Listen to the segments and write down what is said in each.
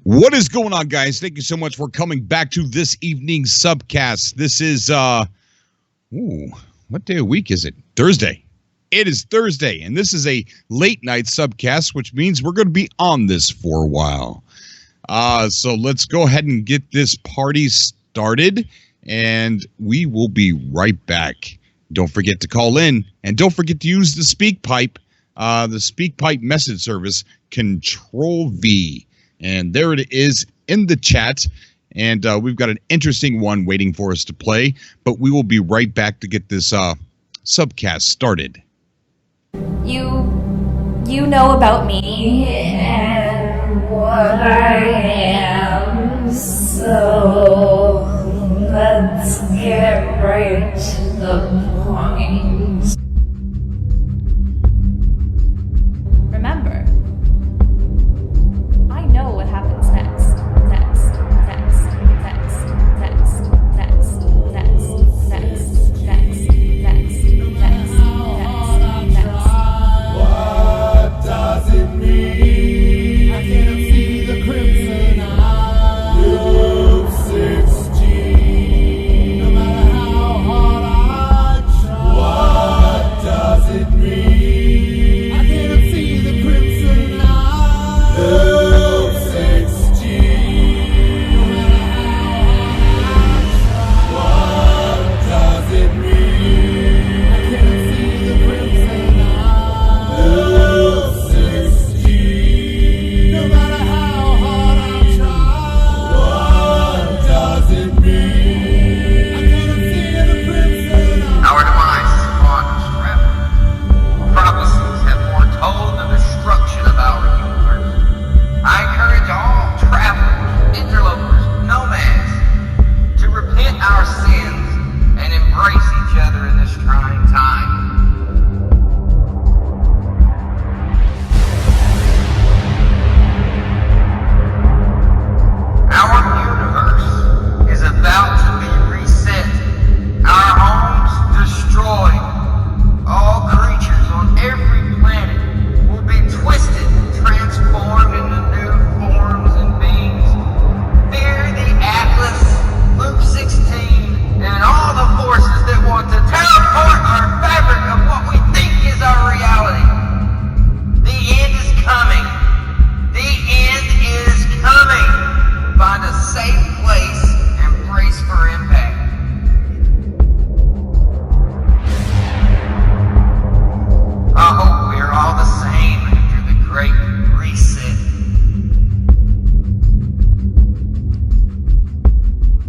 What is going on, guys? Thank you so much for coming back to this evening's SubCast. This is, what day of week is it? Thursday. It is Thursday, and this is a late night SubCast, which means we're going to be on this for a while. So let's go ahead and get this party started, and we will be right back. Don't forget to call in, and don't forget to use the SpeakPipe, message service, Control V. And there it is in the chat, and we've got an interesting one waiting for us to play, but we will be right back to get this SubCast started. You know about me and what I am, so let's get right to the point. Remember, I know what happens next. What does it mean? I can't see the crimson eye. Luke 16. No matter how hard I try. What does it mean? I can't see the crimson eye. Luke 16. No matter how hard I try. What does it mean? I can't see the crimson eye. Luke 16. No matter how hard I try. What does it mean? I can't see the crimson eye. Our demise is upon us forever. Prophecies have foretold the destruction of our universe. I encourage all travelers, interlopers, nomads to repent our sins and embrace each other in this trying time. Our universe is about to be reset. Our homes destroyed. All creatures on every planet will be twisted and transformed into new forms and beings. Fear the Atlas, Luke 16, and all the forces that want to tear apart our fabric of what we think is our reality. The end is coming. The end is coming. Find a safe place and brace for impact. I hope we're all the same after the great reset.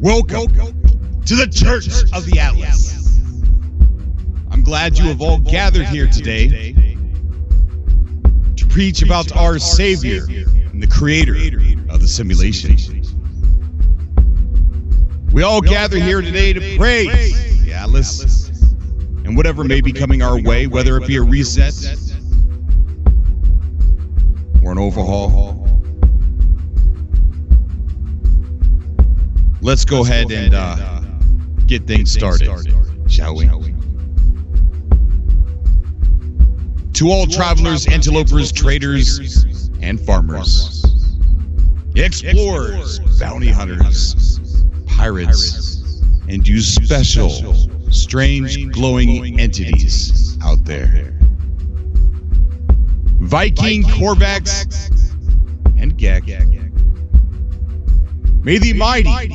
Welcome to the Church of the Atlas. I'm glad you have all gathered here today to preach about our Savior and the Creator of the simulation. We all gather here today to praise the Atlas and whatever may be coming our way, whether it be a reset or an overhaul. Let's go ahead and get things started, shall we? To all travelers, interlopers, traders, and farmers, explorers, bounty hunters, pirates, and you special, strange, glowing entities out there. Viking, Korvax, and Gek. May the mighty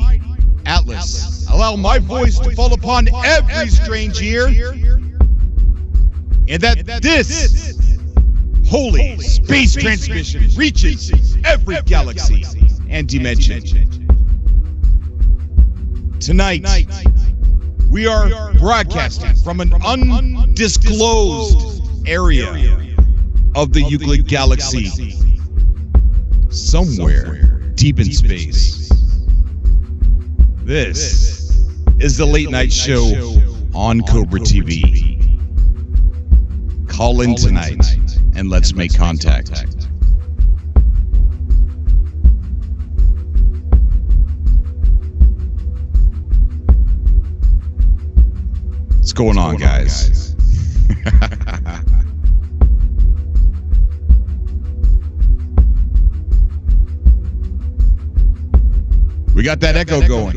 Atlas allow my voice to fall upon every strange ear, and that this holy space transmission reaches every galaxy and dimension. Tonight, we are broadcasting from an undisclosed area of the Euclid Galaxy, somewhere deep in space. This is the late night show on Cobra TV. Call in tonight and let's make contact. What's going on, guys? We got that echo going.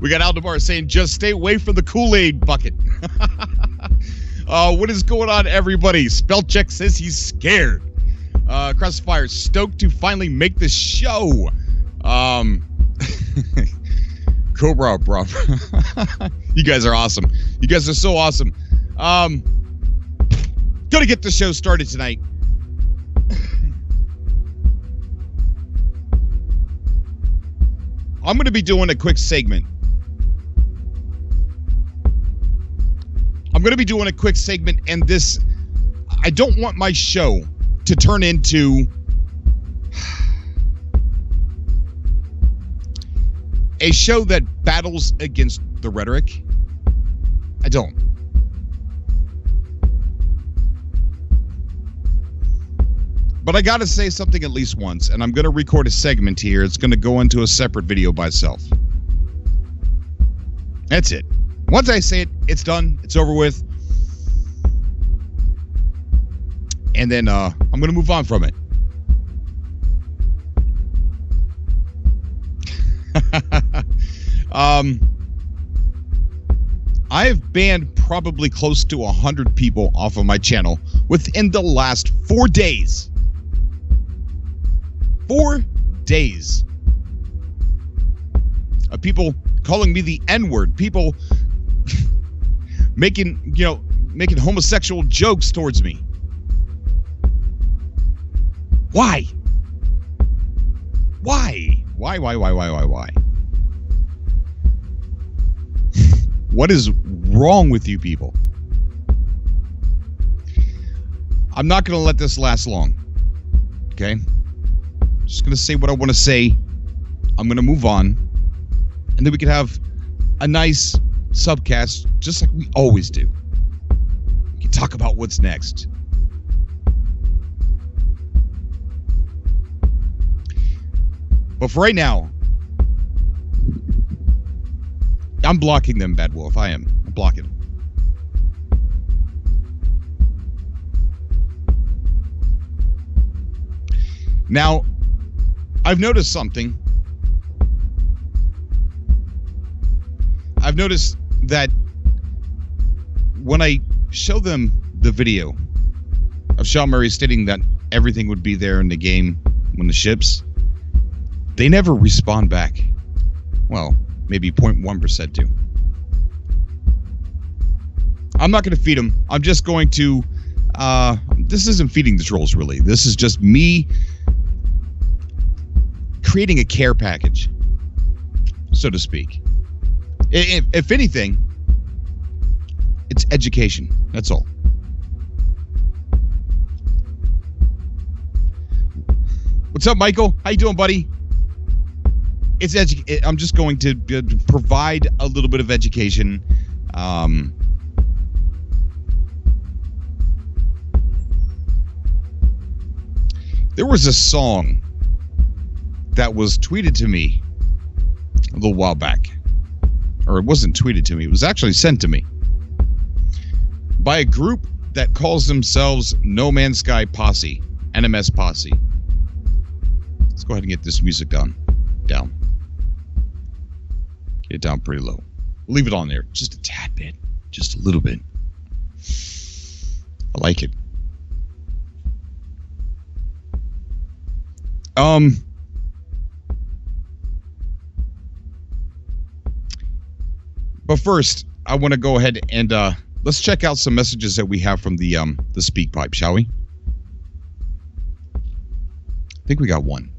We got Aldemar saying, just stay away from the Kool-Aid bucket. What is going on, everybody? Spellcheck says he's scared. Crossfire stoked to finally make the show. Cobra, bro. You guys are awesome. You guys are so awesome. Gonna get the show started tonight. I'm going to be doing a quick segment. And this, I don't want my show to turn into a show that battles against the rhetoric. I don't. But I got to say something at least once, and I'm going to record a segment here. It's going to go into a separate video by itself. That's it. Once I say it, it's done. It's over with. And then I'm going to move on from it. I have banned probably close to 100 people off of my channel within the last 4 days. 4 days of people calling me the N-word, people making homosexual jokes towards me. Why? Why? What is wrong with you people? I'm not going to let this last long. Okay? Just going to say what I want to say. I'm going to move on. And then we can have a nice subcast, just like we always do. We can talk about what's next. But for right now, I'm blocking them, Bad Wolf. I am. I'm blocking them. Now, I've noticed something. I've noticed that when I show them the video of Sean Murray stating that everything would be there in the game when the ships, they never respond back. Well, maybe 0.1% do. I'm not going to feed them. I'm just going to... this isn't feeding the trolls, really. This is just me creating a care package, so to speak. If anything, it's education. That's all. What's up, Michael? How you doing, buddy? I'm just going to provide a little bit of education. There was a song that was tweeted to me a little while back. Or it wasn't tweeted to me. It was actually sent to me by a group that calls themselves No Man's Sky Posse. NMS Posse. Let's go ahead and get this music down. Get it down pretty low. We'll leave it on there. Just a tad bit. Just a little bit. I like it. But first, I want to go ahead and let's check out some messages that we have from the speak pipe, shall we? I think we got one.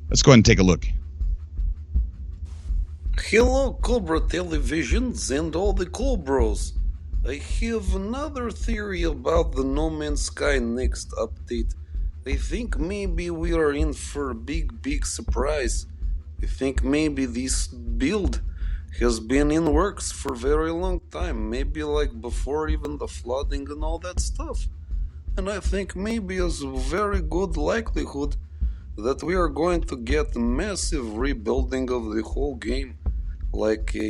Let's go ahead and take a look. Hello, Cobra Televisions and all the Cobras. I have another theory about the No Man's Sky next update. I think maybe we are in for a big surprise. I think maybe this build has been in works for a very long time, maybe like before even the flooding and all that stuff. and I think maybe there's a very good likelihood that we are going to get a massive rebuilding of the whole game, like a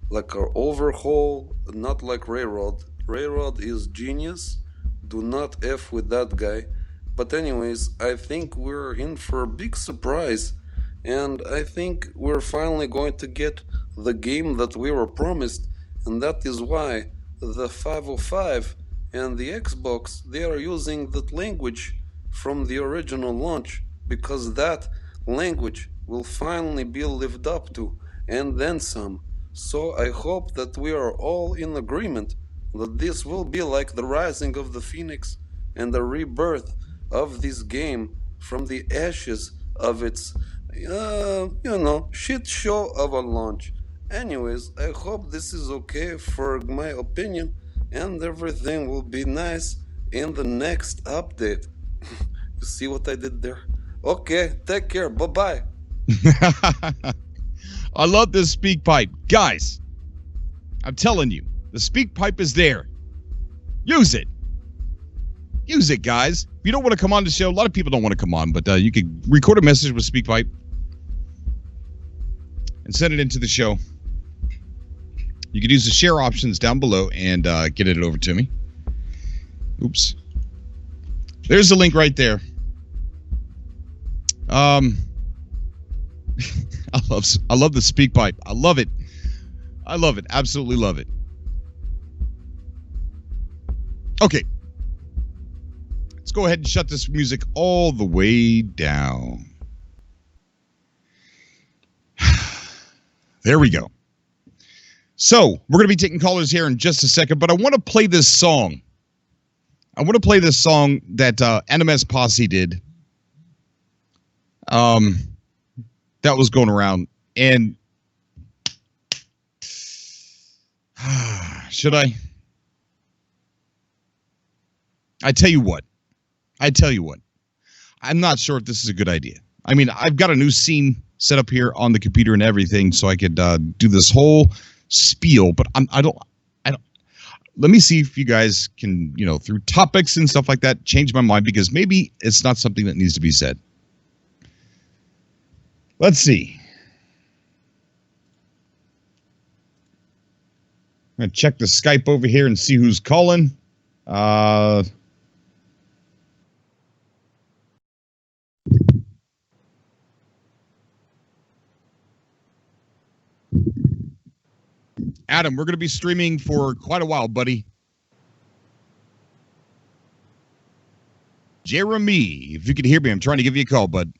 like an overhaul, not like Railroad. Railroad is genius. Do not f with that guy. But anyways, I think we're in for a big surprise, and I think we're finally going to get the game that we were promised, and that is why the 505 and the Xbox, they are using that language from the original launch, because that language will finally be lived up to, and then some. So I hope that we are all in agreement that this will be like the rising of the phoenix and the rebirth of this game from the ashes of its shit show of a launch. Anyways, I hope this is okay for my opinion, and everything will be nice in the next update. You see what I did there? Okay, take care. Bye-bye. I love this speak pipe. Guys, I'm telling you, the speak pipe is there. Use it. Use it, guys. If you don't want to come on the show, a lot of people don't want to come on, but you can record a message with SpeakPipe and send it into the show. You can use the share options down below and get it over to me. Oops. There's the link right there. I love the SpeakPipe. I love it. I love it. Absolutely love it. Okay. Let's go ahead and shut this music all the way down. There we go. So, we're going to be taking callers here in just a second, but I want to play this song. I want to play this song that NMS Posse did. That was going around. And should I? I tell you what. I'm not sure if this is a good idea. I mean, I've got a new scene set up here on the computer and everything, so I could do this whole spiel, but I don't. Let me see if you guys can, through topics and stuff like that, change my mind, because maybe it's not something that needs to be said. Let's see. I'm gonna check the Skype over here and see who's calling. Adam, we're going to be streaming for quite a while, buddy. Jeremy, if you can hear me, I'm trying to give you a call, bud.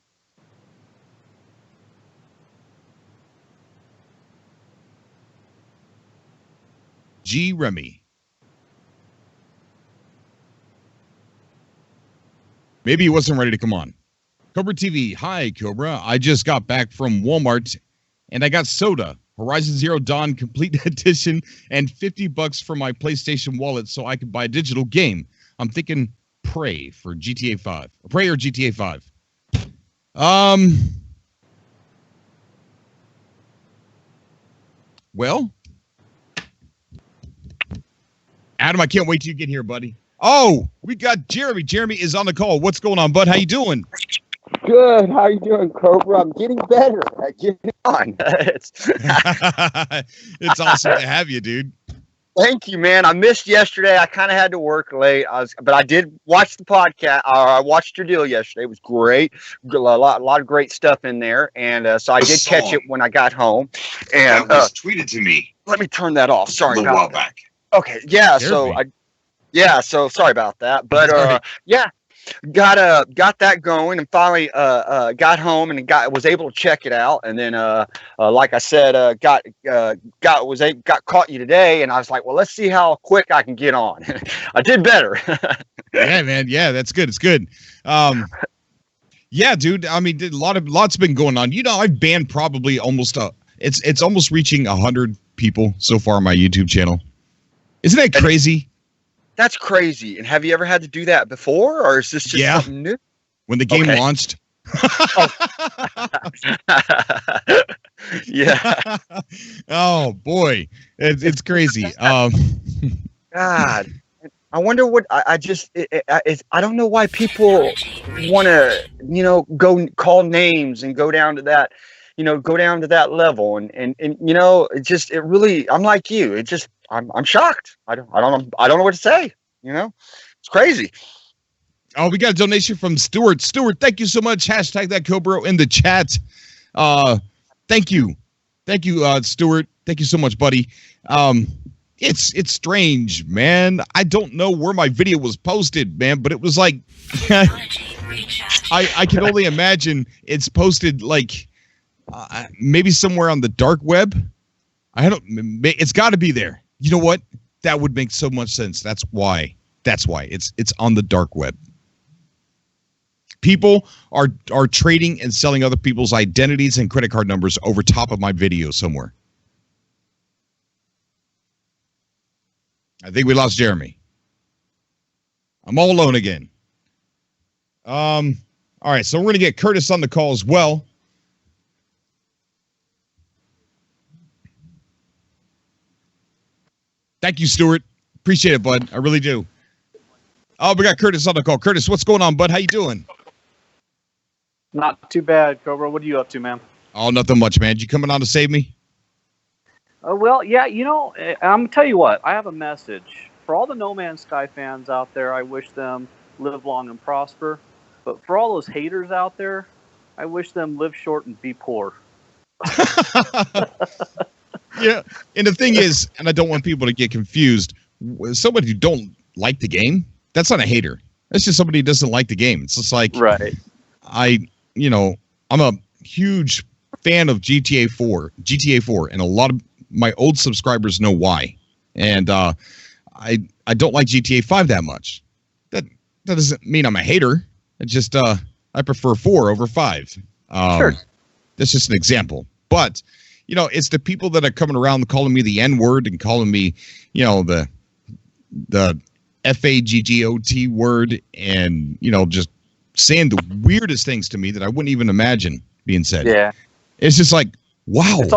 G. Remy. Maybe he wasn't ready to come on. Cobra TV. Hi, Cobra. I just got back from Walmart, and I got soda. Horizon Zero Dawn Complete Edition, and $50 for my PlayStation wallet so I could buy a digital game. I'm thinking Prey for GTA 5. Prey or GTA 5. Well, Adam, I can't wait till you get here, buddy. Oh, we got Jeremy. Jeremy is on the call. What's going on, bud? How you doing? Good. How you doing, Cobra? I'm getting better at getting on. It's awesome to have you, dude. Thank you, man. I missed yesterday. I kind of had to work late. But I did watch the podcast. I watched your deal yesterday. It was great. A lot of great stuff in there. And so I did catch it when I got home. And that was tweeted to me. Let me turn that off. Sorry a about while that. back. Okay. Yeah. So sorry about that. But yeah. Got that going, and finally got home and was able to check it out, and then like I said, got caught you today, and I was like, well, let's see how quick I can get on. I did better. Yeah, man. Yeah, that's good. It's good. Yeah, dude. I mean, lots been going on. I've banned probably almost it's almost reaching 100 people so far on my YouTube channel. Isn't that crazy? That's crazy. And have you ever had to do that before, or is this just something new? When the game launched. Yeah. Oh boy, it's crazy. God. I wonder what I don't know why people want to, go call names and go down to that, go down to that level. And it really, I'm like you. I'm shocked. I don't know what to say. It's crazy. Oh, we got a donation from Stuart. Stuart, thank you so much. Hashtag that Cobra in the chat. Thank you. Thank you, Stuart. Thank you so much, buddy. It's strange, man. I don't know where my video was posted, man, but it was like I can only imagine it's posted like maybe somewhere on the dark web. It's got to be there. You know what? That would make so much sense. That's why it's on the dark web. People are trading and selling other people's identities and credit card numbers over top of my video somewhere. I think we lost Jeremy. I'm all alone again. All right, so we're going to get Curtis on the call as well. Thank you, Stuart. Appreciate it, bud. I really do. Oh, we got Curtis on the call. Curtis, what's going on, bud? How you doing? Not too bad, Cobra. What are you up to, man? Oh, nothing much, man. You coming on to save me? Well, yeah, I'm going to tell you what. I have a message. For all the No Man's Sky fans out there, I wish them live long and prosper. But for all those haters out there, I wish them live short and be poor. Yeah, and the thing is, and I don't want people to get confused, somebody who don't like the game, that's not a hater. That's just somebody who doesn't like the game. It's just like, right. I'm a huge fan of GTA 4, and a lot of my old subscribers know why. And I don't like GTA 5 that much. That doesn't mean I'm a hater. It's just I prefer 4 over 5. Sure. That's just an example. But it's the people that are coming around calling me the N-word and calling me, the FAGGOT word, and just saying the weirdest things to me that I wouldn't even imagine being said. Yeah. It's just like, wow. It's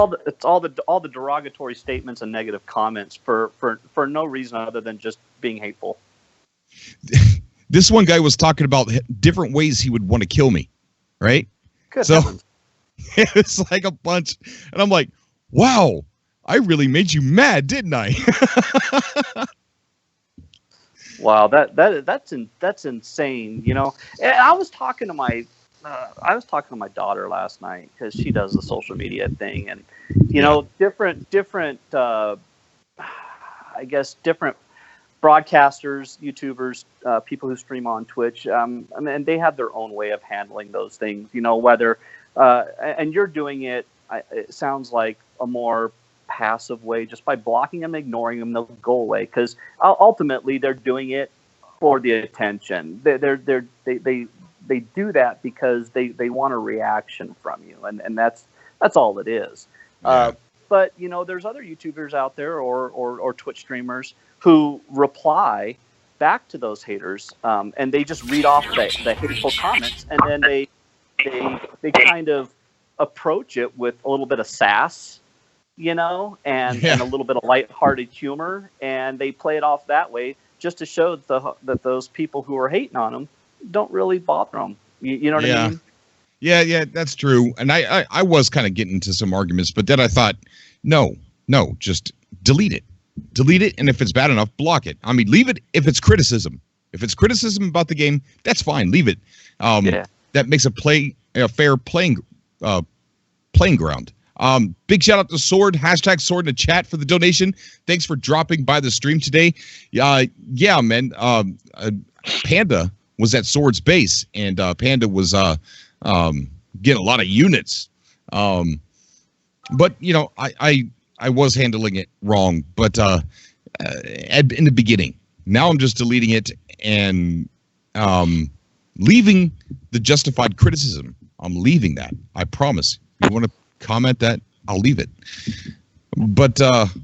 all the derogatory statements and negative comments for no reason other than just being hateful. This one guy was talking about different ways he would want to kill me, right? Good so heavens. It's like a bunch, and I'm like, wow, I really made you mad, didn't I? Wow, that's insane. And I was talking to my daughter last night because she does the social media thing, and different I guess different broadcasters, YouTubers, people who stream on Twitch, and they have their own way of handling those things. Whether and you're doing it, it sounds like a more passive way, just by blocking them, ignoring them, they'll go away, because ultimately they're doing it for the attention. They do that because they want a reaction from you, and that's all it is. Yeah. But there's other YouTubers out there or Twitch streamers who reply back to those haters, and they just read off the hateful comments, and then they kind of approach it with a little bit of sass, and a little bit of lighthearted humor, and they play it off that way just to show that those people who are hating on them don't really bother them. You know what I mean? Yeah, that's true. And I was kind of getting into some arguments, but then I thought, no, just delete it. Delete it, and if it's bad enough, block it. I mean, leave it if it's criticism. If it's criticism about the game, that's fine. Leave it. That makes a fair playing ground. Big shout out to Sword, hashtag Sword in the chat for the donation. Thanks for dropping by the stream today. Yeah, man. Panda was at Sword's base, and Panda was getting a lot of units. But I was handling it wrong, but in the beginning. Now I'm just deleting it and leaving the justified criticism. I'm leaving that. I promise. You want to comment that? I'll leave it. But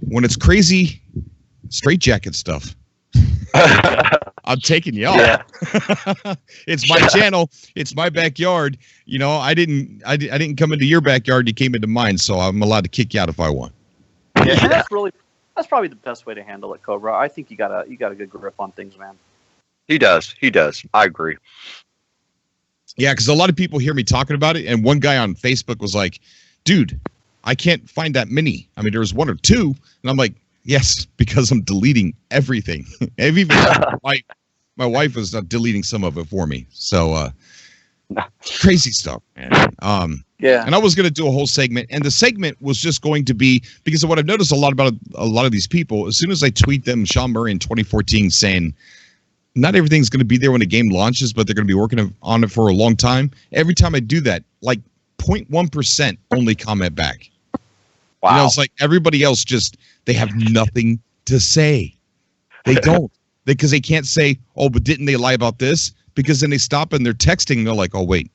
when it's crazy straitjacket stuff, I'm taking you off. Yeah. It's my channel. It's my backyard. I didn't come into your backyard. You came into mine, so I'm allowed to kick you out if I want. Yeah, and that's That's probably the best way to handle it, Cobra. I think you got a good grip on things, man. He does. I agree. Yeah, because a lot of people hear me talking about it, and one guy on Facebook was like, dude, I can't find that many. I mean, there was 1 or 2, and I'm like, yes, because I'm deleting everything. Even my wife was deleting some of it for me. So crazy stuff, man. Yeah. And I was going to do a whole segment, and the segment was just going to be, because of what I've noticed a lot about a lot of these people, as soon as I tweet them Sean Murray in 2014 saying, not everything's going to be there when the game launches, but they're going to be working on it for a long time. Every time I do that, like 0.1% only comment back. Wow. You know, it's like everybody else they have nothing to say. They don't. Because they can't say, oh, but didn't they lie about this? Because then they stop and they're texting and they're like, oh, wait.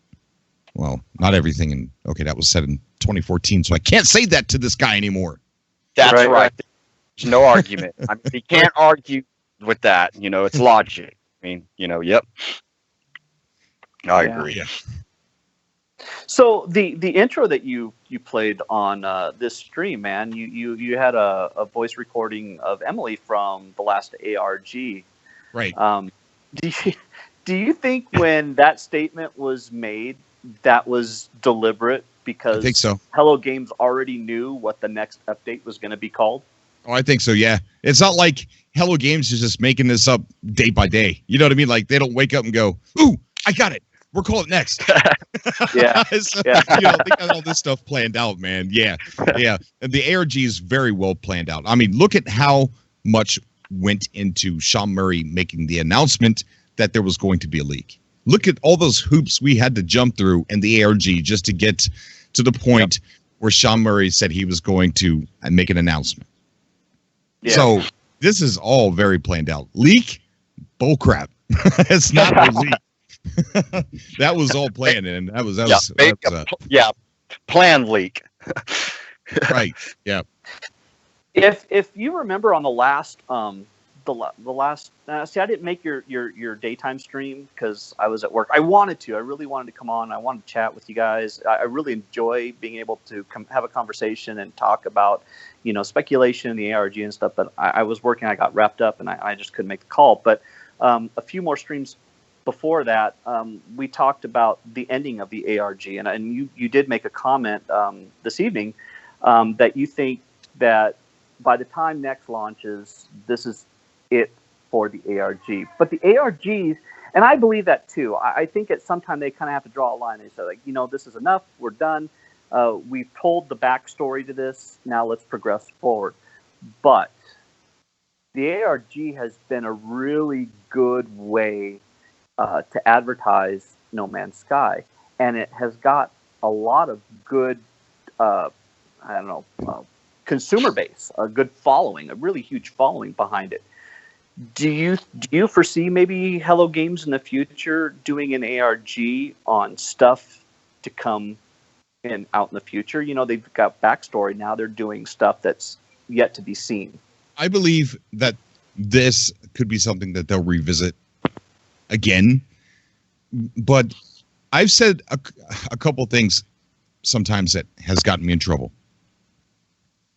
Well, not everything. Okay, that was said in 2014, so I can't say that to this guy anymore. That's right. There's no argument. I mean, you can't argue with that. You know, it's logic. I mean, you know, yep. I agree. Yeah. So the intro that you played on this stream, man, you had a voice recording of Emily from the last ARG. Right. Do you think when that statement was made, that was deliberate? Because I think so. Hello Games already knew what the next update was going to be called. Oh, I think so, yeah. It's not like Hello Games is just making this up day by day. You know what I mean? Like, they don't wake up and go, ooh, I got it. We're calling it next. Yeah. So, you know, they got all this stuff planned out, man. Yeah. Yeah. And the ARG is very well planned out. I mean, look at how much went into Sean Murray making the announcement that there was going to be a leak. Look at all those hoops we had to jump through in the ARG just to get to the point where Sean Murray said he was going to make an announcement. Yeah. So this is all very planned out. Leak? Bullcrap. It's not a leak. That was all planned, and that was planned leak. Right. Yeah. If you remember on the last see, I didn't make your daytime stream because I was at work. I really wanted to come on. I wanted to chat with you guys. I really enjoy being able to have a conversation and talk about, you know, speculation in the ARG and stuff. But I was working. I got wrapped up, and I just couldn't make the call. But a few more streams before that, we talked about the ending of the ARG, and you did make a comment this evening that you think that by the time next launches, this is it for the ARG. But the ARGs, and I believe that too, I think at some time they kind of have to draw a line and say, like, you know, this is enough, we're done. We've told the backstory to this, now let's progress forward. But the ARG has been a really good way to advertise No Man's Sky, and it has got a lot of good, consumer base, a good following, a really huge following behind it. Do you foresee maybe Hello Games in the future doing an ARG on stuff to come out in the future? You know, they've got backstory now; they're doing stuff that's yet to be seen. I believe that this could be something that they'll revisit again, but I've said a couple things sometimes that has gotten me in trouble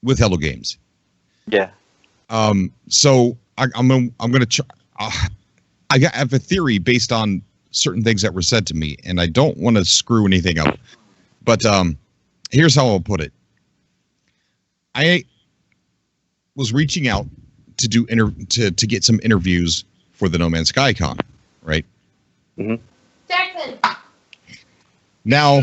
with Hello Games. Yeah. So I'm gonna I have a theory based on certain things that were said to me, and I don't want to screw anything up. But here's how I'll put it. I was reaching out to do to get some interviews for the No Man's Sky Con, right? Mm-hmm. Jackson. Now,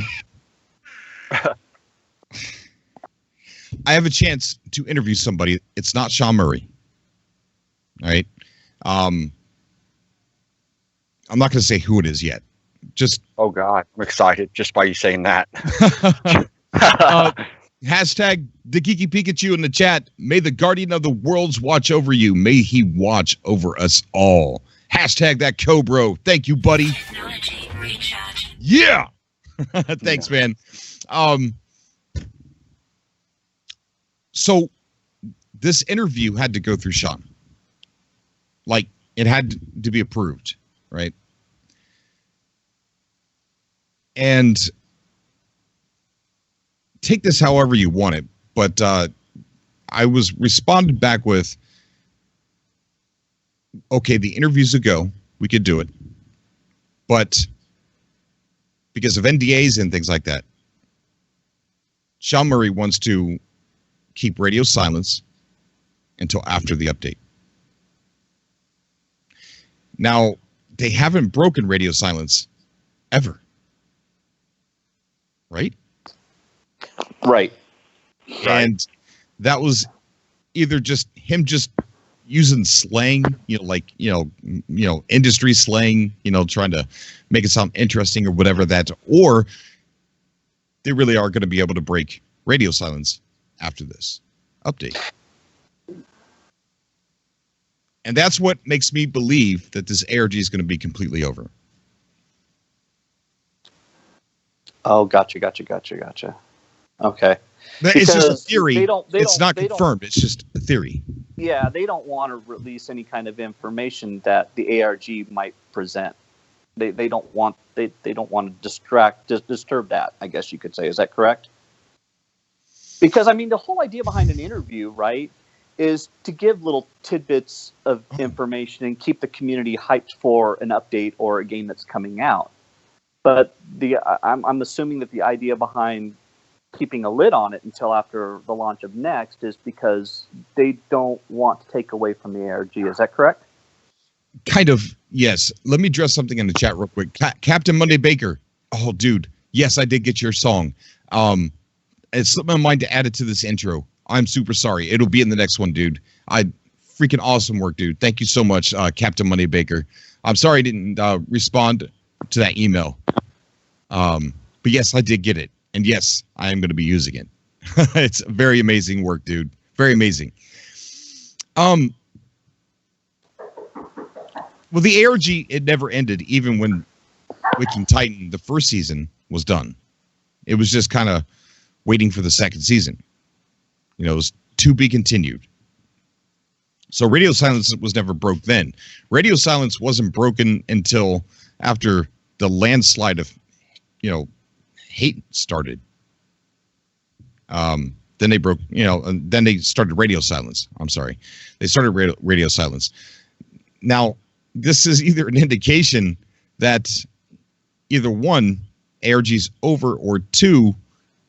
I have a chance to interview somebody. It's not Sean Murray, right? I'm not going to say who it is yet. Just oh God, I'm excited just by you saying that. Hashtag the Geeky Pikachu in the chat. May the guardian of the worlds watch over you. May he watch over us all. Hashtag that Cobra. Thank you, buddy. Technology recharge. Yeah. Thanks, man. So this interview had to go through Sean. Like, it had to be approved, right? And take this however you want it, but I was responded back with, okay, the interview's a go. We could do it. But because of NDAs and things like that, Sean Murray wants to keep radio silence until after the update. Now, they haven't broken radio silence ever. Right? Right. And that was either just him just using slang, industry slang, trying to make it sound interesting or whatever that, or they really are going to be able to break radio silence after this update. And that's what makes me believe that this ARG is going to be completely over. Oh, gotcha. Okay. It's just a theory. It's not confirmed. It's just a theory. Yeah, they don't want to release any kind of information that the ARG might present. They don't want to disturb that, I guess you could say. Is that correct? Because the whole idea behind an interview, right, is to give little tidbits of information and keep the community hyped for an update or a game that's coming out. But I'm assuming that the idea behind keeping a lid on it until after the launch of Next is because they don't want to take away from the ARG. Is that correct? Kind of, yes. Let me address something in the chat real quick. Captain Monday Baker. Oh, dude. Yes, I did get your song. It slipped my mind to add it to this intro. I'm super sorry. It'll be in the next one, dude. Freaking awesome work, dude. Thank you so much, Captain Monday Baker. I'm sorry I didn't respond to that email. But yes, I did get it. And yes, I am going to be using it. It's very amazing work, dude. Very amazing. Well, the ARG, it never ended, even when Waking Titan, the first season, was done. It was just kind of waiting for the second season. It was to be continued. So radio silence was never broke then. Radio silence wasn't broken until after the landslide of, hate started. Then they broke, and then they started radio silence. I'm sorry. They started radio silence. Now, this is either an indication that either one, ARG's over, or two,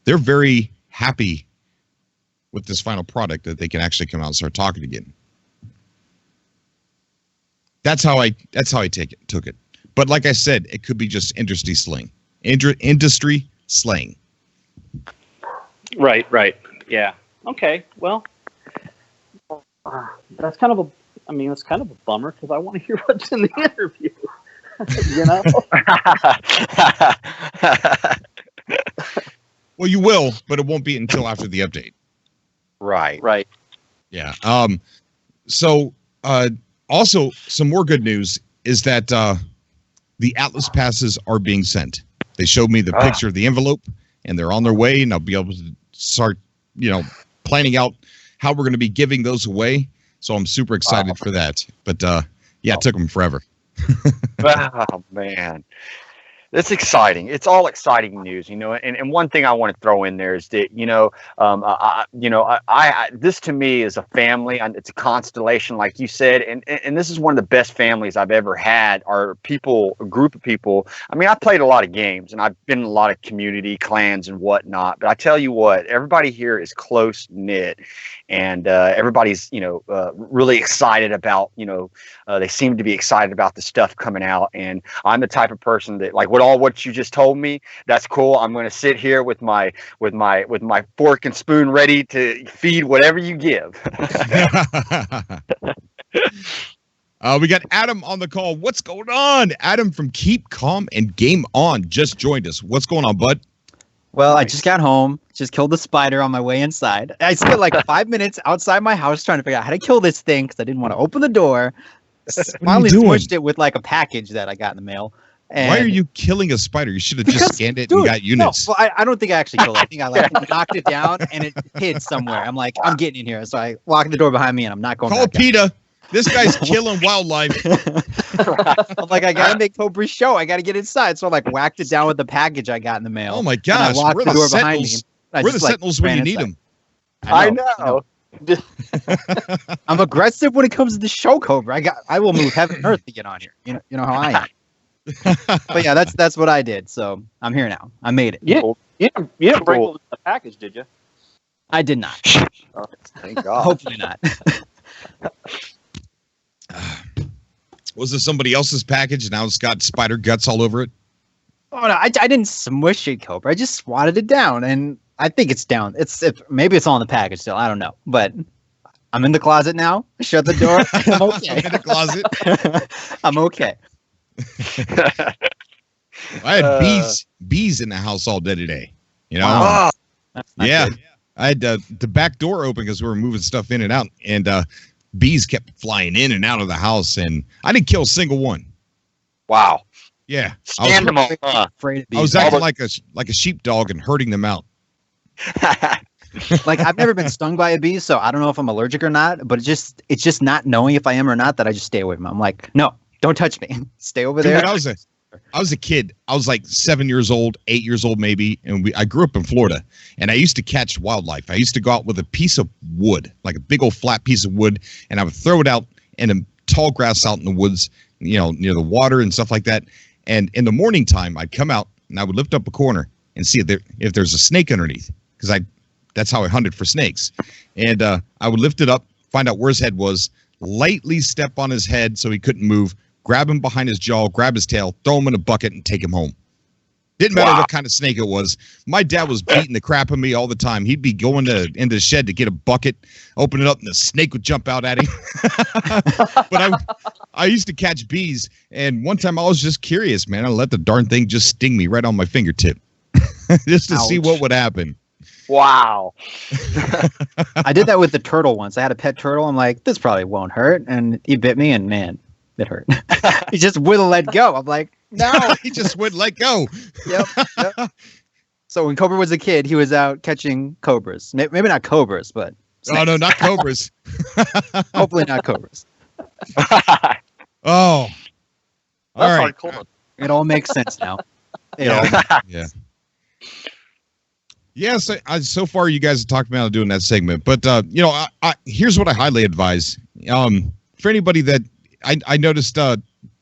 they're very happy with this final product that they can actually come out and start talking again. That's how I took it. But like I said, it could be just industry slang. Industry slang. Right. Yeah. Okay. Well, that's kind of a bummer because I want to hear what's in the interview. Well, you will, but it won't be until after the update. Right. Yeah. So, also, some more good news is that the Atlas passes are being sent. They showed me the picture of the envelope, and they're on their way, and I'll be able to start, planning out how we're going to be giving those away. So I'm super excited for that. But, it took them forever. Oh, man. It's exciting. It's all exciting news, and one thing I want to throw in there is that, this to me is a family. It's a constellation, like you said, and this is one of the best families I've ever had. Are people, a group of people. I played a lot of games and I've been in a lot of community clans and whatnot, but I tell you what, everybody here is close knit, and everybody's, really excited about, they seem to be excited about the stuff coming out, and I'm the type of person that, like, what you just told me, that's cool. I'm going to sit here with my fork and spoon ready to feed whatever you give. We got Adam on the call. What's going on? Adam from Keep Calm and Game On just joined us. What's going on, bud? Well, I just got home, just killed the spider on my way inside. I spent like 5 minutes outside my house trying to figure out how to kill this thing because I didn't want to open the door. Finally smushed it with like a package that I got in the mail. And why are you killing a spider? You should have just scanned it and got units. No, well, I don't think I actually killed it. I think I knocked it down and it hid somewhere. I'm like, I'm getting in here. So I locked the door behind me and I'm not going Call back PETA. This guy's killing wildlife. I'm like, I got to make Cobra's show. I got to get inside. So I whacked it down with the package I got in the mail. Oh my gosh. I locked the door behind me. We're the Sentinels when you need them. I know. I'm aggressive when it comes to the show, Cobra. I will move heaven and earth to get on here. You know how I am. But yeah, that's what I did. So I'm here now. I made it. Yeah, you didn't break the package, did you? I did not. Oh, thank God. Hopefully not. Was it somebody else's package and now it's got spider guts all over it? Oh no, I didn't smush it, Cobra. I just swatted it down, and I think it's down. Maybe it's on the package still. I don't know, but I'm in the closet now. Shut the door. I'm okay. I'm in the closet. I'm okay. I had bees in the house all day today. You know? Wow. Yeah. Good. I had the back door open because we were moving stuff in and out, and bees kept flying in and out of the house, and I didn't kill a single one. Wow. Yeah. Scandal. Afraid of bees. I was acting like a sheepdog and herding them out. Like I've never been stung by a bee, so I don't know if I'm allergic or not. But it's just not knowing if I am or not that I just stay away from them. I'm like, no, don't touch me. Stay over Dude, there. when I was a kid. I was like 7 years old, 8 years old maybe, and I grew up in Florida. And I used to catch wildlife. I used to go out with a piece of wood, like a big old flat piece of wood, and I would throw it out in a tall grass out in the woods, you know, near the water and stuff like that. And in the morning time, I'd come out and I would lift up a corner and see if there's a snake underneath, because that's how I hunted for snakes. And I would lift it up, find out where his head was, lightly step on his head so he couldn't move, grab him behind his jaw, grab his tail, throw him in a bucket, and take him home. Didn't matter what kind of snake it was. My dad was beating the crap of me all the time. He'd be going into the shed to get a bucket, open it up, and the snake would jump out at him. But I used to catch bees, and one time I was just curious, man. I let the darn thing just sting me right on my fingertip just to see what would happen. Wow. I did that with the turtle once. I had a pet turtle. I'm like, this probably won't hurt. And he bit me, and man, it hurt. He just wouldn't let go. I'm like, no. He just wouldn't let go. Yep. So when Cobra was a kid, he was out catching cobras. Maybe not cobras, but snakes. Oh, no, not cobras. Hopefully not cobras. Oh. All right. Hardcore. It all makes sense now. Yeah. Yeah, so far you guys have talked about doing that segment, but you know, here's what I highly advise. For anybody that I noticed,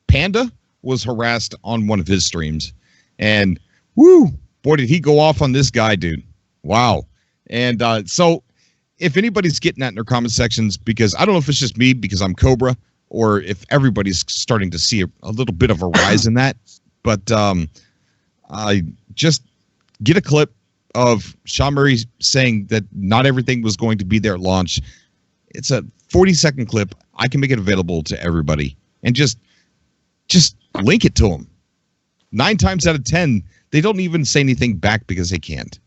Panda was harassed on one of his streams, and whoo, boy, did he go off on this guy, dude! Wow. And so, if anybody's getting that in their comment sections, because I don't know if it's just me because I'm Cobra, or if everybody's starting to see a little bit of a rise in that, but I just get a clip of Sean Murray saying that not everything was going to be there at launch. It's a 40-second clip. I can make it available to everybody, and just link it to them. 9 times out of 10, they don't even say anything back because they can't.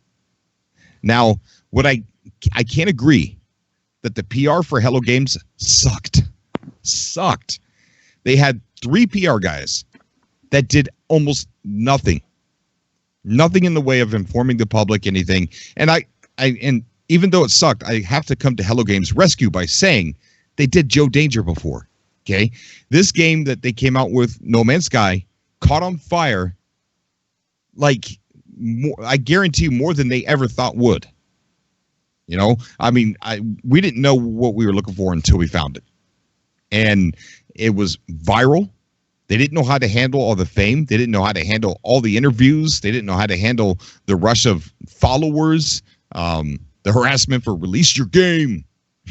Now, what I can't agree that the PR for Hello Games sucked. They had 3 PR guys that did almost nothing in the way of informing the public, anything. And and even though it sucked, I have to come to Hello Games' rescue by saying they did Joe Danger before. Okay, this game that they came out with, No Man's Sky, caught on fire. Like, I guarantee you, more than they ever thought would. You know, I mean, we didn't know what we were looking for until we found it, and it was viral. They didn't know how to handle all the fame. They didn't know how to handle all the interviews. They didn't know how to handle the rush of followers, the harassment for release your game.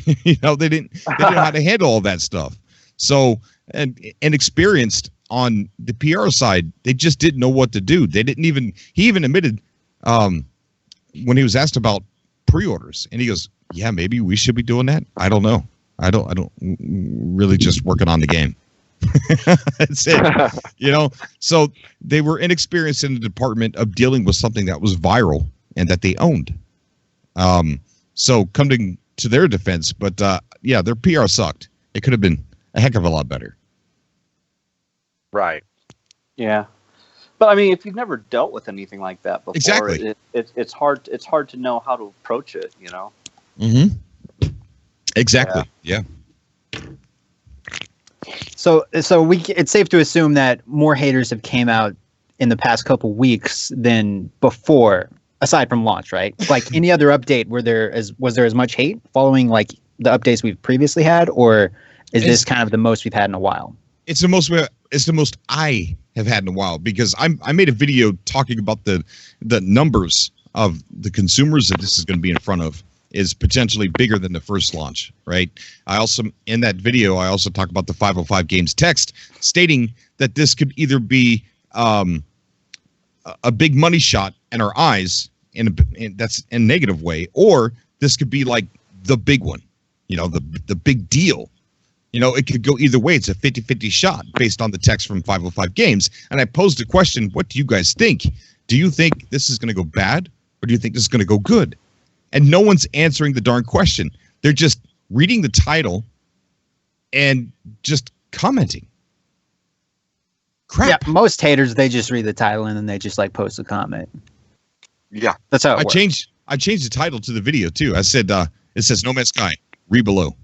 You know, they didn't know how to handle all that stuff. So, and experienced on the PR side, they just didn't know what to do. He even admitted when he was asked about pre-orders, and he goes, yeah, maybe we should be doing that. I don't know. I don't really, just working on the game. That's it. You know, so they were inexperienced in the department of dealing with something that was viral and that they owned. So coming to their defense, but yeah, their PR sucked. It could have been a heck of a lot better. Right. Yeah. But I mean, if you've never dealt with anything like that before, exactly. It's hard to know how to approach it, you know? Mm-hmm. Exactly. Yeah. So it's safe to assume that more haters have came out in the past couple weeks than before, aside from launch, right? Like any other update, was there as much hate following like the updates we've previously had, or is this kind of the most we've had in a while? It's the most I have had in a while, because I made a video talking about the numbers of the consumers that this is going to be in front of is potentially bigger than the first launch, right? I also, in that video, I also talk about the 505 Games text stating that this could either be a big money shot in our eyes, that's in a negative way, or this could be like the big one, the big deal. It could go either way. It's a 50-50 shot based on the text from 505 Games. And I posed a question, what do you guys think? Do you think this is going to go bad, or do you think this is going to go good? And no one's answering the darn question. They're just reading the title and just commenting. Crap. Yeah, most haters, they just read the title and then they just post a comment. Yeah. That's how it works. I changed the title to the video too. I said, it says No Man's Sky, read below.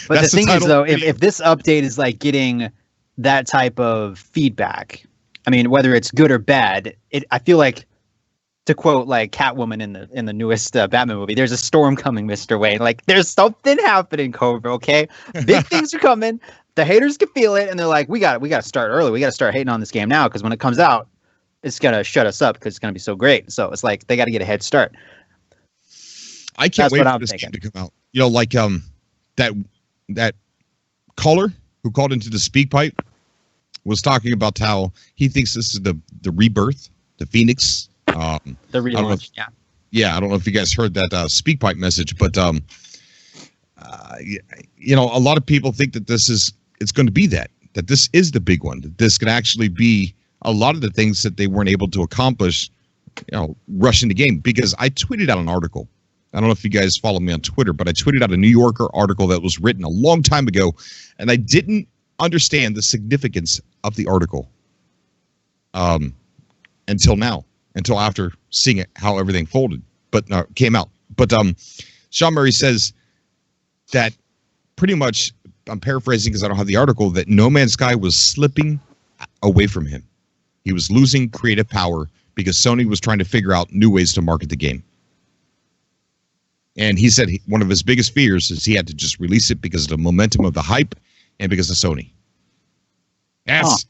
But the thing is, though, if this update is getting that type of feedback, I mean, whether it's good or bad, I feel like, to quote Catwoman in the newest Batman movie, there's a storm coming, Mr. Wayne. There's something happening, Cobra. Okay, big things are coming. The haters can feel it, and they're like, we got to start early. We got to start hating on this game now, because when it comes out, it's gonna shut us up because it's gonna be so great. So it's they got to get a head start. I can't wait for this game to come out. That caller who called into the speak pipe was talking about how he thinks this is the rebirth, the Phoenix. The relaunch, yeah. I don't know if you guys heard that speak pipe message, but a lot of people think that it's going to be that this is the big one. That this can actually be a lot of the things that they weren't able to accomplish, rushing the game. Because I tweeted out an article. I don't know if you guys follow me on Twitter, but I tweeted out a New Yorker article that was written a long time ago, and I didn't understand the significance of the article until after seeing it, how everything came out. But Sean Murray says that pretty much, I'm paraphrasing because I don't have the article, that No Man's Sky was slipping away from him. He was losing creative power because Sony was trying to figure out new ways to market the game. And he said one of his biggest fears is he had to just release it because of the momentum of the hype and because of Sony. Yes.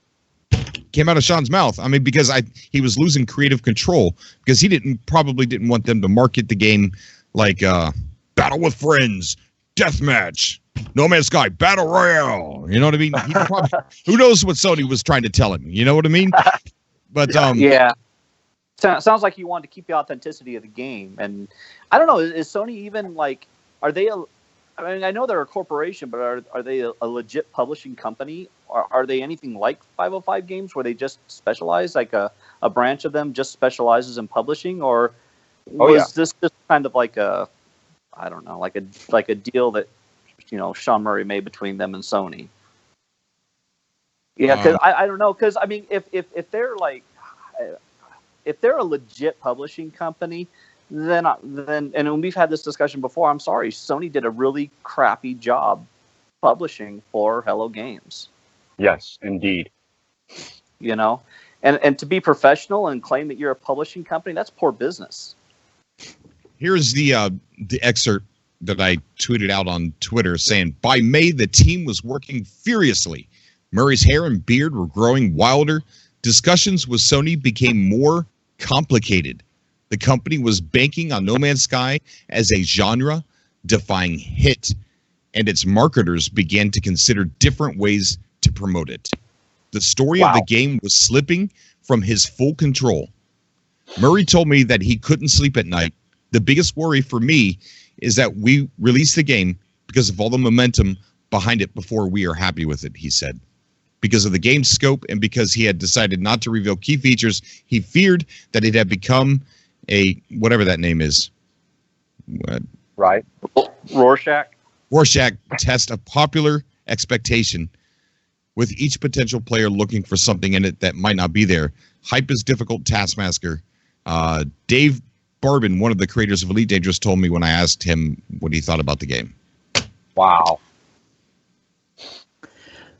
Came out of Sean's mouth. I mean, because he was losing creative control because he probably didn't want them to market the game like Battle with Friends, Deathmatch, No Man's Sky, Battle Royale. You know what I mean? Who knows what Sony was trying to tell him? You know what I mean? But yeah. Sounds like you wanted to keep the authenticity of the game. And I don't know, is Sony even are they I know they're a corporation, but are they a legit publishing company? Are they anything like 505 Games where they just specialize, a branch of them just specializes in publishing? Or was this just kind of like a deal that, Sean Murray made between them and Sony? Yeah, because I don't know, because I mean, if they're if they're a legit publishing company, then and we've had this discussion before, I'm sorry, Sony did a really crappy job publishing for Hello Games. Yes, indeed. And to be professional and claim that you're a publishing company, that's poor business. Here's the excerpt that I tweeted out on Twitter saying, by May, the team was working furiously. Murray's hair and beard were growing wilder. Discussions with Sony became more complicated. The company was banking on No Man's Sky as a genre-defying hit, and its marketers began to consider different ways to promote it. The story of the game was slipping from his full control. Murray told me that he couldn't sleep at night. The biggest worry for me is that we release the game because of all the momentum behind it before we are happy with it, he said. Because of the game's scope and because he had decided not to reveal key features, he feared that it had become a, whatever that name is. Right. Rorschach test of popular expectation, with each potential player looking for something in it that might not be there. Hype is difficult, Taskmaster. Dave Barbin, one of the creators of Elite Dangerous, told me when I asked him what he thought about the game. Wow.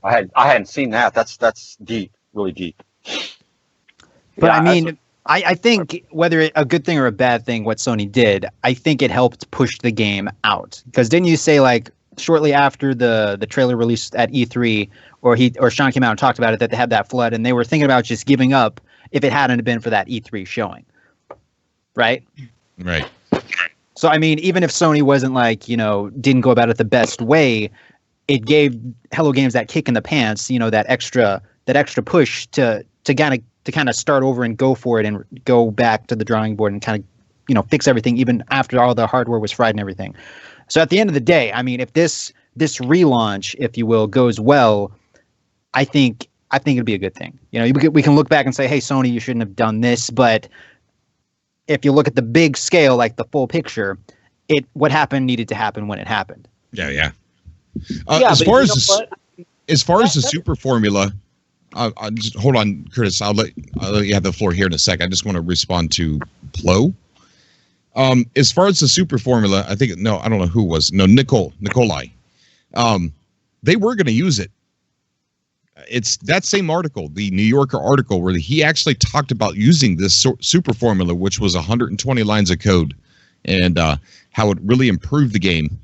I hadn't seen that. That's deep, really deep. But I mean, I think whether a good thing or a bad thing, what Sony did, I think it helped push the game out. Because didn't you say like shortly after the trailer released at E3, or Sean came out and talked about it, that they had that flood and they were thinking about just giving up if it hadn't been for that E3 showing, right? Right. So I mean, even if Sony wasn't like, didn't go about it the best way, it gave Hello Games that kick in the pants, that extra push to kind of start over and go for it and go back to the drawing board and kind of fix everything even after all the hardware was fried and everything. So at the end of the day, I mean, if this relaunch, if you will, goes well, I think it'd be a good thing. We can look back and say, hey, Sony, you shouldn't have done this. But if you look at the big scale, like the full picture, what happened needed to happen when it happened. Yeah. As far as the super formula, just hold on, Curtis. I'll let you have the floor here in a sec. I just want to respond to Plo. As far as the super formula, I don't know who it was. No, Nikolai. They were going to use it. It's that same article, the New Yorker article, where he actually talked about using this super formula, which was 120 lines of code, and how it really improved the game,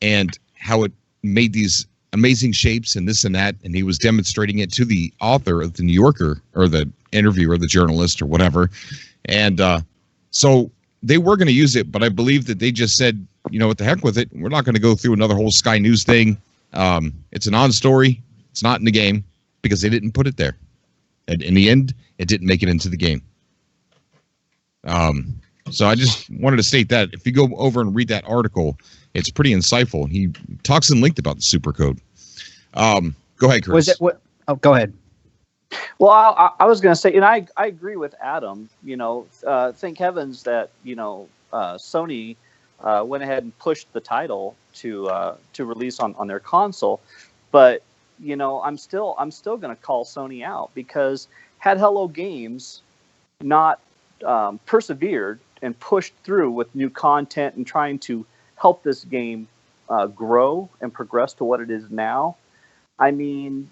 and how it made these amazing shapes and this and that. And he was demonstrating it to the author of the New Yorker, or the interviewer, the journalist, or whatever. And so they were going to use it, but I believe that they just said, what the heck with it. We're not going to go through another whole Sky News thing. It's a non-story. It's not in the game because they didn't put it there. And in the end, it didn't make it into the game. So I just wanted to state that. If you go over and read that article, it's pretty insightful. He talks in length about the supercode. Go ahead, Chris. Go ahead. Well, I was going to say, and I agree with Adam. Thank heavens that Sony went ahead and pushed the title to release on their console. But I'm still going to call Sony out, because had Hello Games not persevered and pushed through with new content and trying to help this game grow and progress to what it is now, I mean,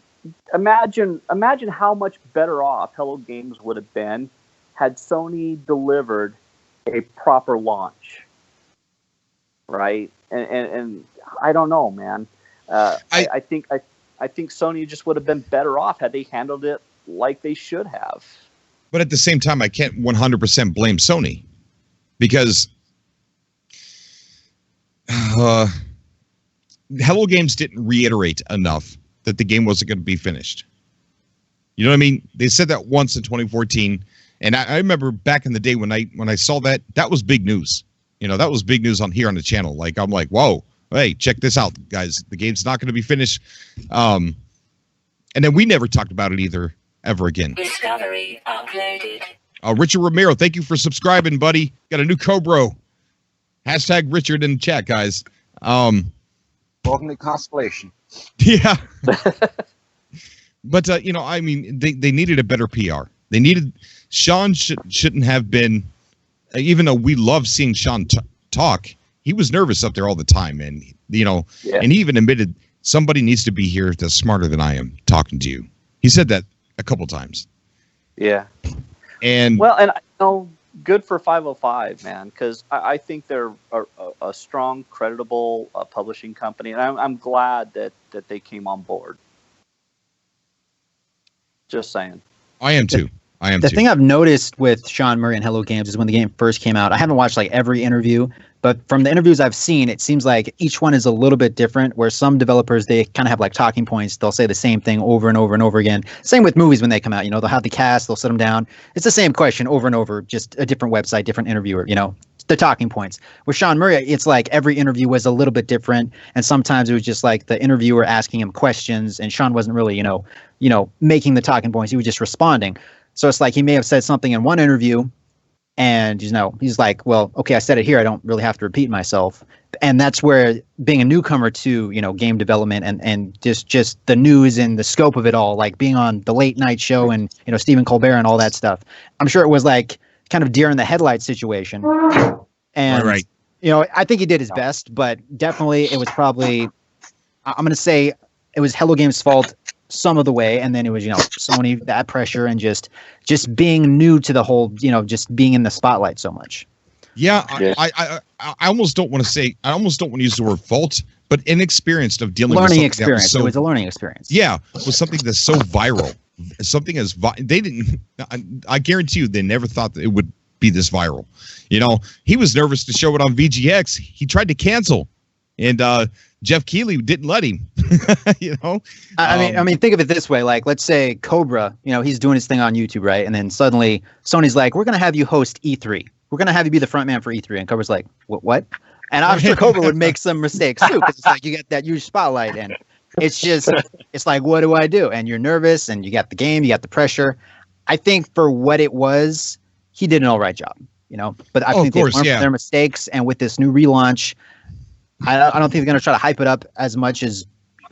imagine how much better off Hello Games would have been had Sony delivered a proper launch, right? And I don't know, man. I think Sony just would have been better off had they handled it like they should have. But at the same time, I can't 100% blame Sony, because Hello Games didn't reiterate enough that the game wasn't going to be finished. You know what I mean? They said that once in 2014, and I remember back in the day when I saw that was big news. That was big news on here on the channel. Like, I'm like, whoa, hey, check this out, guys. The game's not going to be finished. And then we never talked about it either, ever again. Discovery uploaded. Richard Romero, thank you for subscribing, buddy. Got a new Cobra. Hashtag Richard in the chat, guys. Welcome to Constellation. Yeah. But, I mean, they needed a better PR. They needed... Sean shouldn't have been... Even though we love seeing Sean talk, he was nervous up there all the time. And, and he even admitted, somebody needs to be here that's smarter than I am talking to you. He said that a couple times. Yeah. And good for 505, man, because I think they're a strong, creditable publishing company, and I'm glad that they came on board. Just saying. I am too. The thing I've noticed with Sean Murray and Hello Games is when the game first came out, I haven't watched like every interview, but from the interviews I've seen, it seems like each one is a little bit different, where some developers, they kind of have like talking points. They'll say the same thing over and over and over again. Same with movies when they come out, they'll have the cast, they'll sit them down. It's the same question over and over, just a different website, different interviewer, the talking points. With Sean Murray, it's like every interview was a little bit different. And sometimes it was just like the interviewer asking him questions, and Sean wasn't really, making the talking points. He was just responding. So it's like he may have said something in one interview, and he's like, well, okay, I said it here. I don't really have to repeat myself. And that's where being a newcomer to, game development and just the news and the scope of it all, like being on the late night show and, Stephen Colbert and all that stuff. I'm sure it was like kind of deer in the headlights situation. And, right. I think he did his best, but definitely it was probably, I'm going to say it was Hello Games' fault some of the way, and then it was, Sony, that pressure, and just being new to the whole, just being in the spotlight so much. Yeah, I almost don't want to say, I almost don't want to use the word fault, but inexperienced of dealing with learning something experience. It was a learning experience. Yeah, with something that's so viral. Something as they didn't. I guarantee you, they never thought that it would be this viral. He was nervous to show it on VGX. He tried to cancel, and Jeff Keighley didn't let him. I mean, think of it this way: like, let's say Cobra, he's doing his thing on YouTube, right? And then suddenly Sony's like, "We're gonna have you host E3. We're gonna have you be the front man for E3." And Cobra's like, "What?" And I'm sure Cobra would make some mistakes too, because it's like you get that huge spotlight, and it's like, what do I do? And you're nervous, and you got the game, you got the pressure. I think for what it was, he did an all right job, But I think they learned from their mistakes, and with this new relaunch, I don't think they're going to try to hype it up as much as.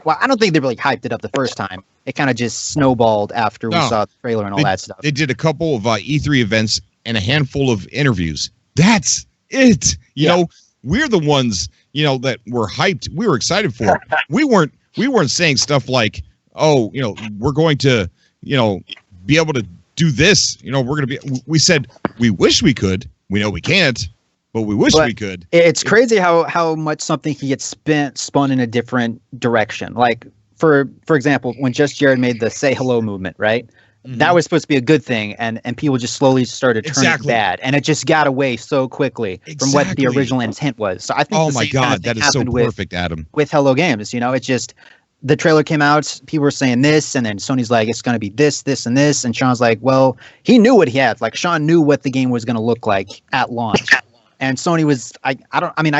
Well, I don't think they really hyped it up the first time. It kind of just snowballed after we saw the trailer and all that stuff. They did a couple of E3 events and a handful of interviews. That's it. You know, we're the ones, that were hyped. We were excited for it. We weren't saying stuff like, oh, we're going to, be able to do this. We're going to be. We said we wish we could. We know we can't, but we wish we could. It's crazy how much something can get spun in a different direction. Like for example, when Just Jared made the Say Hello movement, right? Mm-hmm. That was supposed to be a good thing, and people just slowly started turning it bad, and it just got away so quickly from what the original intent was. So I think, oh my God, that is so perfect, Adam. With Hello Games, it's just the trailer came out, people were saying this, and then Sony's like, it's going to be this, this, and this, and Sean's like, well, he knew what he had. Like, Sean knew what the game was going to look like at launch. And Sony was, I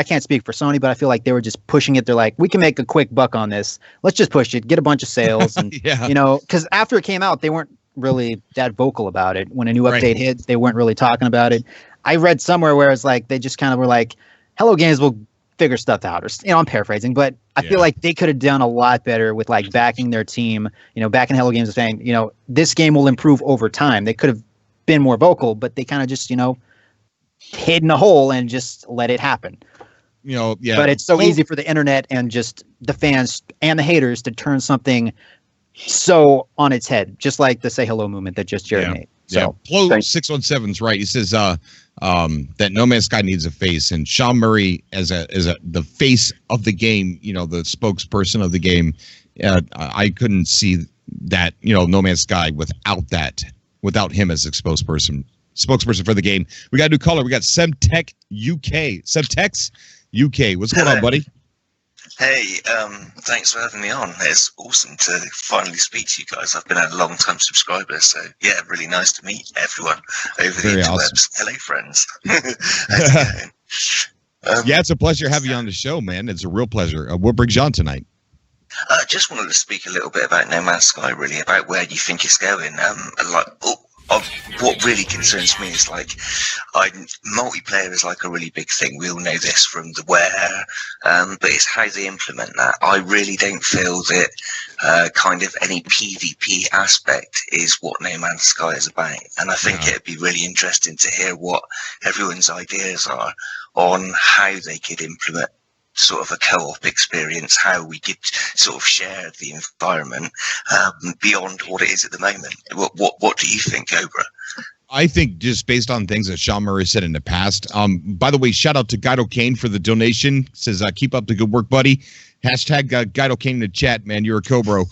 can't speak for Sony, but I feel like they were just pushing it. They're like, we can make a quick buck on this. Let's just push it, get a bunch of sales. And, because after it came out, they weren't really that vocal about it. When a new update hit, they weren't really talking about it. I read somewhere where it's like, they just kind of were like, Hello Games will figure stuff out. Or, I'm paraphrasing, but I feel like they could have done a lot better with like backing their team, backing Hello Games and saying, this game will improve over time. They could have been more vocal, but they kind of just, hid in a hole and just let it happen. But it's so easy for the internet and just the fans and the haters to turn something so on its head, just like the Say Hello movement that Just Jared made. So Plo617's right. He says that No Man's Sky needs a face, and Sean Murray as the face of the game, the spokesperson of the game. I couldn't see that, No Man's Sky without him as a spokesperson for the game. We got a new caller. We got Semtech UK. Semtex UK. What's going on, buddy? Hey, thanks for having me on. It's awesome to finally speak to you guys. I've been a long-time subscriber, so yeah, really nice to meet everyone over the interwebs. Awesome. Hello, friends. It's a pleasure having you on the show, man. It's a real pleasure. What brings you on tonight? I just wanted to speak a little bit about No Man's Sky, really, about where you think it's going. What really concerns me is multiplayer is like a really big thing. We all know this from the Ware, but it's how they implement that. I really don't feel that kind of any PvP aspect is what No Man's Sky is about. And I think it'd be really interesting to hear what everyone's ideas are on how they could implement sort of a co-op experience, how we could sort of share the environment beyond what it is at the moment. What do you think, Cobra? I think just based on things that Sean Murray said in the past. By the way, shout out to Guido Kane for the donation. Says, keep up the good work, buddy. Hashtag Guido Kane in the chat, man. You're a Cobra.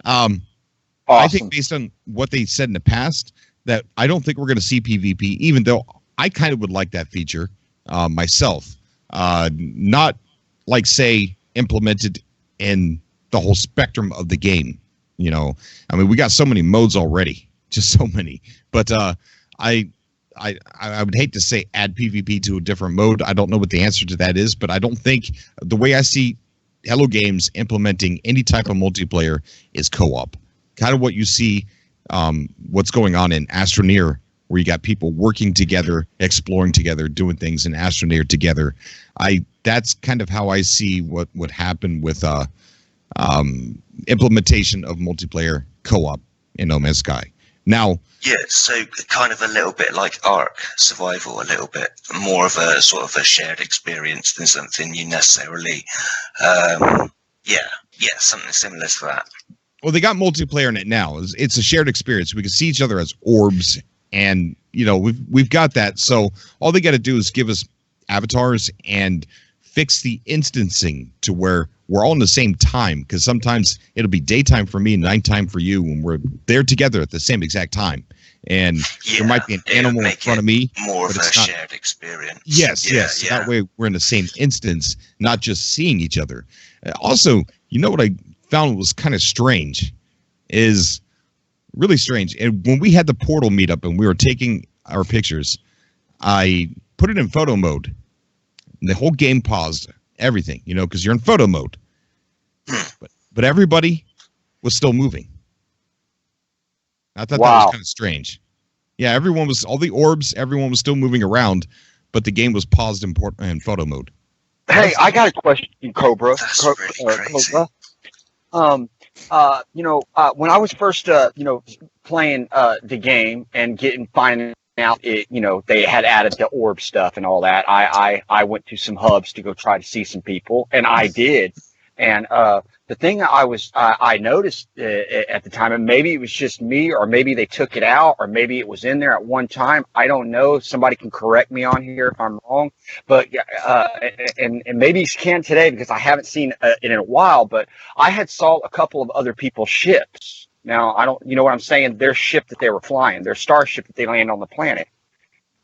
Awesome. I think based on what they said in the past, that I don't think we're going to see PvP, even though I kind of would like that feature myself. Not like, say, implemented in the whole spectrum of the game. We got so many modes already, just so many. But I would hate to say add PvP to a different mode. I don't know what the answer to that is, but I don't think the way I see Hello Games implementing any type of multiplayer is co-op. Kind of what you see, what's going on in Astroneer, where you got people working together, exploring together, doing things in Astroneer together. That's kind of how I see what would happen with implementation of multiplayer co-op in No Man's Sky. Now, so kind of a little bit like Ark Survival, a little bit more of a sort of a shared experience than something you necessarily, something similar to that. Well, they got multiplayer in it now. It's a shared experience. We can see each other as orbs, and we've got that. So all they got to do is give us avatars and fix the instancing to where we're all in the same time. Because sometimes it'll be daytime for me and nighttime for you, when we're there together at the same exact time. And there might be an animal in front of me. More of a shared experience. Yes. That way we're in the same instance, not just seeing each other. Also, what I found was kind of strange, is really strange. And when we had the portal meetup and we were taking our pictures, I put it in photo mode. And the whole game paused, everything, because you're in photo mode. But everybody was still moving. I thought that was kind of strange. Yeah, all the orbs, everyone was still moving around, but the game was paused in photo mode. Hey, I got a question, Cobra. Cobra. When I was first, playing the game and finding out they had added the orb stuff and all that, I went to some hubs to go try to see some people, and I did. And the thing I noticed at the time, and maybe it was just me, or maybe they took it out, or maybe it was in there at one time. I don't know. Somebody can correct me on here if I'm wrong. But and maybe you can today, because I haven't seen it in a while. But I had saw a couple of other people's ships. Now I don't, what I'm saying? Their ship that they were flying, their starship that they land on the planet.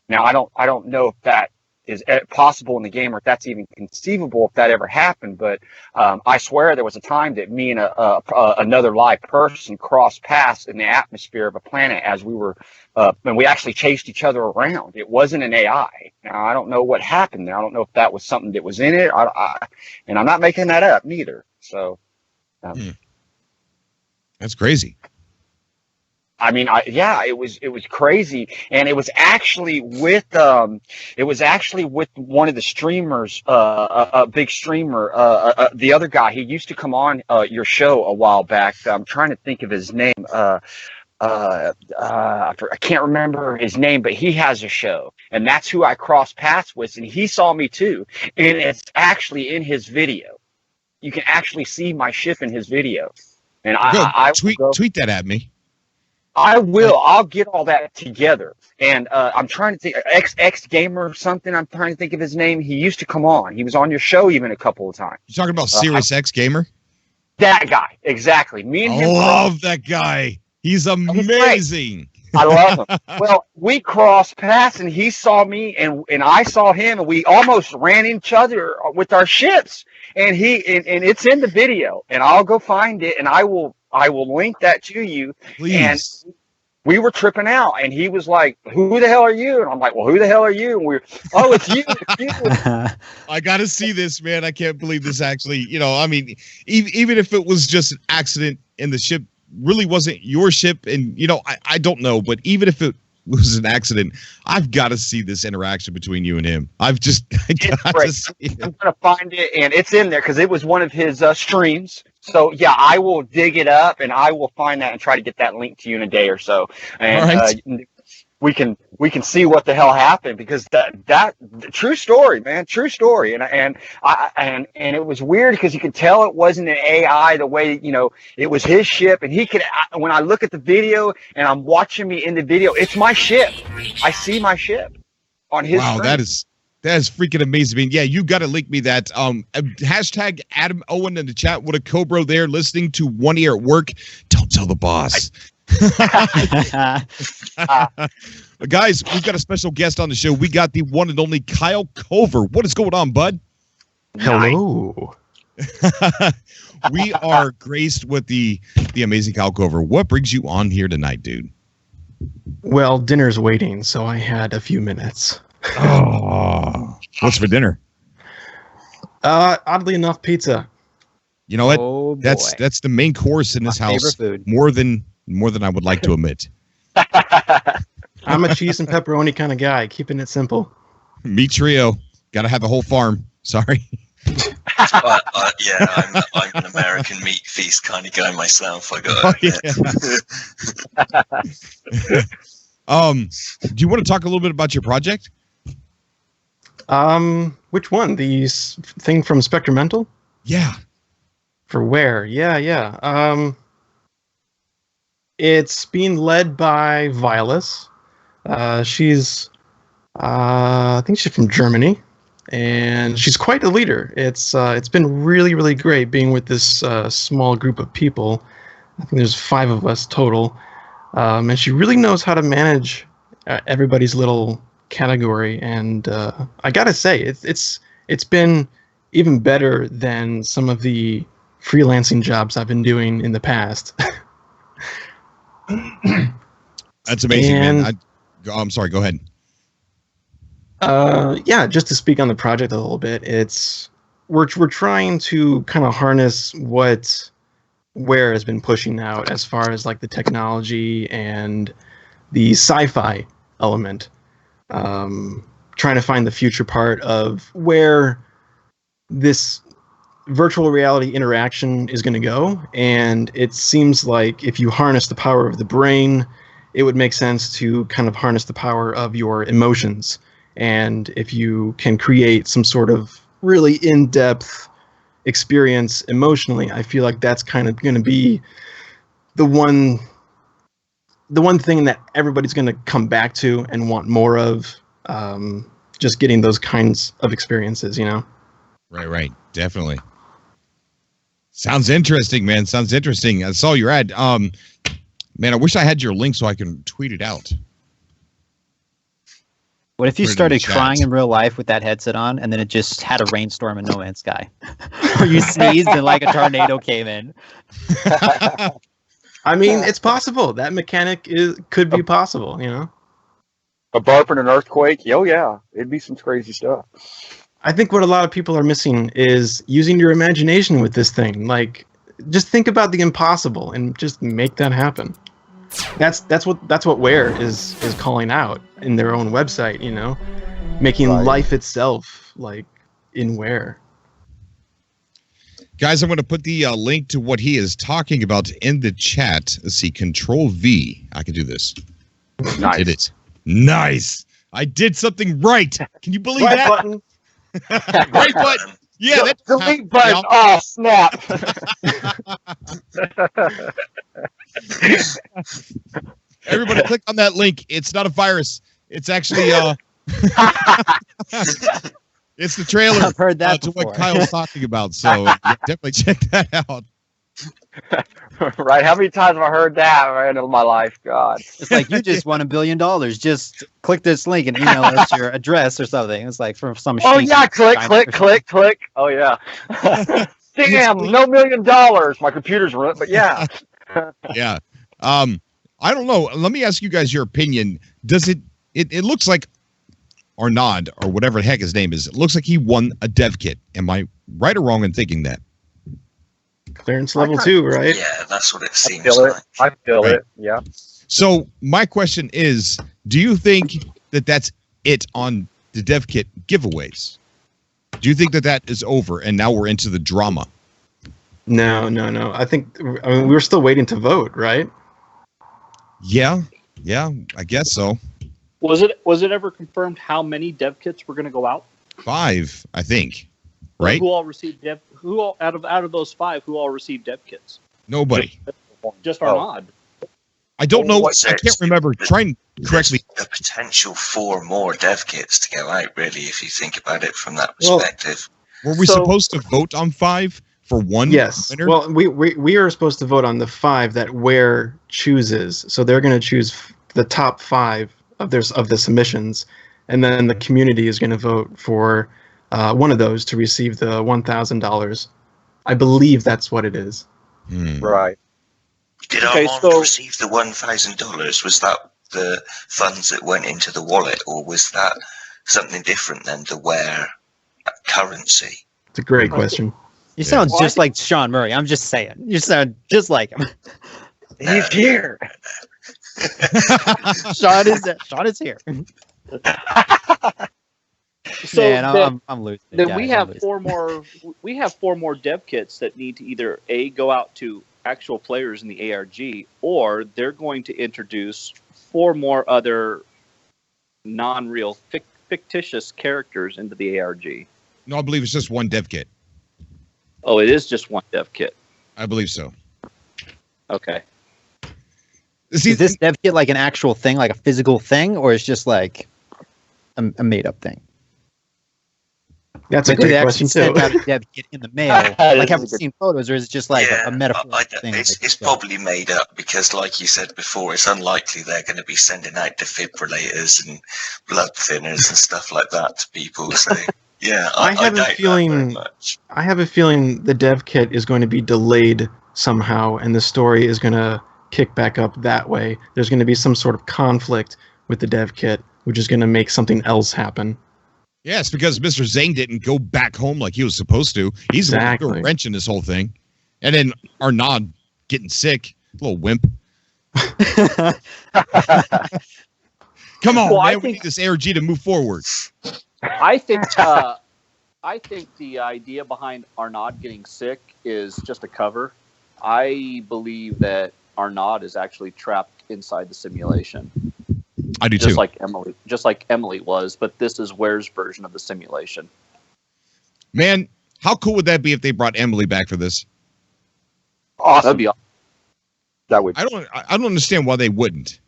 Now I don't know if that is possible in the game, or if that's even conceivable, if that ever happened. But I swear there was a time that me and another live person crossed paths in the atmosphere of a planet as we were, and we actually chased each other around. It wasn't an AI. Now, I don't know what happened there. I don't know if that was something that was in it. And I'm not making that up neither. So. That's crazy. I mean, it was crazy, and it was actually with one of the streamers, a big streamer, the other guy. He used to come on your show a while back. I'm trying to think of his name. I can't remember his name, but he has a show, and that's who I crossed paths with, and he saw me too, and it's actually in his video. You can actually see my ship in his video, and I tweet that at me. I will. I'll get all that together. And I'm trying to think, X Gamer or something. I'm trying to think of his name. He used to come on. He was on your show even a couple of times. You're talking about Sirius X Gamer? That guy, exactly. Me and him. I love that guy. He's amazing. I love him. Well, we crossed paths, and he saw me, and I saw him, and we almost ran each other with our ships. And and it's in the video, and I'll go find it, and I will link that to you. Please. And we were tripping out, and he was like, "Who the hell are you?" And I'm like, "Well, who the hell are you?" And it's you. It's you. I got to see this, man. I can't believe this actually, I mean, even if it was just an accident and the ship really wasn't your ship, and, I don't know, but even if it was an accident, I've got to see this interaction between you and him. I got to see it. I'm going to find it, and it's in there because it was one of his streams. So, yeah, I will dig it up, and I will find that and try to get that link to you in a day or so. And we can see what the hell happened, because that true story, man, true story. And it was weird because you could tell it wasn't an AI the way, it was his ship. And when I look at the video and I'm watching me in the video, it's my ship. I see my ship on his screen. That is freaking amazing. I mean, yeah, you got to link me that. Hashtag Adam Owen in the chat. What a Cobra there listening to One Ear at Work. Don't tell the boss. Guys, we've got a special guest on the show. We got the one and only Kyle Culver. What is going on, bud? Hello. We are graced with the amazing Kyle Culver. What brings you on here tonight, dude? Well, dinner's waiting, so I had a few minutes. Oh, what's for dinner? Oddly enough, pizza. You know what? Oh, that's the main course in this house. Food. More than I would like to admit. I'm a cheese and pepperoni kind of guy, keeping it simple. Meat trio. Got to have the whole farm. Sorry. Yeah, I'm an American meat feast kind of guy myself. I got. Do you want to talk a little bit about your project? Which one? The thing from Spectrumental? Yeah. For where? Yeah. It's being led by Vilas. She's, I think she's from Germany, and she's quite a leader. It's been really, really great being with this small group of people. I think there's 5 of us total, and she really knows how to manage everybody's little category. And I gotta say, it's been even better than some of the freelancing jobs I've been doing in the past. That's amazing, man. I'm sorry. Go ahead. Yeah, just to speak on the project a little bit, we're trying to kind of harness what Ware has been pushing out as far as like the technology and the sci-fi element. Trying to find the future part of where this virtual reality interaction is going to go, and it seems like if you harness the power of the brain, it would make sense to kind of harness the power of your emotions. And if you can create some sort of really in-depth experience emotionally, I feel like that's kind of going to be the one thing that everybody's going to come back to and want more of, just getting those kinds of experiences, you know? Right. Definitely. Sounds interesting, man. Sounds interesting. I saw your ad. Man, I wish I had your link so I can tweet it out. What if you started crying in real life with that headset on, and then it just had a rainstorm in No Man's Sky? Or you sneezed and like a tornado came in? I mean, it's possible. That mechanic could be possible, you know? A burp and an earthquake? Oh, yeah. It'd be some crazy stuff. I think what a lot of people are missing is using your imagination with this thing. Like, just think about the impossible and just make that happen. That's what Ware is calling out in their own website, you know, making life itself like in Ware. Guys, I'm going to put the link to what he is talking about in the chat. Let's see, Control V. I can do this. Nice. I did it. Nice. I did something right. Can you believe that? Button. Right button. Yeah, that's delete button. Oh, snap. Everybody click on that link. It's not a virus. It's actually it's the trailer. I've heard that to before. what Kyle's talking about. So definitely check that out. Right? How many times have I heard that right in my life? God. It's like, you just won $1 billion. Just click this link and email us your address or something. It's like from some. Oh yeah, click. Oh yeah. Damn, no $1 million. My computer's ruined, but yeah. Yeah. I don't know. Let me ask you guys your opinion. Does it looks like Arnaud, or whatever the heck his name is, it looks like he won a dev kit. Am I right or wrong in thinking that? Clearance level 2, right? Yeah, that's what it seems like. I feel Right. it. Yeah. So my question is, do you think that that's it on the dev kit giveaways? Do you think that is over and now we're into the drama? No. I mean, we're still waiting to vote, right? Yeah, I guess so. Was it ever confirmed how many dev kits were going to go out? 5, I think. Right? Who all received dev? Who all out of those 5? Who all received dev kits? Nobody. Just Arnaud. I don't know. What's I can't remember. Try and correct me. The potential for more dev kits to go out, really, if you think about it from that perspective. Were we supposed to vote on 5 for one? Yes. winner? Well, we are supposed to vote on the 5 that Ware chooses. So they're going to choose the top 5 of the submissions, and then the community is going to vote for one of those to receive the $1,000. I believe that's what it is. Right. Did Armand receive the $1,000? Was that the funds that went into the wallet, or was that something different than the Ware currency? It's a great question. You sound just like Sean Murray. I'm just saying. You sound just like him. He's here. Sean is here. So man, I'm losing. Then we have 4 more. We have 4 more dev kits that need to either go out to actual players in the ARG, or they're going to introduce 4 more other non-real fictitious characters into the ARG. No, I believe it's just one dev kit. Oh, it is just one dev kit. I believe so. Okay. See, Is this dev kit like an actual thing, like a physical thing, or it's just like a made up thing? That's a Like, do great they question actually too. send out a dev kit in the mail? Like, have we seen photos, or is it just like a metaphor thing? It's probably made up because, like you said before, it's unlikely they're going to be sending out defibrillators and blood thinners and stuff like that to people. So, yeah, I have a doubt that feeling. very much. I have a feeling the dev kit is going to be delayed somehow, and the story is going to kick back up that way. There's going to be some sort of conflict with the dev kit, which is going to make something else happen. Yes, because Mr. Zane didn't go back home like he was supposed to. He's Exactly. the one wrenching this whole thing. And then Arnaud getting sick. Little wimp. Come on, Well, man. We need this ARG to move forward. I think the idea behind Arnaud getting sick is just a cover. I believe that Arnaud is actually trapped inside the simulation. I do just too. like Emily was, but this is Ware's version of the simulation. Man, how cool would that be if they brought Emily back for this? Awesome. That'd be awesome. That would. I don't understand why they wouldn't.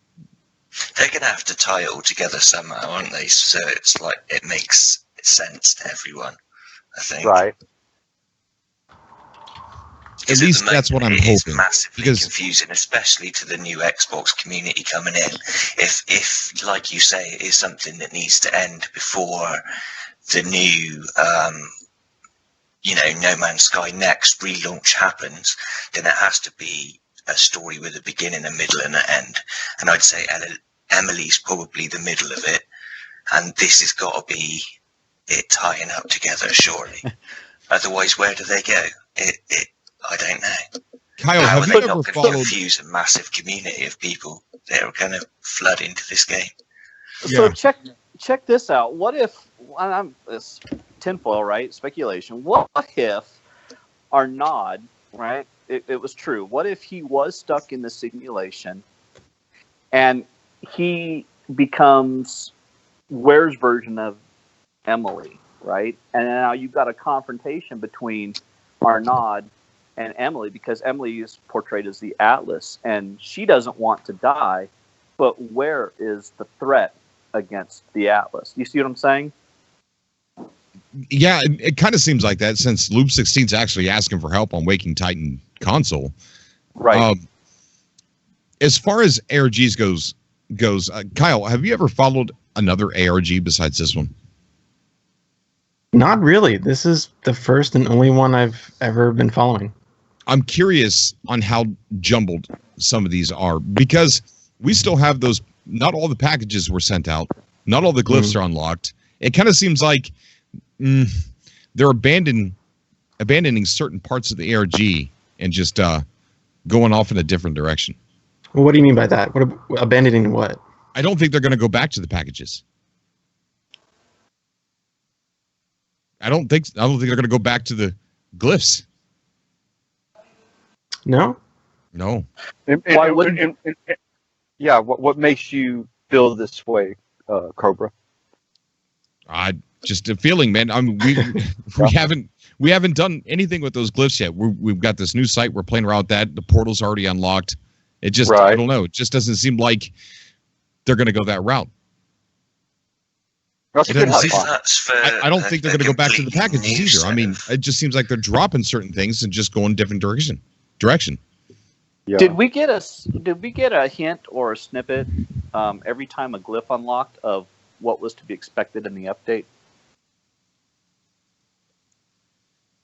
They're going to have to tie it all together somehow, aren't they? So it's like it makes sense to everyone, I think. Right. At least that's what I'm hoping. It's massively confusing, especially to the new Xbox community coming in. If, like you say, it is something that needs to end before the new, No Man's Sky Next relaunch happens, then it has to be a story with a beginning, a middle, and an end. And I'd say Emily's probably the middle of it, and this has got to be it tying up together, surely. Otherwise, where do they go? I don't know. Kyle, How have are you they ever not going to followed? confuse a massive community of people that are going to flood into this game? So check this out. What if it's tinfoil, right? Speculation. What if Arnaud, right? It was true. What if he was stuck in the simulation, and he becomes Ware's version of Emily, right? And now you've got a confrontation between Arnaud and Emily, because Emily is portrayed as the Atlas, and she doesn't want to die, but Ware is the threat against the Atlas. You see what I'm saying? Yeah, it kind of seems like that since Loop 16's actually asking for help on Waking Titan console. Right. As far as ARGs goes, Kyle, have you ever followed another ARG besides this one? Not really. This is the first and only one I've ever been following. I'm curious on how jumbled some of these are, because we still have those. Not all the packages were sent out. Not all the glyphs are unlocked. It kind of seems like they're abandoning certain parts of the ARG and just going off in a different direction. Well, what do you mean by that? What abandoning what? I don't think they're going to go back to the packages. I don't think they're going to go back to the glyphs. No. Why wouldn't? Yeah. What makes you feel this way, Cobra? Just a feeling, man. I mean, we haven't done anything with those glyphs yet. We've got this new site. We're playing around with that. The portal's already unlocked. It just, I don't know. It just doesn't seem like they're going to go that route. That's I don't think they're going to go back to the packages either. I mean, it just seems like they're dropping certain things and just going different direction. Yeah. Did we get a hint or a snippet every time a glyph unlocked of what was to be expected in the update?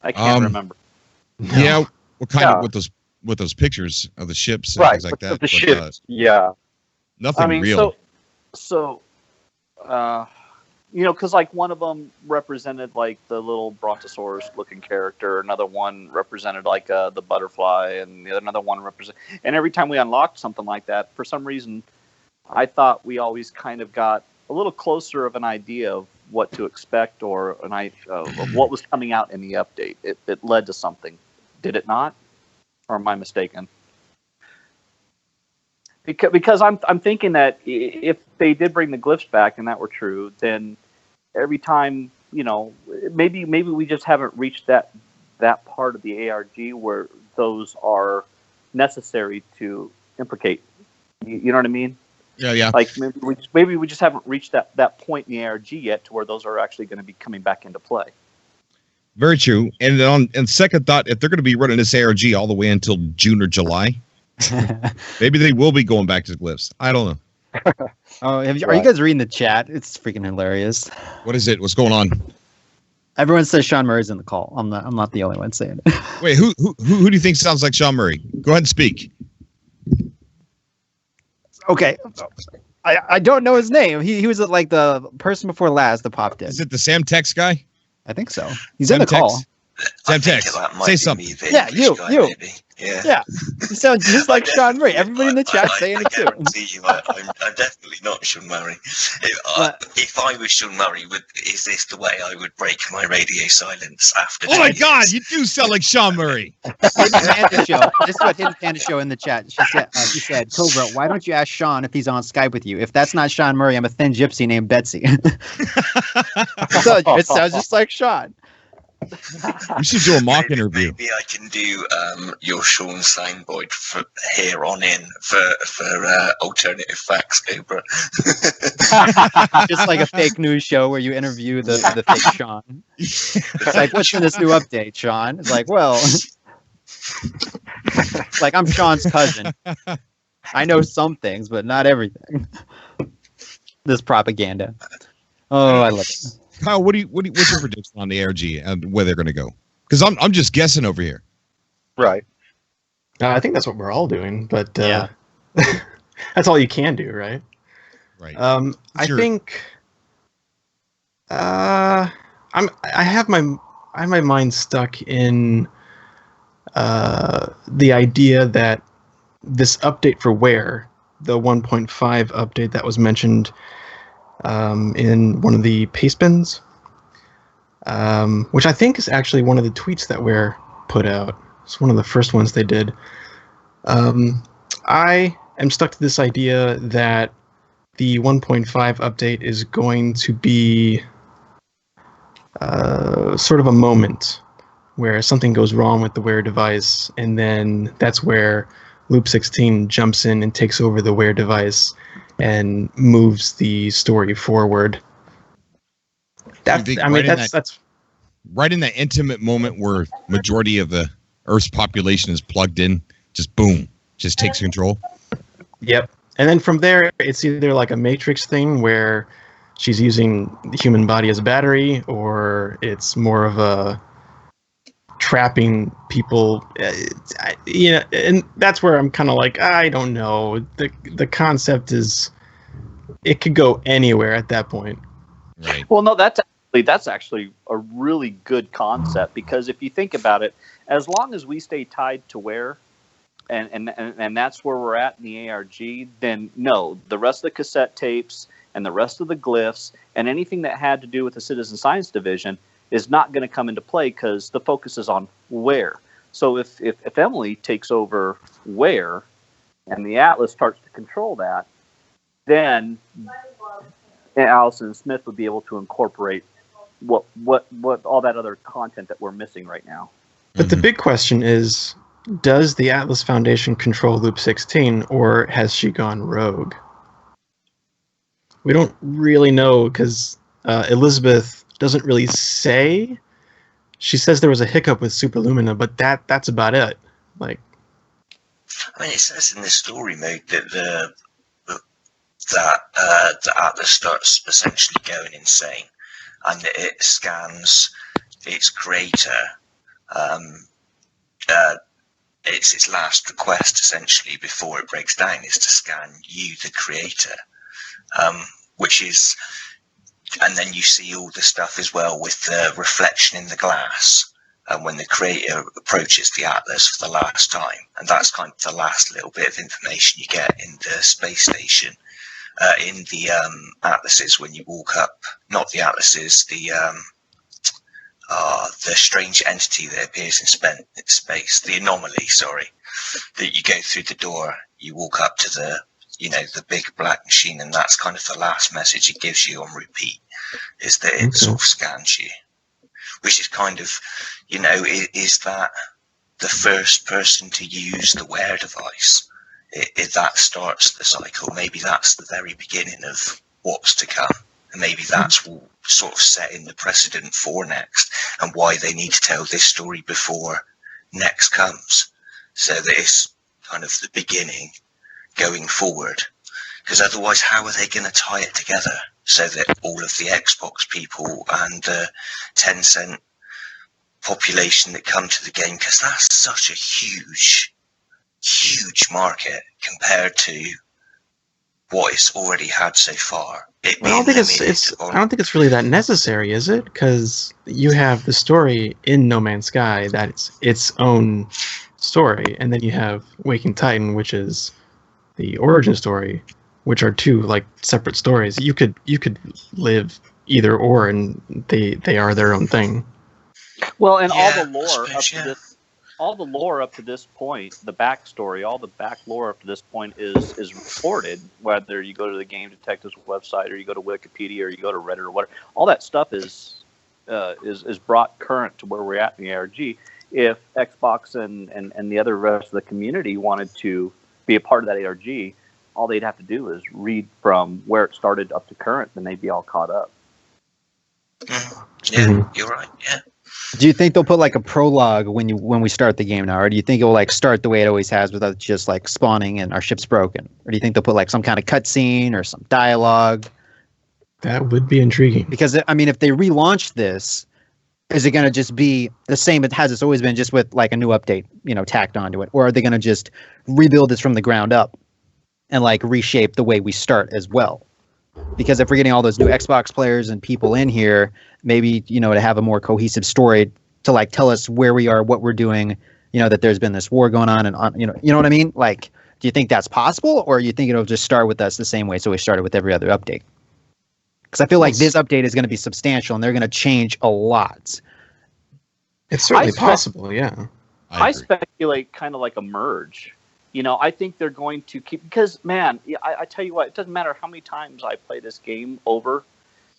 I can't remember. Yeah, what kind of with those pictures of the ships and things like that. The ships, nothing real. Because like one of them represented like the little Brontosaurus looking character, another one represented like the butterfly, and another one and every time we unlocked something like that, for some reason, I thought we always kind of got a little closer of an idea of what to expect or an idea of what was coming out in the update. It led to something, did it not? Or am I mistaken? Because I'm thinking that if they did bring the glyphs back and that were true, then every time, maybe we just haven't reached that part of the ARG where those are necessary to implicate You know what I mean? Yeah. Like maybe we just haven't reached that point in the ARG yet to where those are actually going to be coming back into play. Very true. And on second thought, if they're going to be running this ARG all the way until June or July, maybe they will be going back to glyphs. I don't know. Are you guys reading the chat? It's freaking hilarious. What is it? What's going on? Everyone says Sean Murray's in the call. I'm not the only one saying it. Wait, who do you think sounds like Sean Murray? Go ahead and speak. Okay. I don't know his name. He was like the person before last, the pop did. Is it the Sam Tex guy? I think so. He's in the call. Sam Tex, say something. Yeah, you. Yeah. You sound just like Sean Murray. Everybody in the chat saying it too. I'm definitely not Sean Murray. If I was Sean Murray, is this the way I would break my radio silence after? Oh my God, you do sound like Sean Murray. Hidden Panda Show. This is what Hidden Panda Show in the chat. She said, Cobra, why don't you ask Sean if he's on Skype with you? If that's not Sean Murray, I'm a thin gypsy named Betsy. So it sounds just like Sean. We should do a mock interview. Maybe I can do your Sean soundboard for here on in for alternative facts, Cobra. Just like a fake news show where you interview the fake Sean. It's like, what's in this new update, Sean? It's like, well, like I'm Sean's cousin. I know some things, but not everything. This propaganda. Oh, I love it. Kyle, what's your prediction on the ARG and where they're going to go? Because I'm just guessing over here. Right. I think that's what we're all doing, but that's all you can do, right? Right. I think I have my mind stuck in the idea that this update for Where, the 1.5 update that was mentioned in one of the paste bins, which I think is actually one of the tweets that Where put out. It's one of the first ones they did. I am stuck to this idea that the 1.5 update is going to be sort of a moment where something goes wrong with the Where device, and then that's where Loop 16 jumps in and takes over the Where device and moves the story forward. That's right in that intimate moment where majority of the Earth's population is plugged in. Just boom, just takes control. Yep. And then from there, it's either like a Matrix thing where she's using the human body as a battery, or it's more of a trapping people. And that's where I'm kind of like, I don't know. The concept is, it could go anywhere at that point. Right. Well, no, that's actually a really good concept, because if you think about it, as long as we stay tied to Where, and that's where we're at in the ARG, then no, the rest of the cassette tapes and the rest of the glyphs and anything that had to do with the Citizen Science Division is not going to come into play, because the focus is on Where. So if Emily takes over Where and the Atlas starts to control that, then Allison Smith would be able to incorporate what all that other content that we're missing right now. But the big question is, does the Atlas Foundation control Loop 16, or has she gone rogue? We don't really know, because Elizabeth doesn't really say. She says there was a hiccup with Superlumina, but that's about it. Like, I mean, it says in the story mode that the Atlas starts essentially going insane, and it scans its creator. It's its last request essentially before it breaks down is to scan you, the creator, which is, and then you see all the stuff as well with the reflection in the glass. When the creator approaches the Atlas for the last time, and that's kind of the last little bit of information you get in the space station. In the Atlases, when you walk up, not the Atlases, the strange entity that appears in space, the anomaly, that you go through the door, you walk up to the big black machine, and that's kind of the last message it gives you on repeat, is that it sort of scans you, which is kind of, is that the first person to use the Where device? that starts the cycle. Maybe that's the very beginning of what's to come. And maybe that's sort of setting the precedent for next, and why they need to tell this story before next comes. So that it's kind of the beginning going forward. Because otherwise, how are they going to tie it together so that all of the Xbox people and the Tencent population that come to the game, because that's such a huge market compared to what it's already had so far. I don't think it's really that necessary, is it? Because you have the story in No Man's Sky that's its own story, and then you have Waking Titan, which is the origin story, which are two like separate stories. You could live either or, and they are their own thing. Well, and all the lore up to this point, the backstory, all the back lore up to this point is recorded. Whether you go to the Game Detective's website, or you go to Wikipedia, or you go to Reddit, or whatever, all that stuff is brought current to where we're at in the ARG. If Xbox and the other rest of the community wanted to be a part of that ARG, all they'd have to do is read from where it started up to current, then they'd be all caught up. Yeah, you're right. Yeah. Do you think they'll put like a prologue when we start the game now, or do you think it will like start the way it always has, without just like spawning and our ship's broken, or do you think they'll put like some kind of cutscene or some dialogue? That would be intriguing. Because I mean, if they relaunch this, is it going to just be the same as it's always been, just with like a new update, tacked onto it, or are they going to just rebuild this from the ground up and like reshape the way we start as well? Because if we're getting all those new Xbox players and people in here, maybe, to have a more cohesive story to like tell us where we are, what we're doing, that there's been this war going on, and you know what I mean? Like, do you think that's possible, or you think it'll just start with us the same way so we started with every other update? Because I feel like this update is going to be substantial and they're going to change a lot. It's certainly possible, yeah. I speculate kind of like a merge. I think they're going to keep, because, man, I tell you what, it doesn't matter how many times I play this game over,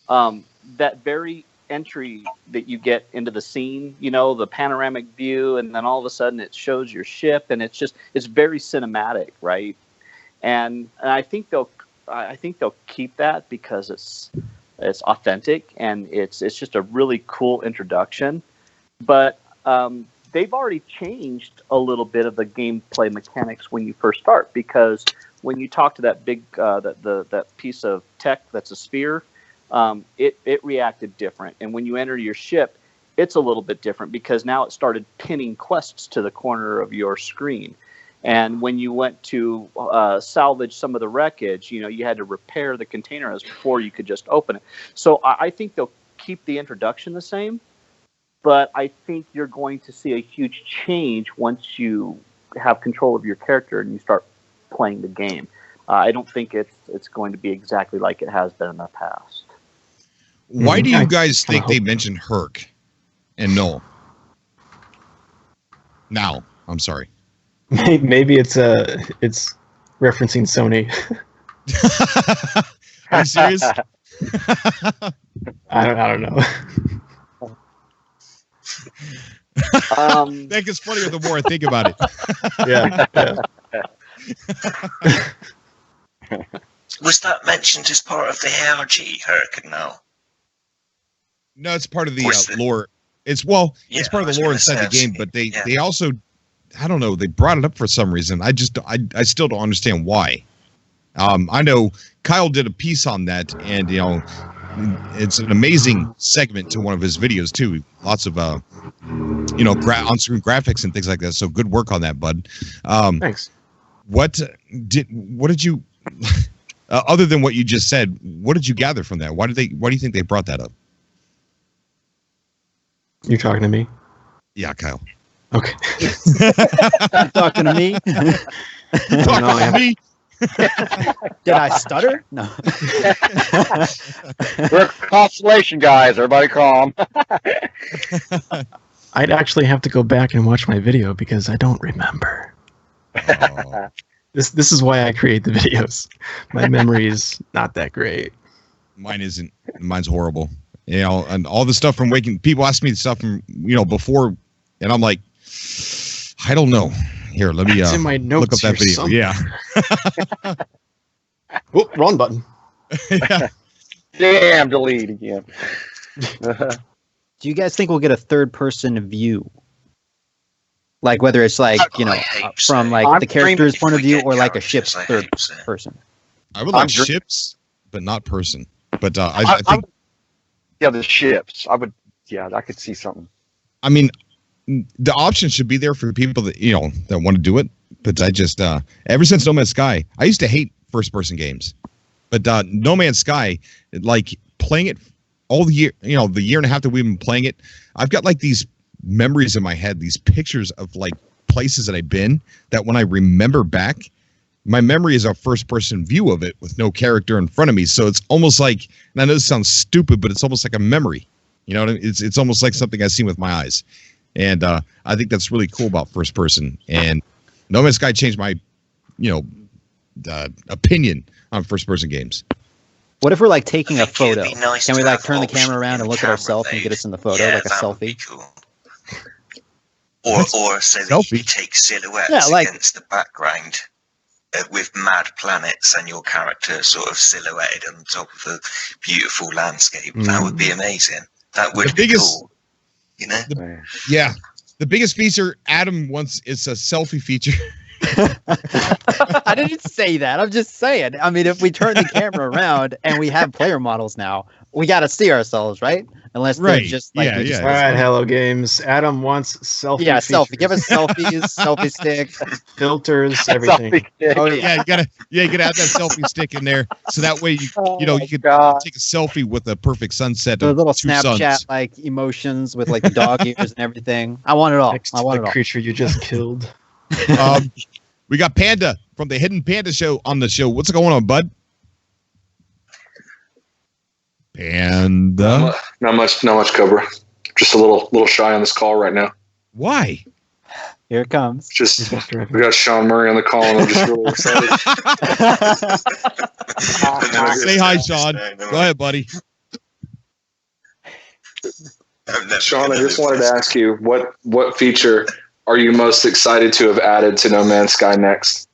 that very entry that you get into the scene, the panoramic view, and then all of a sudden it shows your ship, and it's very cinematic, right? And I think they'll keep that because it's authentic, and it's just a really cool introduction. But they've already changed a little bit of the gameplay mechanics when you first start, because when you talk to that big that piece of tech that's a sphere, it reacted different, and when you enter your ship, it's a little bit different, because now it started pinning quests to the corner of your screen. And when you went to salvage some of the wreckage, you had to repair the containers before you could just open it. So I think they'll keep the introduction the same, but I think you're going to see a huge change once you have control of your character and you start playing the game. I don't think it's going to be exactly like it has been in the past. Why do you guys think they mentioned Herc and Null? Now, I'm sorry. Maybe it's referencing Sony. Are you serious? I don't know. That gets funnier the more I think about it. Yeah. Was that mentioned as part of the ARG, Herc and Null? No, it's part of the lore. It's part of the lore inside the game, but they also, I don't know, they brought it up for some reason. I still don't understand why. I know Kyle did a piece on that, and it's an amazing segment to one of his videos too. Lots of on-screen graphics and things like that. So good work on that, bud. Thanks. What did you other than what you just said, what did you gather from that? Why do you think they brought that up? You're talking to me? Yeah, Kyle. Okay. Talking to me? Talking to me? Did I stutter? No. We're constellation guys. Everybody calm. I'd actually have to go back and watch my video because I don't remember. Oh. This is why I create the videos. My memory is not that great. Mine isn't. Mine's horrible. And all the stuff from Waking. People ask me stuff from before, and I'm like, I don't know. Here, let me It's in my look up notes that here video. somewhere. Yeah. Oh, wrong button. Yeah. Damn, delete again. Do you guys think we'll get a third-person view? Like whether it's like, you know, from like the character's point of view or like a ship's third person. I would like ships, but not person. But I think yeah, the ships. I could see something. I mean, the option should be there for people that that want to do it. But I just ever since No Man's Sky, I used to hate first-person games. But No Man's Sky, like playing it all the year, the year and a half that we've been playing it, I've got like these memories in my head, these pictures of like places that I've been that when I remember back, my memory is a first person view of it with no character in front of me. So it's almost like, and I know this sounds stupid, but it's almost like a memory. You know what I mean? It's almost like something I've seen with my eyes. And I think that's really cool about first person. And No Man's Sky changed my, opinion on first person games. What if we're like taking a photo? Nice Can we to like have turn the option camera around in and look at camera ourselves and mode. get us in the photo, Yeah, like a that would be selfie? cool. Or so that you take silhouettes against the background with mad planets and your character sort of silhouetted on top of a beautiful landscape. That would be amazing. That would be cool. You know? The biggest feature Adam wants is a selfie feature. I didn't say that. I'm just saying. I mean, if we turn the camera around and we have player models now, we got to see ourselves, right? Unless they're just like... All right, Hello Games. Adam wants selfie features. selfie. Give us selfies, selfie stick. Filters, everything. Oh, yeah, you gotta add that selfie stick in there, so that way you can take a selfie with a perfect sunset. The of little two Snapchat suns. like emotions with like the dog ears and everything. I want it all. Next I to want the it all. creature you just killed. We got Panda from the Hidden Panda Show on the show. What's going on, bud? Panda. Not much, Cobra. Just a little shy on this call right now. Why? Here it comes. Just we got Sean Murray on the call, and I'm just really excited. Say hi, Sean. Go ahead, buddy. Sean, I just wanted to ask you what feature are you most excited to have added to No Man's Sky next?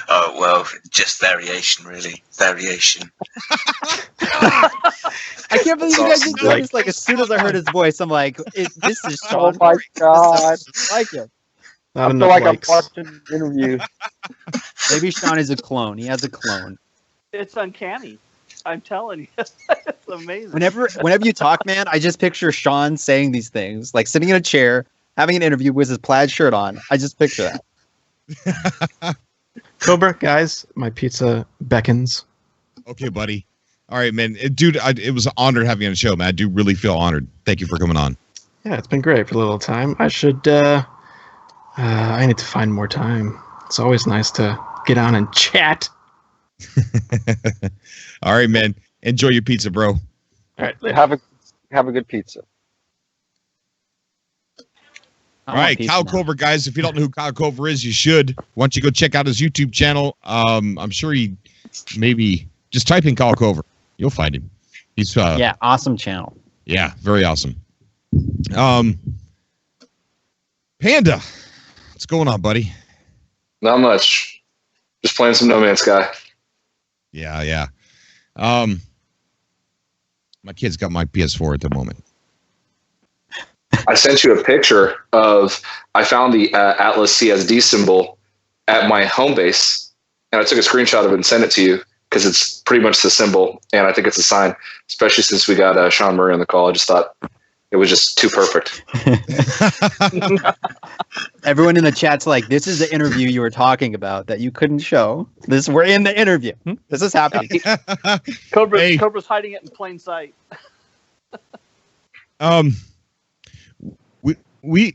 Oh, well, just variation, really. Variation. I can't believe you guys didn't notice. Like as soon as I heard his voice, I'm like, "This is Sean." Oh my god! Like him. I feel like I'm watching an interview. Maybe Sean is a clone. He has a clone. It's uncanny. I'm telling you, it's amazing. Whenever you talk, man, I just picture Sean saying these things, like sitting in a chair, having an interview with his plaid shirt on. I just picture that. Cobra, guys, my pizza beckons. Okay, buddy. All right, man. Dude, it was an honor having you on the show, man. I do really feel honored. Thank you for coming on. Yeah, it's been great for a little time. I should, I need to find more time. It's always nice to get on and chat. All right, man. Enjoy your pizza, bro. All right. Have a good pizza. All right, Kyle Cobra, guys. If you don't know who Kyle Cobra is, you should. Why don't you go check out his YouTube channel? I'm sure he maybe just type in Kyle Cobra. You'll find him. He's awesome channel. Yeah, very awesome. Panda, what's going on, buddy? Not much. Just playing some No Man's Sky. Yeah. My kid's got my PS4 at the moment. I sent you a picture of, I found the Atlas CSD symbol at my home base, and I took a screenshot of it and sent it to you because it's pretty much the symbol, and I think it's a sign, especially since we got Sean Murray on the call. I just thought it was just too perfect. Everyone in the chat's like, this is the interview you were talking about that you couldn't show. We're in the interview. This is happening. Cobra's hiding it in plain sight. Me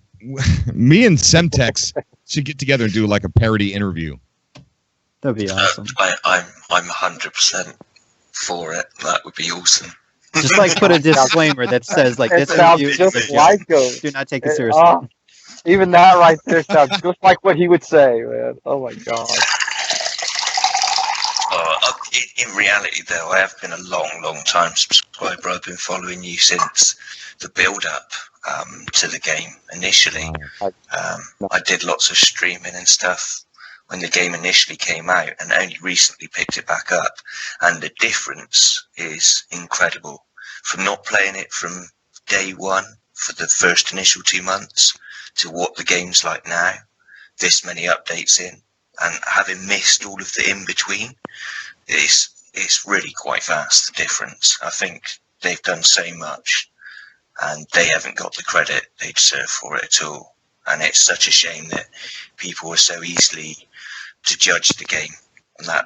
and Semtex should get together and do like a parody interview. That'd be awesome. I'm 100% for it. That would be awesome. Just like put a disclaimer that says like this interview is just like do not take it seriously. Even that right there sounds just like what he would say, man. Oh my god. In reality, though, I have been a long time subscriber. I've been following you since the build-up. to the game initially. I did lots of streaming and stuff when the game initially came out, and only recently picked it back up. And the difference is incredible. From not playing it from day one for the first initial 2 months to what the game's like now, this many updates in, and having missed all of the in-between, it's really quite vast, the difference. I think they've done so much, and they haven't got the credit they deserve for it at all. And it's such a shame that people are so easily to judge the game on that,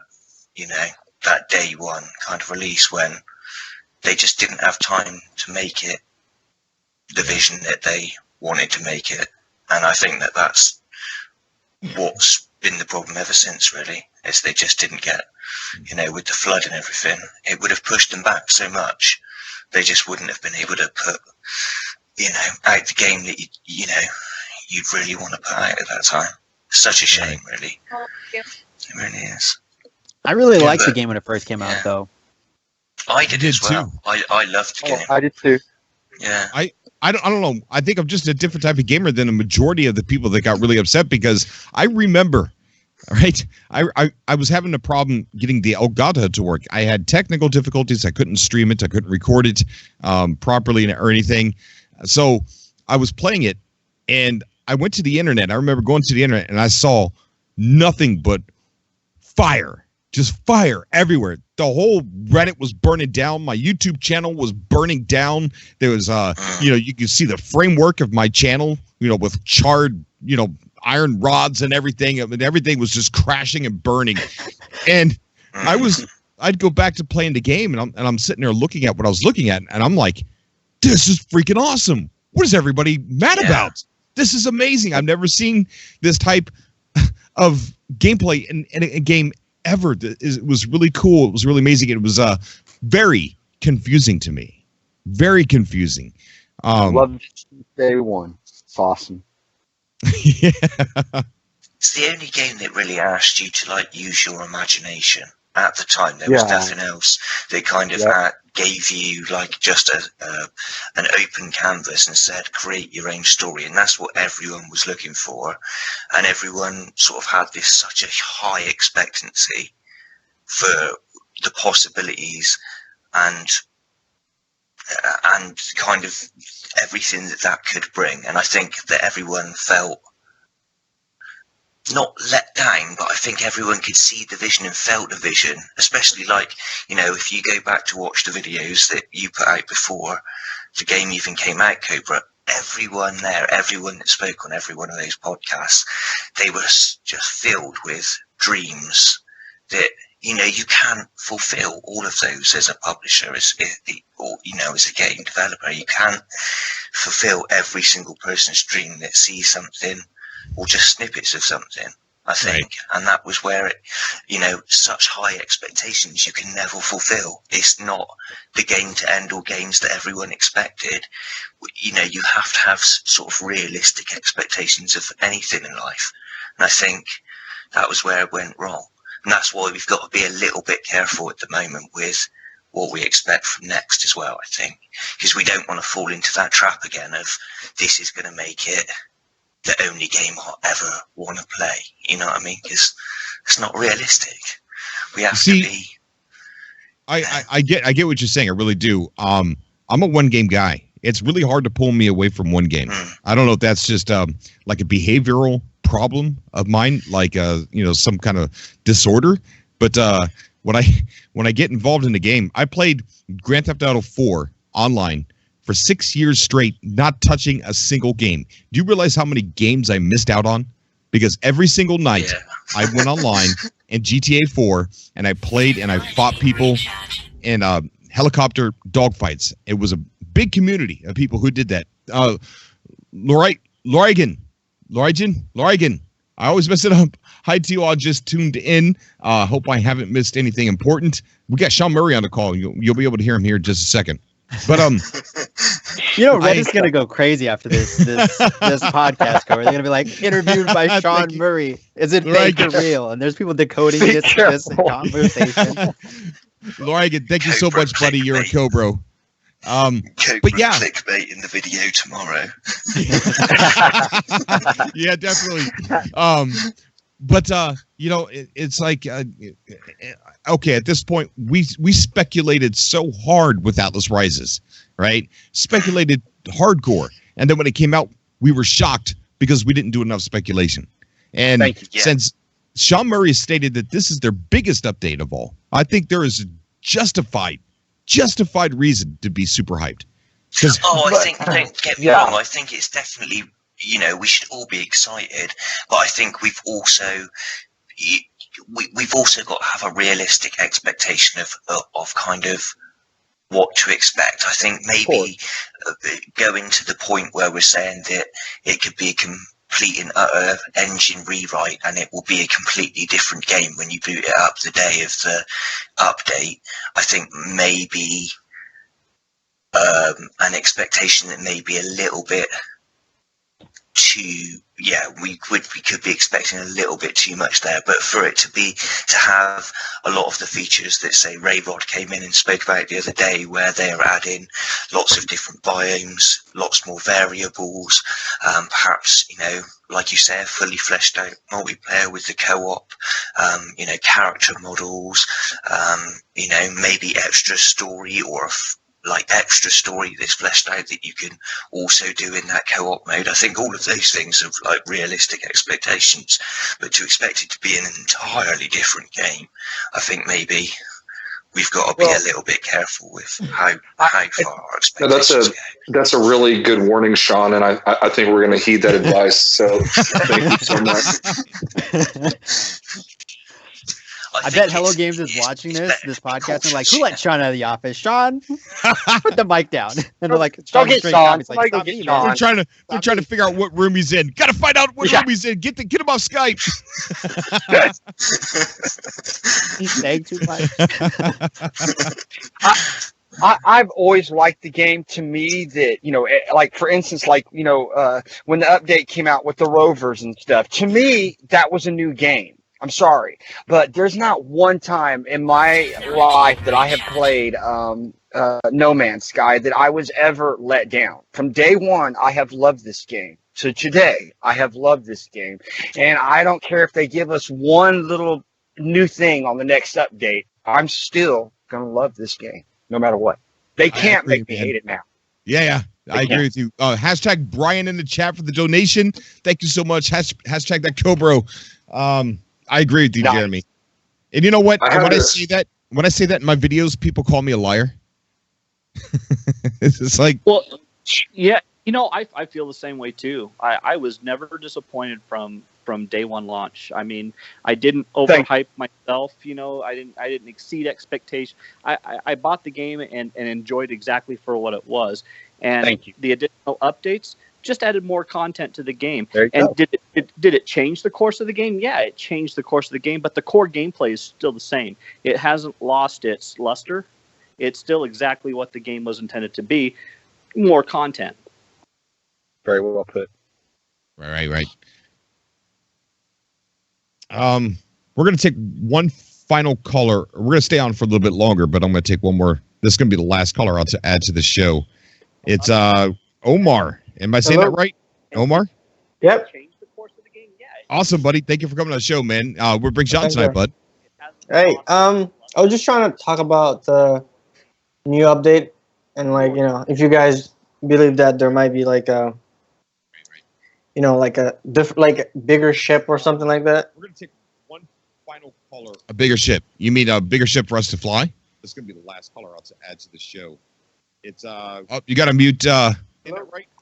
that day one kind of release, when they just didn't have time to make it the vision that they wanted to make it. And I think that that's what's been the problem ever since, really, is they just didn't get, with the flood and everything, it would have pushed them back so much. They just wouldn't have been able to put, out the game that you'd really want to put out at that time. Such a shame, really. It really is. I really liked the game when it first came out, though. I did as well. I loved the game. I did too. Yeah. I don't know. I think I'm just a different type of gamer than a majority of the people that got really upset, because I remember, right? I was having a problem getting the Elgato to work. I had technical difficulties. I couldn't stream it. I couldn't record it properly or anything. So I was playing it, and I went to the internet. I remember going to the internet, and I saw nothing but fire. Just fire everywhere. The whole Reddit was burning down. My YouTube channel was burning down. There was, you could see the framework of my channel, with charred, iron rods and everything. I mean, everything was just crashing and burning. And I'd go back to playing the game, and I'm sitting there looking at what I was looking at, and I'm like, this is freaking awesome. What is everybody mad about? This is amazing. I've never seen this type of gameplay in a game ever. It was really cool. It was really amazing. It was very confusing to me. Very confusing. Loved day one. It's awesome. Yeah. It's the only game that really asked you to use your imagination. At the time, there was nothing else. They kind of gave you just an open canvas and said, create your own story. And that's what everyone was looking for. And everyone sort of had such a high expectancy for the possibilities and kind of everything that could bring. And I think that everyone felt not let down, but I think everyone could see the vision and felt the vision, especially if you go back to watch the videos that you put out before the game even came out, Cobra, everyone that spoke on every one of those podcasts, they were just filled with dreams that, you can't fulfill all of those as a publisher, as a game developer. You can't fulfill every single person's dream that sees something or just snippets of something, I think. Right. And that was where it, such high expectations you can never fulfill. It's not the game to end all games that everyone expected. You have to have sort of realistic expectations of anything in life. And I think that was where it went wrong. And that's why we've got to be a little bit careful at the moment with what we expect from next as well, I think. Because we don't want to fall into that trap again of this is going to make it the only game I'll ever want to play. You know what I mean? Because it's not realistic. We have to be. I get what you're saying. I really do. I'm a one game guy. It's really hard to pull me away from one game. I don't know if that's just like a behavioral problem of mine, like some kind of disorder. But when I get involved in the game, I played Grand Theft Auto 4 online for 6 years straight, not touching a single game. Do you realize how many games I missed out on? Because every single night I went online in GTA 4 and I played and I fought people in helicopter dogfights. It was a big community of people who did that. Lorigan. I always mess it up. Hi to you all just tuned in. Hope I haven't missed anything important. We got Sean Murray on the call. You'll be able to hear him here in just a second. But Reddit's gonna go crazy after this podcast cover. They're gonna be like interviewed by Sean Murray. Is it fake or real? And there's people decoding this conversation. Lorigan, thank you so much, buddy. You're a Cobra. Cobra clickbait in the video tomorrow. Yeah, definitely. But it's like okay, at this point we speculated so hard with Atlas Rises, right? Speculated hardcore, and then when it came out, we were shocked because we didn't do enough speculation. And since Sean Murray has stated that this is their biggest update of all, I think there is a justified reason to be super hyped. I think, don't get me wrong, I think it's definitely, we should all be excited, but I think we've also got to have a realistic expectation of kind of what to expect. I think maybe going to the point where we're saying that it could be a complete and utter engine rewrite and it will be a completely different game when you boot it up the day of the update. I think maybe an expectation that may be a little bit too, we could be expecting a little bit too much there, but for it to have a lot of the features that, say, Rayrod came in and spoke about the other day, where they are adding lots of different biomes, lots more variables, perhaps, like you say, a fully fleshed out multiplayer with the co-op, character models, maybe extra story or extra story that's fleshed out that you can also do in that co-op mode. I think all of those things are like realistic expectations, but to expect it to be an entirely different game, I think maybe we've got to be a little bit careful with how far our expectations go. That's a really good warning, Sean, and I think we're going to heed that advice. So thank you so much. I bet Hello Games is watching this podcast and like, who let Sean out of the office? Sean, put the mic down. And they're like, don't get Sean. Like, they're trying to figure out what room he's in. Got to find out what room he's in. Get him off Skype. He's saying too much. I've always liked the game. To me, that like for instance, when the update came out with the rovers and stuff. To me, that was a new game. I'm sorry, but there's not one time in my life that I have played No Man's Sky that I was ever let down. From day one, I have loved this game. So today, I have loved this game. And I don't care if they give us one little new thing on the next update. I'm still going to love this game, no matter what. They can't make me hate it now. Yeah. I agree with you. Hashtag Brian in the chat for the donation. Thank you so much. Hashtag that Cobra. I agree with you, Jeremy. And you know what? When I say that in my videos, people call me a liar. It's like, I feel the same way too. I was never disappointed from day one launch. I mean, I didn't overhype myself. I didn't exceed expectations. I bought the game and enjoyed exactly for what it was. And the additional updates just added more content to the game. And did it change the course of the game? Yeah, it changed the course of the game, but the core gameplay is still the same. It hasn't lost its luster. It's still exactly what the game was intended to be. More content. Very well put. Right. We're going to take one final caller. We're going to stay on for a little bit longer, but I'm going to take one more. This is going to be the last caller I'll add to the show. It's Omar. Am I saying that right? Omar? Yep. Awesome, buddy. Thank you for coming on the show, man. We're Big John tonight, bud. Hey, I was just trying to talk about the new update and if you guys believe that there might be like a bigger ship or something like that. We're gonna take one final caller. A bigger ship? You mean a bigger ship for us to fly? This is gonna be the last caller I'll add to the show. It's you gotta mute right?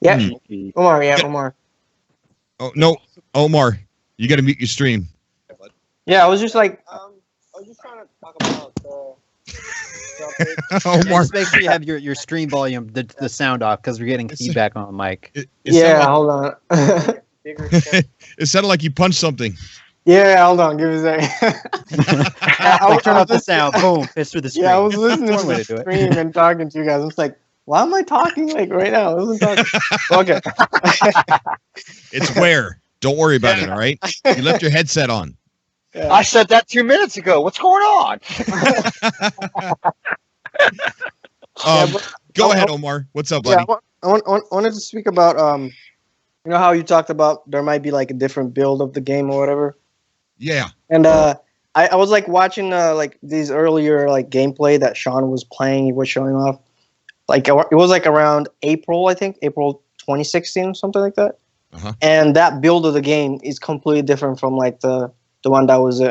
Yeah. Omar, Omar. Oh no, Omar, you gotta mute your stream. Yeah, I was just trying to talk about Omar, just make sure you have your stream volume, the sound off, because we're getting feedback on the mic. Hold on. It sounded like you punched something. Yeah, hold on. Give me a second. I'll turn off the sound. Boom. Fist through the screen. Yeah, I was listening to the stream and talking to you guys. I was like, why am I talking right now? I wasn't talking. Okay. It's where. Don't worry about it, all right? You left your headset on. Yeah. I said that 2 minutes ago. What's going on? Go ahead, Omar. What's up, buddy? Yeah, wanted to speak about you know how you talked about there might be like a different build of the game or whatever. Yeah. And I was like watching like these earlier like gameplay that Sean was playing. He was showing off. Like it was like around April, I think, April 2016, something like that. Uh-huh. And that build of the game is completely different from like the one that was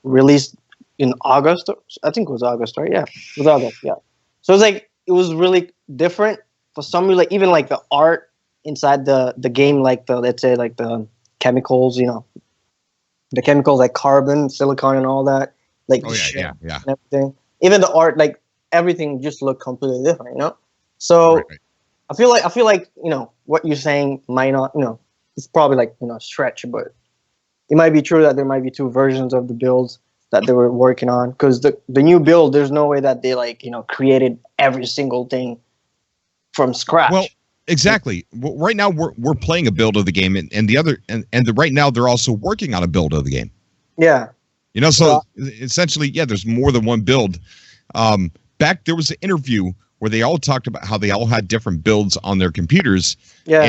released in August. I think it was August, right? Yeah, it was August. Yeah. So it's like it was really different for some reason. Like even like the art inside the game, like the let's say like the chemicals, the chemicals like carbon, silicon, and all that. Like yeah. And everything. Even the art, like everything, just looked completely different. So. Right. I feel like what you're saying might not it's probably like stretch, but it might be true that there might be two versions of the builds that they were working on, because the new build, there's no way that they like created every single thing from scratch. Well, exactly. Well, right now we're playing a build of the game, and right now they're also working on a build of the game. Yeah. So essentially, there's more than one build. Back there was an interview where they all talked about how they all had different builds on their computers. Yeah.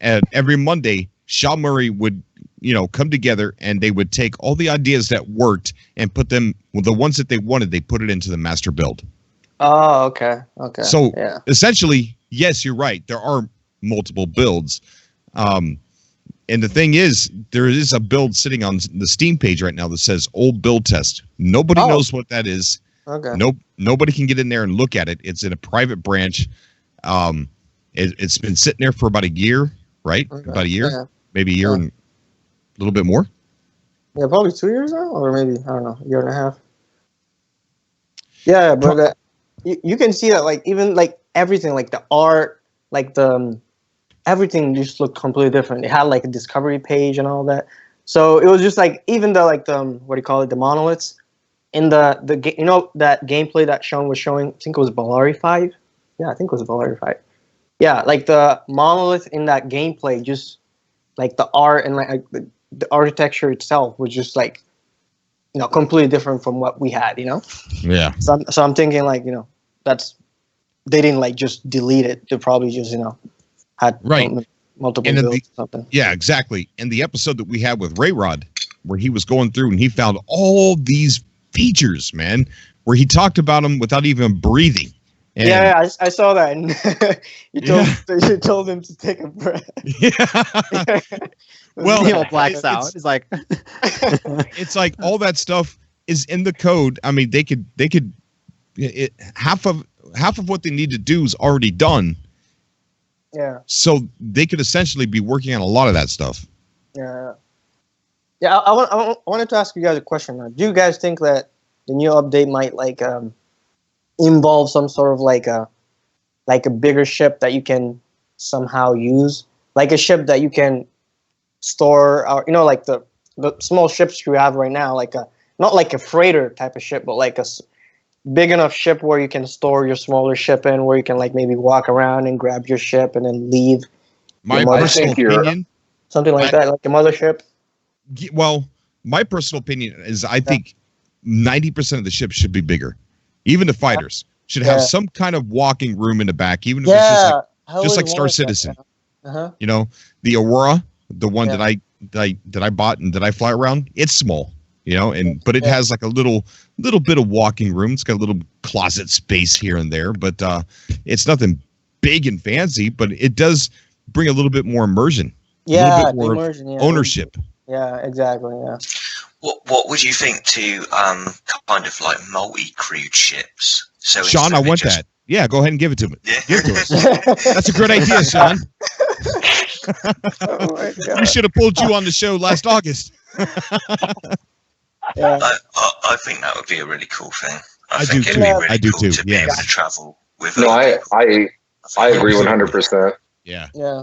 And every Monday, Sean Murray would, come together and they would take all the ideas that worked and put them, the ones that they wanted, they put it into the master build. Oh, okay. Okay. So essentially, yes, you're right. There are multiple builds. And the thing is, there is a build sitting on the Steam page right now that says old build test. Nobody knows what that is. Okay. Nobody can get in there and look at it. It's in a private branch. It's been sitting there for about a year, right? Okay. About a year, maybe a year and a little bit more. Yeah, probably 2 years now, or maybe I don't know, a year and a half. Yeah, but you can see that like even like everything, like the art, like the everything just looked completely different. It had like a discovery page and all that. So it was just like even the like the what do you call it, the monoliths. In the that gameplay that Sean was showing, I think it was PolPoli 5. Yeah, I think it was PolPoli 5. Yeah, like the monolith in that gameplay, just like the art and like the architecture itself was just like, completely different from what we had. Yeah. So I'm thinking like that's they didn't like just delete it. They probably just had multiple builds or something. Yeah, exactly. And the episode that we had with Ray Rod, where he was going through and he found all these features, man, where he talked about them without even breathing. And I saw that, and you told him to take a breath. Yeah. Well, he all blacks out. It's like it's like all that stuff is in the code. I mean, they could half of what they need to do is already done. Yeah. So they could essentially be working on a lot of that stuff. Yeah. Yeah, I wanted to ask you guys a question. Do you guys think that the new update might like involve some sort of like a bigger ship that you can somehow use, like a ship that you can store, or like the small ships you have right now, like not like a freighter type of ship, but like a big enough ship where you can store your smaller ship in, where you can like maybe walk around and grab your ship and then leave. My personal opinion, something like that, like a mothership. Well, my personal opinion is I think 90% of the ships should be bigger. Even the fighters should have some kind of walking room in the back, even if it's just like Star Citizen. The Aurora, the one that I bought and that I fly around, it's small, but it has like a little bit of walking room. It's got a little closet space here and there, but it's nothing big and fancy, but it does bring a little bit more immersion. Yeah, a little bit more immersion, ownership. Yeah, exactly. Yeah. What would you think to kind of like multi-crewed ships? So Sean, I want that. Yeah, go ahead and give it to me. Yeah. Give it to us. That's a great idea, Sean. Oh my God. We should have pulled you on the show last August. Yeah. I think that would be a really cool thing. I do too. I do too. To be able to travel with. No, I agree 100%. Yeah. Yeah.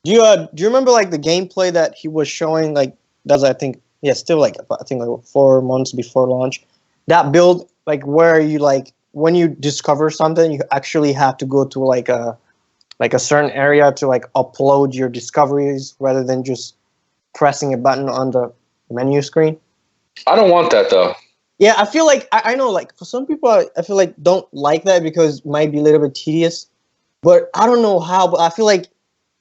Do you remember like the gameplay that he was showing? Like that's still like I think like 4 months before launch. That build, like where you like when you discover something, you actually have to go to like a certain area to like upload your discoveries rather than just pressing a button on the menu screen. I don't want that though. Yeah, I feel like I know, like for some people, I feel like don't like that because it might be a little bit tedious. But I don't know how. But I feel like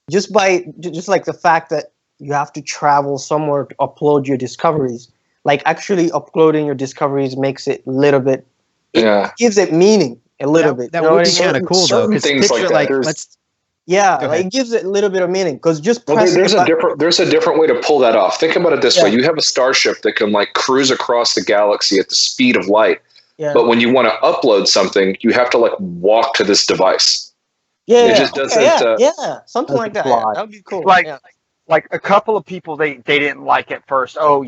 just like the fact that you have to travel somewhere to upload your discoveries, like actually uploading your discoveries makes it a little bit. It gives it meaning a little bit. That would be kind of cool though, because picture like let's. Yeah, like it gives it a little bit of meaning because just there's a different way to pull that off. Think about it this way: you have a starship that can like cruise across the galaxy at the speed of light. Yeah. But when you want to upload something, you have to like walk to this device. Yeah, it just doesn't. Something like that. Yeah, that would be cool. Like a couple of people, they didn't like at first. Oh,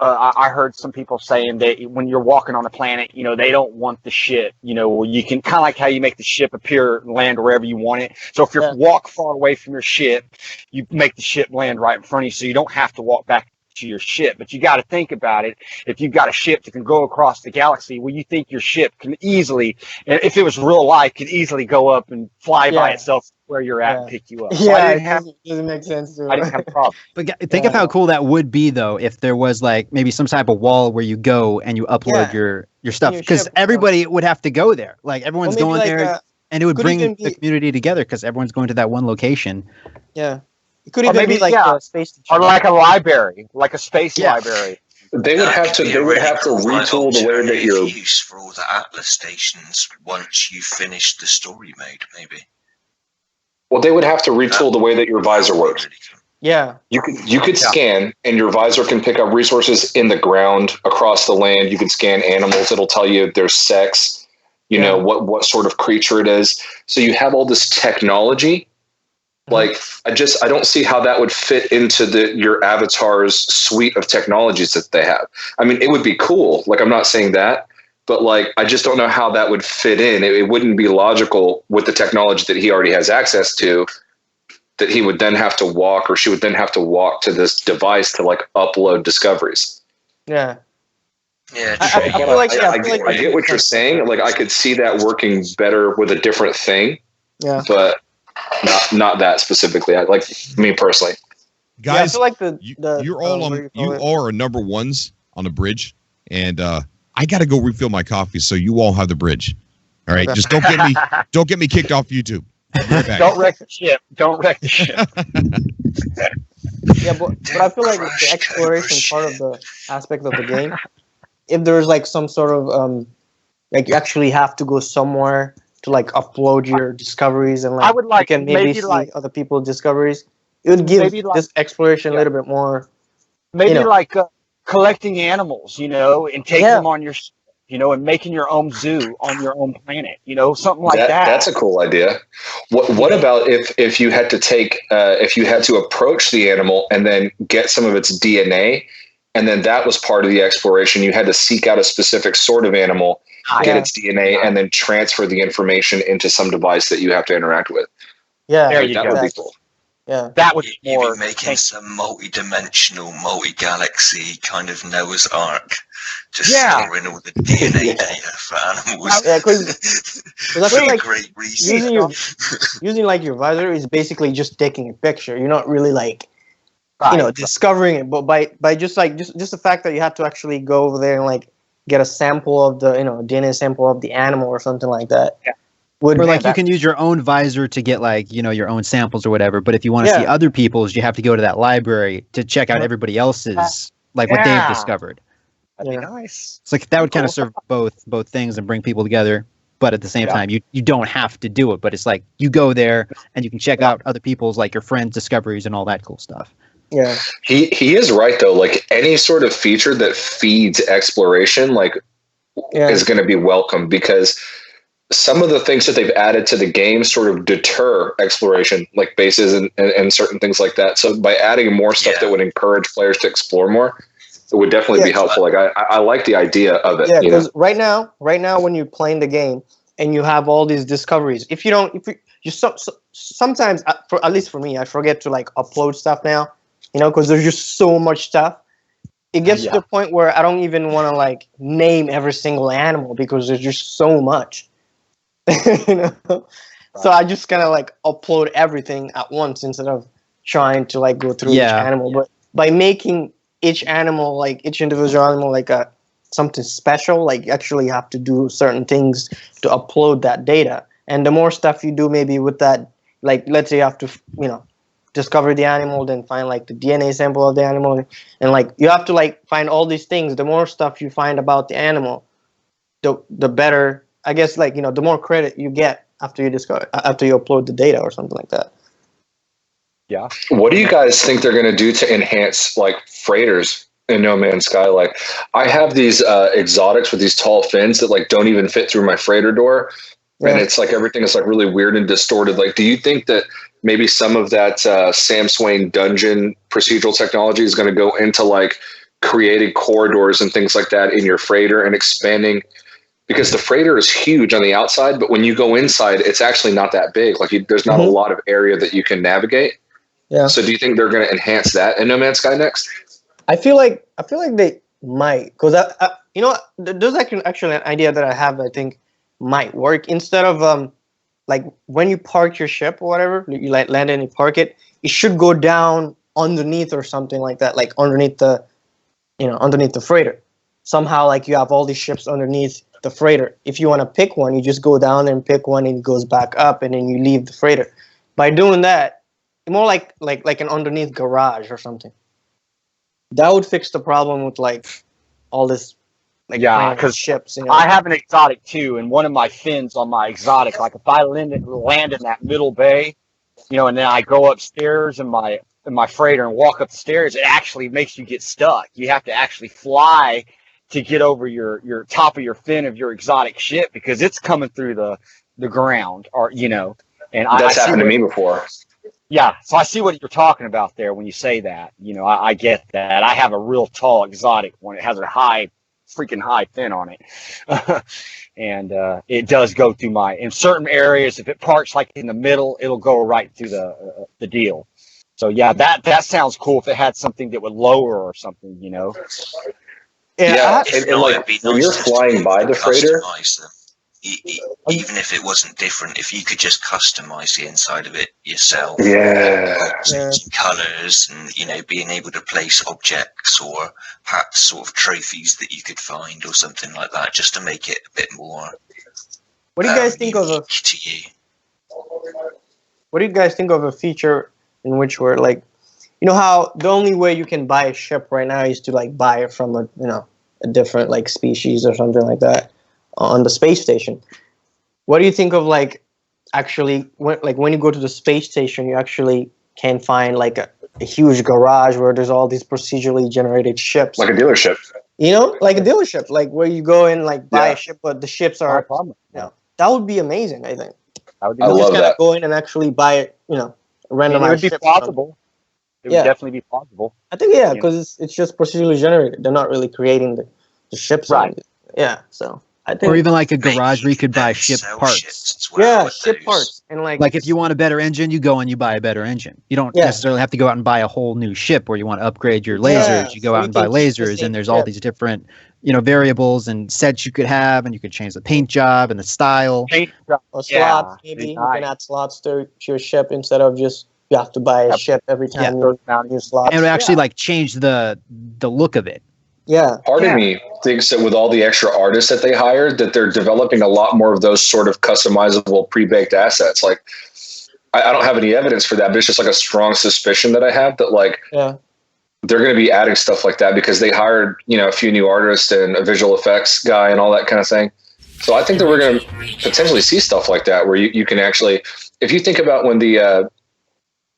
I heard some people saying that when you're walking on a planet, they don't want the ship. You can kind of like how you make the ship appear and land wherever you want it. So if you walk far away from your ship, you make the ship land right in front of you, so you don't have to walk back to your ship. But you got to think about it. If you've got a ship that can go across the galaxy, well, you think your ship can easily, if it was real life, could easily go up and fly by itself where you're at and pick you up. So it doesn't make sense. I didn't have a problem. But think of how cool that would be, though, if there was like maybe some type of wall where you go and you upload your stuff, because everybody would have to go there. Like everyone's going there, and it would bring the community together because everyone's going to that one location. Yeah, it could even be like a space station. Or like a library, like a space library. They would have to retool the way that you're use for all the Atlas stations once you finish the story mode, maybe. Well, they would have to retool the way that your visor works. Yeah. You could scan, and your visor can pick up resources in the ground, across the land. You can scan animals. It'll tell you their sex, know, what sort of creature it is. So you have all this technology. Like, I don't see how that would fit into your avatar's suite of technologies that they have. I mean, it would be cool. Like, I'm not saying that. But like, I just don't know how that would fit in. It wouldn't be logical with the technology that he already has access to, that he would then have to walk, or she would then have to walk to this device to like upload discoveries. Yeah. Yeah. I feel like I get what you're saying. Like, I could see that working better with a different thing. Yeah. But not that specifically. Like me personally. Guys, I feel like you all are number ones on the bridge, and I got to go refill my coffee, so you all have the bridge. All right, just don't get me kicked off YouTube. Right back. Don't wreck the ship. Yeah, but I feel like the exploration part of the aspect of the game, if there's like some sort of like you actually have to go somewhere to like upload your discoveries, and like, I would like you can maybe see other people's discoveries, it would give this exploration a little bit more. Maybe like collecting animals, and taking them on your, and making your own zoo on your own planet, something like that. That's a cool idea. What about if you had to if you had to approach the animal and then get some of its DNA, and then that was part of the exploration? You had to seek out a specific sort of animal, get its DNA, and then transfer the information into some device that you have to interact with. Yeah, there you that go. Would be cool. Yeah, that would be more making some multi-dimensional, multi-galaxy kind of Noah's Ark, just storing all the DNA data for animals. Yeah, because I feel like great research. using like your visor is basically just taking a picture. You're not really like discovering it, but by just the fact that you have to actually go over there and like get a sample of the DNA sample of the animal or something like that. Yeah. Or like you can use your own visor to get like, your own samples or whatever. But if you want to see other people's, you have to go to that library to check out everybody else's, like what they've discovered. That'd be nice. It's like that would kind of serve both things and bring people together. But at the same time, you don't have to do it. But it's like you go there and you can check out other people's, like your friends' discoveries and all that cool stuff. Yeah. He is right though. Like any sort of feature that feeds exploration, like is going to be welcome, because some of the things that they've added to the game sort of deter exploration, like bases and certain things like that. So by adding more stuff that would encourage players to explore more, it would definitely be helpful. Like I like the idea of it. Yeah, because right now when you're playing the game and you have all these discoveries, sometimes, at least for me, I forget to like upload stuff now, because there's just so much stuff. It gets to the point where I don't even want to like name every single animal because there's just so much. So I just kind of like upload everything at once instead of trying to like go through each animal. But by making each animal, like each individual animal, like a something special. Like you actually have to do certain things to upload that data. And the more stuff you do, maybe with that, like let's say you have to, discover the animal, then find like the DNA sample of the animal, and like you have to like find all these things. The more stuff you find about the animal, the better, I guess. Like the more credit you get after you upload the data or something like that. Yeah. What do you guys think they're going to do to enhance like freighters in No Man's Sky? Like, I have these exotics with these tall fins that like don't even fit through my freighter door, and it's like everything is like really weird and distorted. Like, do you think that maybe some of that Sam Swain dungeon procedural technology is going to go into like creating corridors and things like that in your freighter and expanding? Because the freighter is huge on the outside, but when you go inside, it's actually not that big. Like there's not a lot of area that you can navigate. Yeah. So do you think they're going to enhance that in No Man's Sky next? I feel like they might, because there's actually an idea that I have that I think might work. Instead of like when you park your ship or whatever, you like land and you park it, it should go down underneath or something like that, like underneath the freighter. Somehow, like you have all these ships underneath the freighter. If you want to pick one, you just go down and pick one, and it goes back up, and then you leave the freighter. By doing that, more like an underneath garage or something. That would fix the problem with like all this. Like because ships. I have an exotic too, and one of my fins on my exotic, like if I land in that middle bay, and then I go upstairs in my freighter and walk up the stairs, it actually makes you get stuck. You have to actually fly to get over your top of your fin of your exotic ship because it's coming through the ground, or and that's happened to me before. Yeah, so I see what you're talking about there when you say that. I get that. I have a real tall exotic one. It has a freaking high fin on it. And it does go through in certain areas. If it parks like in the middle, it'll go right through the deal. So yeah, that sounds cool if it had something that would lower or something, Yeah, and like when you're flying by the freighter, even if it wasn't different, if you could just customize the inside of it yourself, colors, and being able to place objects or perhaps sort of trophies that you could find or something like that, just to make it a bit more. What do you guys think of What do you guys think of a feature in which we're like, how the only way you can buy a ship right now is to like buy it from a different like species or something like that on the space station. What do you think of like actually when you go to the space station, you actually can find like a huge garage where there's all these procedurally generated ships, like a dealership. Like a dealership, like where you go and like buy a ship, but the ships are. That would be amazing. I think. I would just kind of go in and actually buy it. Randomized. It would be possible. It would definitely be possible. I think because it's just procedurally generated. They're not really creating the ships, right? Yeah, so. I think, or even like a garage where you could buy ship parts. Ship parts, and like if you want a better engine, you go and you buy a better engine. You don't necessarily have to go out and buy a whole new ship where you want to upgrade your lasers. You go out and buy lasers, and there's all these different variables and sets you could have, and you could change the paint job and the style. Or slots, maybe you can add slots to your ship instead of just you have to buy a ship every time you use slots. And it would actually like change the look of it. Yeah. Part of me thinks that with all the extra artists that they hired, that they're developing a lot more of those sort of customizable pre-baked assets. Like, I don't have any evidence for that, but it's just like a strong suspicion that I have that like they're going to be adding stuff like that because they hired, a few new artists and a visual effects guy and all that kind of thing. So I think that we're going to potentially see stuff like that where you can actually, if you think about when the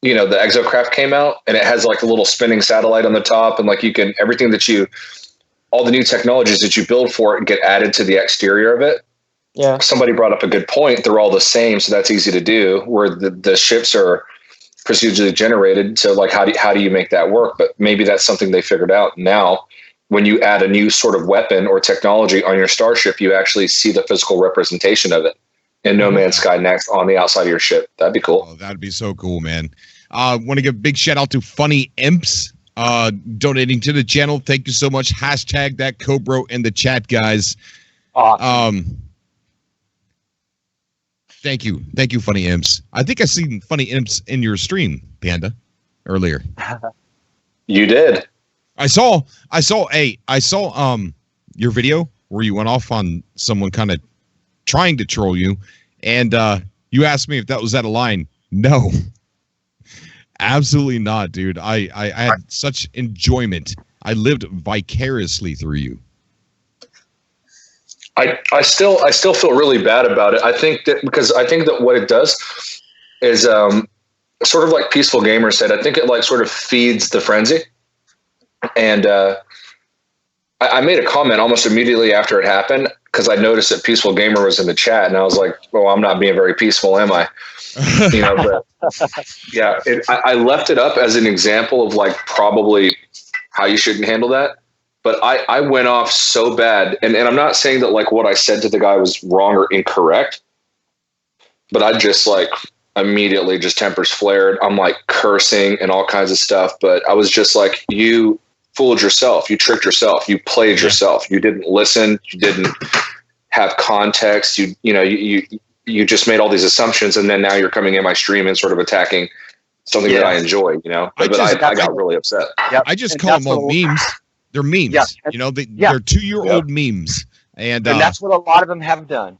Exocraft came out and it has like a little spinning satellite on the top and like everything that all the new technologies that you build for it get added to the exterior of it. Yeah. Somebody brought up a good point. They're all the same. So that's easy to do where the ships are procedurally generated. So like, how do you make that work? But maybe that's something they figured out now. When you add a new sort of weapon or technology on your starship, you actually see the physical representation of it in No Man's Sky next on the outside of your ship. That'd be cool. Oh, that'd be so cool, man. Want to give a big shout out to Funny Imps donating to the channel. Thank you so much. Hashtag that Cobra in the chat, guys. Awesome. Thank you, Funny Imps. I think I seen Funny Imps in your stream, Panda, earlier. You did. I saw your video where you went off on someone kind of trying to troll you, and you asked me if that was out of line. No, absolutely not, dude. I had such enjoyment. I lived vicariously through you. I still feel really bad about it. I think that what it does is sort of like Peaceful Gamer said. I think it like sort of feeds the frenzy. And I made a comment almost immediately after it happened because I noticed that Peaceful Gamer was in the chat, and I was like, "Well, I'm not being very peaceful, am I?" You know, but yeah, I left it up as an example of like probably how you shouldn't handle that. But I went off so bad, and I'm not saying that like what I said to the guy was wrong or incorrect, but I just like immediately just tempers flared. I'm like cursing and all kinds of stuff, but I was just like, you fooled yourself. You tricked yourself. You played yourself. You didn't listen. You didn't have context. You just made all these assumptions, and then now you're coming in my stream and sort of attacking something that I enjoy, you know, but I got really upset. Yep. I just call them all memes. They're memes, you know, they're 2-year-old memes. And that's what a lot of them have done.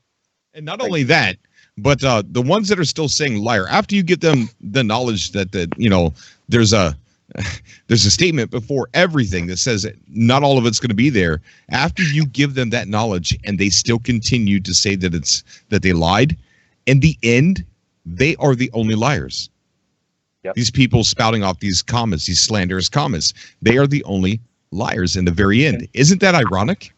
And not only that, but the ones that are still saying liar, after you give them the knowledge that you know, there's a statement before everything that says that not all of it's going to be there. After you give them that knowledge and they still continue to say that they lied, in the end, they are the only liars. Yep. These people spouting off these comments, these slanderous comments, they are the only liars in the very end. Isn't that ironic?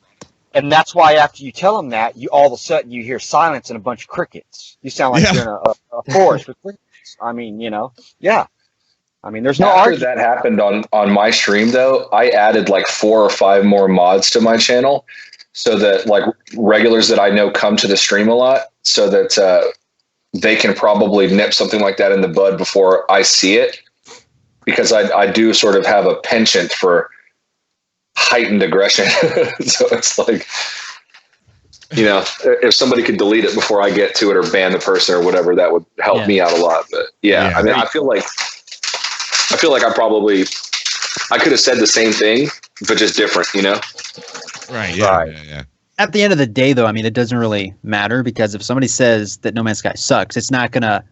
And that's why after you tell them that, you all of a sudden you hear silence and a bunch of crickets. You sound like you're in a forest with crickets. I mean, you know, I mean, there's no argument. After that happened on my stream, though, I added like 4 or 5 more mods to my channel so that like regulars that I know come to the stream a lot, so that they can probably nip something like that in the bud before I see it, because I do sort of have a penchant for heightened aggression. So it's like, you know, if somebody could delete it before I get to it or ban the person or whatever, that would help me out a lot. But I mean, I feel like I could have said the same thing, but just different, you know? Right. Yeah. At the end of the day, though, I mean, it doesn't really matter, because if somebody says that No Man's Sky sucks, it's not gonna,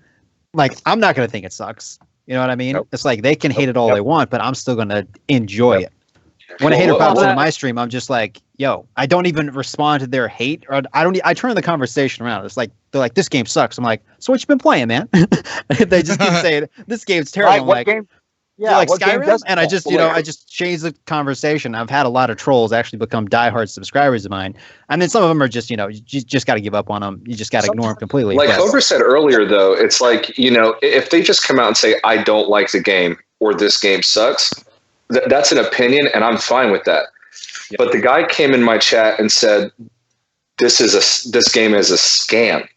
like, I'm not gonna think it sucks. You know what I mean? Nope. It's like they can hate it all they want, but I'm still gonna enjoy it. When a hater pops into my stream, I'm just like, yo, I don't even respond to their hate, or I turn the conversation around. It's like, they're like, this game sucks. I'm like, so what you been playing, man? They just keep saying, this game's terrible. I'm like, game? Yeah, like Skyrim? And I just, I just change the conversation. I've had a lot of trolls actually become diehard subscribers of mine. And then some of them are just, you just got to give up on them. You just got to ignore them completely. Like Cobra said earlier, though, it's like, if they just come out and say, I don't like the game, or this game sucks, that's an opinion, and I'm fine with that. Yep. But the guy came in my chat and said, this game is a scam.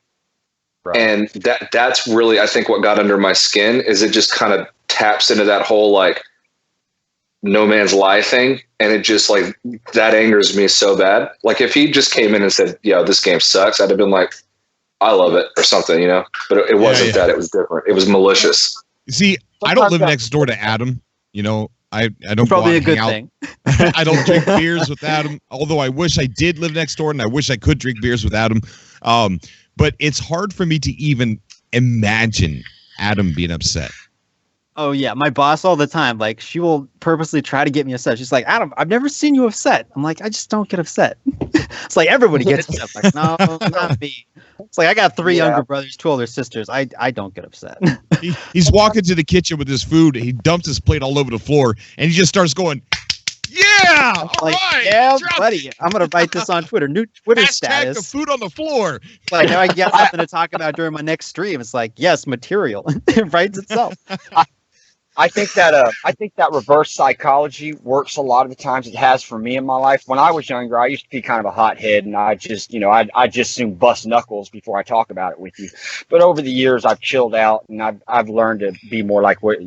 Right. And that's really, I think, what got under my skin, is it just kind of taps into that whole like no man's lie thing, and it just like that angers me so bad. Like if he just came in and said, "Yeah, this game sucks," I'd have been like, "I love it" or something, But it wasn't that. It was different. It was malicious. You see, I don't live next door to Adam. I don't probably a good thing. I don't drink beers with Adam, although I wish I did live next door, and I wish I could drink beers with Adam. But it's hard for me to even imagine Adam being upset. Oh, yeah. My boss all the time, like, she will purposely try to get me upset. She's like, Adam, I've never seen you upset. I'm like, I just don't get upset. It's like everybody gets upset. Like, no, not me. It's like I got 3 younger brothers, 2 older sisters. I don't get upset. He's walking to the kitchen with his food. He dumped his plate all over the floor, and he just starts going, yeah, all right. Yeah, buddy. I'm going to write this on Twitter. New Twitter status. The food on the floor. Like, now I get something to talk about during my next stream. It's like, yes, material. It writes itself. I think that reverse psychology works a lot of the times. It has for me in my life. When I was younger, I used to be kind of a hothead, and I just, I just soon bust knuckles before I talk about it with you. But over the years, I've chilled out, and I've learned to be more like what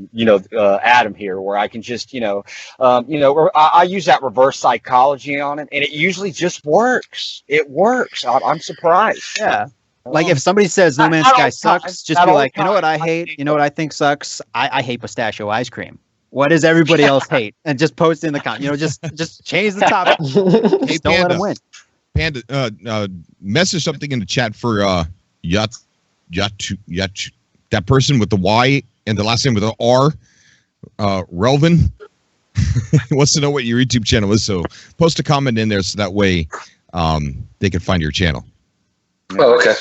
Adam here, where I can just, I use that reverse psychology on it, and it usually just works. It works. I'm surprised. Yeah. Like if somebody says No Man's Sky sucks, just be like, you know what I hate? You know what I think sucks? I hate pistachio ice cream. What does everybody else hate? And just post in the comment. Just change the topic. Hey, Don't let them win. Panda, message something in the chat for Yat, that person with the Y and the last name with the R, Relvin. Wants to know what your YouTube channel is, so post a comment in there so that way they can find your channel. Oh, okay.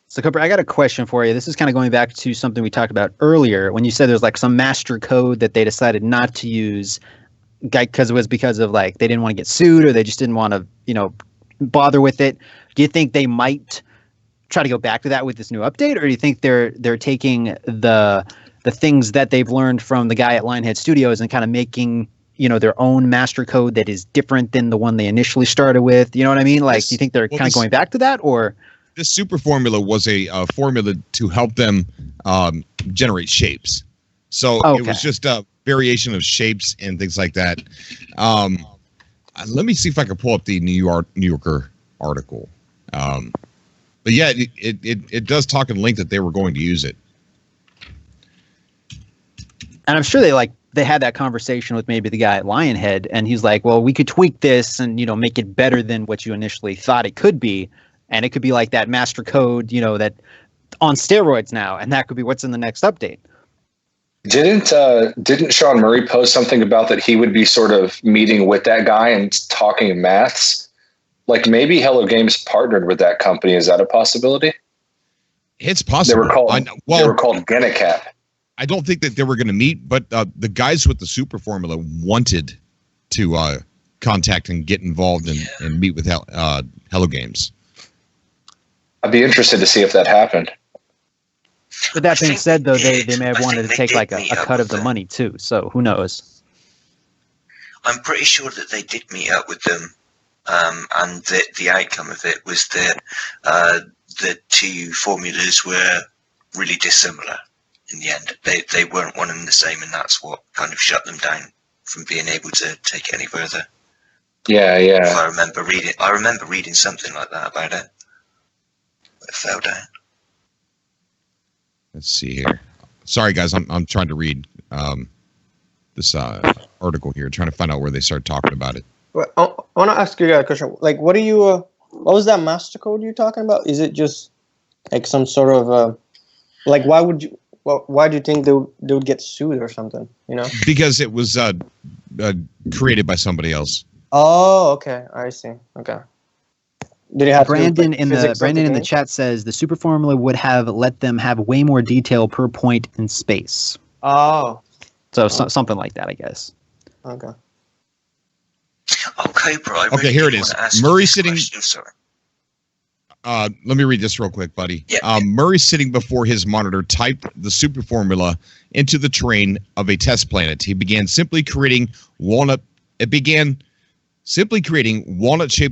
So, Cobra, I got a question for you. This is kind of going back to something we talked about earlier when you said there's like some master code that they decided not to use because it was because of like they didn't want to get sued or they just didn't want to, bother with it. Do you think they might try to go back to that with this new update, or do you think they're taking the things that they've learned from the guy at Lionhead Studios and kind of making their own master code that is different than the one they initially started with? You know what I mean? Like, do you think they're kind of going back to that, or? This super formula was a formula to help them generate shapes. So it was just a variation of shapes and things like that. Let me see if I can pull up the New Yorker article. But yeah, it does talk in length that they were going to use it. And I'm sure they had that conversation with maybe the guy at Lionhead, and he's like, well, we could tweak this and, make it better than what you initially thought it could be. And it could be like that master code, that on steroids now, and that could be what's in the next update. Didn't Sean Murray post something about that he would be sort of meeting with that guy and talking maths? Like maybe Hello Games partnered with that company. Is that a possibility? It's possible. They were called Genicap. I don't think that they were going to meet, but the guys with the super formula wanted to contact and get involved and meet with Hello Games. I'd be interested to see if that happened. But that being said, though, they may have wanted to take like a cut of the money too. So who knows? I'm pretty sure that they did meet up with them, and the outcome of it was that the two formulas were really dissimilar. In the end, they weren't one and the same, and that's what kind of shut them down from being able to take it any further. Yeah. I remember reading something like that about it. It fell down. Let's see here. Sorry, guys, I'm trying to read this article here, trying to find out where they start talking about it. Well, I want to ask you guys a question. Like, what what was that master code you're talking about? Is it just like some sort of like why do you think they would get sued or something? Because it was created by somebody else. Oh, okay, I see. Okay. Did it have Brandon in the chat says the super formula would have let them have way more detail per point in space. Oh. So something like that, I guess. Okay. Okay, bro. Okay, here it is. Murray sitting. Let me read this real quick, buddy. Yeah. Murray sitting before his monitor typed the super formula into the terrain of a test planet. He began simply creating walnut-shaped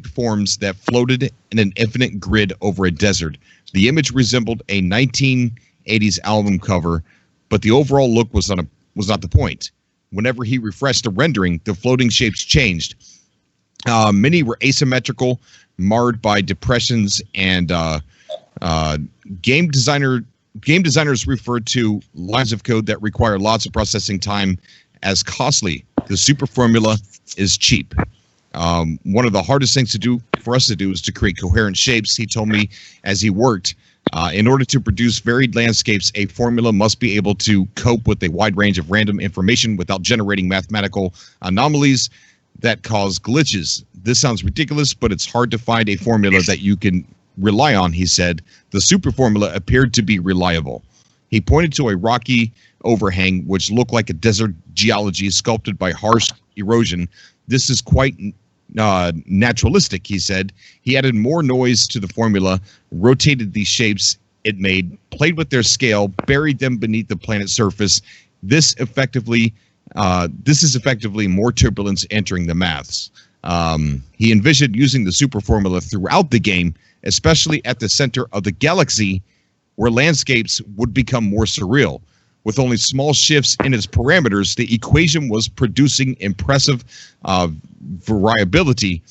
forms that floated in an infinite grid over a desert. The image resembled a 1980s album cover, but the overall look was not the point. Whenever he refreshed the rendering, the floating shapes changed. Many were asymmetrical, marred by depressions, and game designers referred to lines of code that require lots of processing time as costly. The super formula is cheap. One of the hardest things for us to do is to create coherent shapes, he told me as he worked. In order to produce varied landscapes, a formula must be able to cope with a wide range of random information without generating mathematical anomalies that cause glitches. This sounds ridiculous, but it's hard to find a formula that you can rely on, he said. The super formula appeared to be reliable. He pointed to a rocky overhang which looked like a desert geology sculpted by harsh erosion. This is quite naturalistic, he said. He added more noise to the formula, rotated these shapes it made, played with their scale, buried them beneath the planet's surface. This is effectively more turbulence entering the maths. He envisioned using the super formula throughout the game, especially at the center of the galaxy, where landscapes would become more surreal. With only small shifts in its parameters, the equation was producing impressive variability.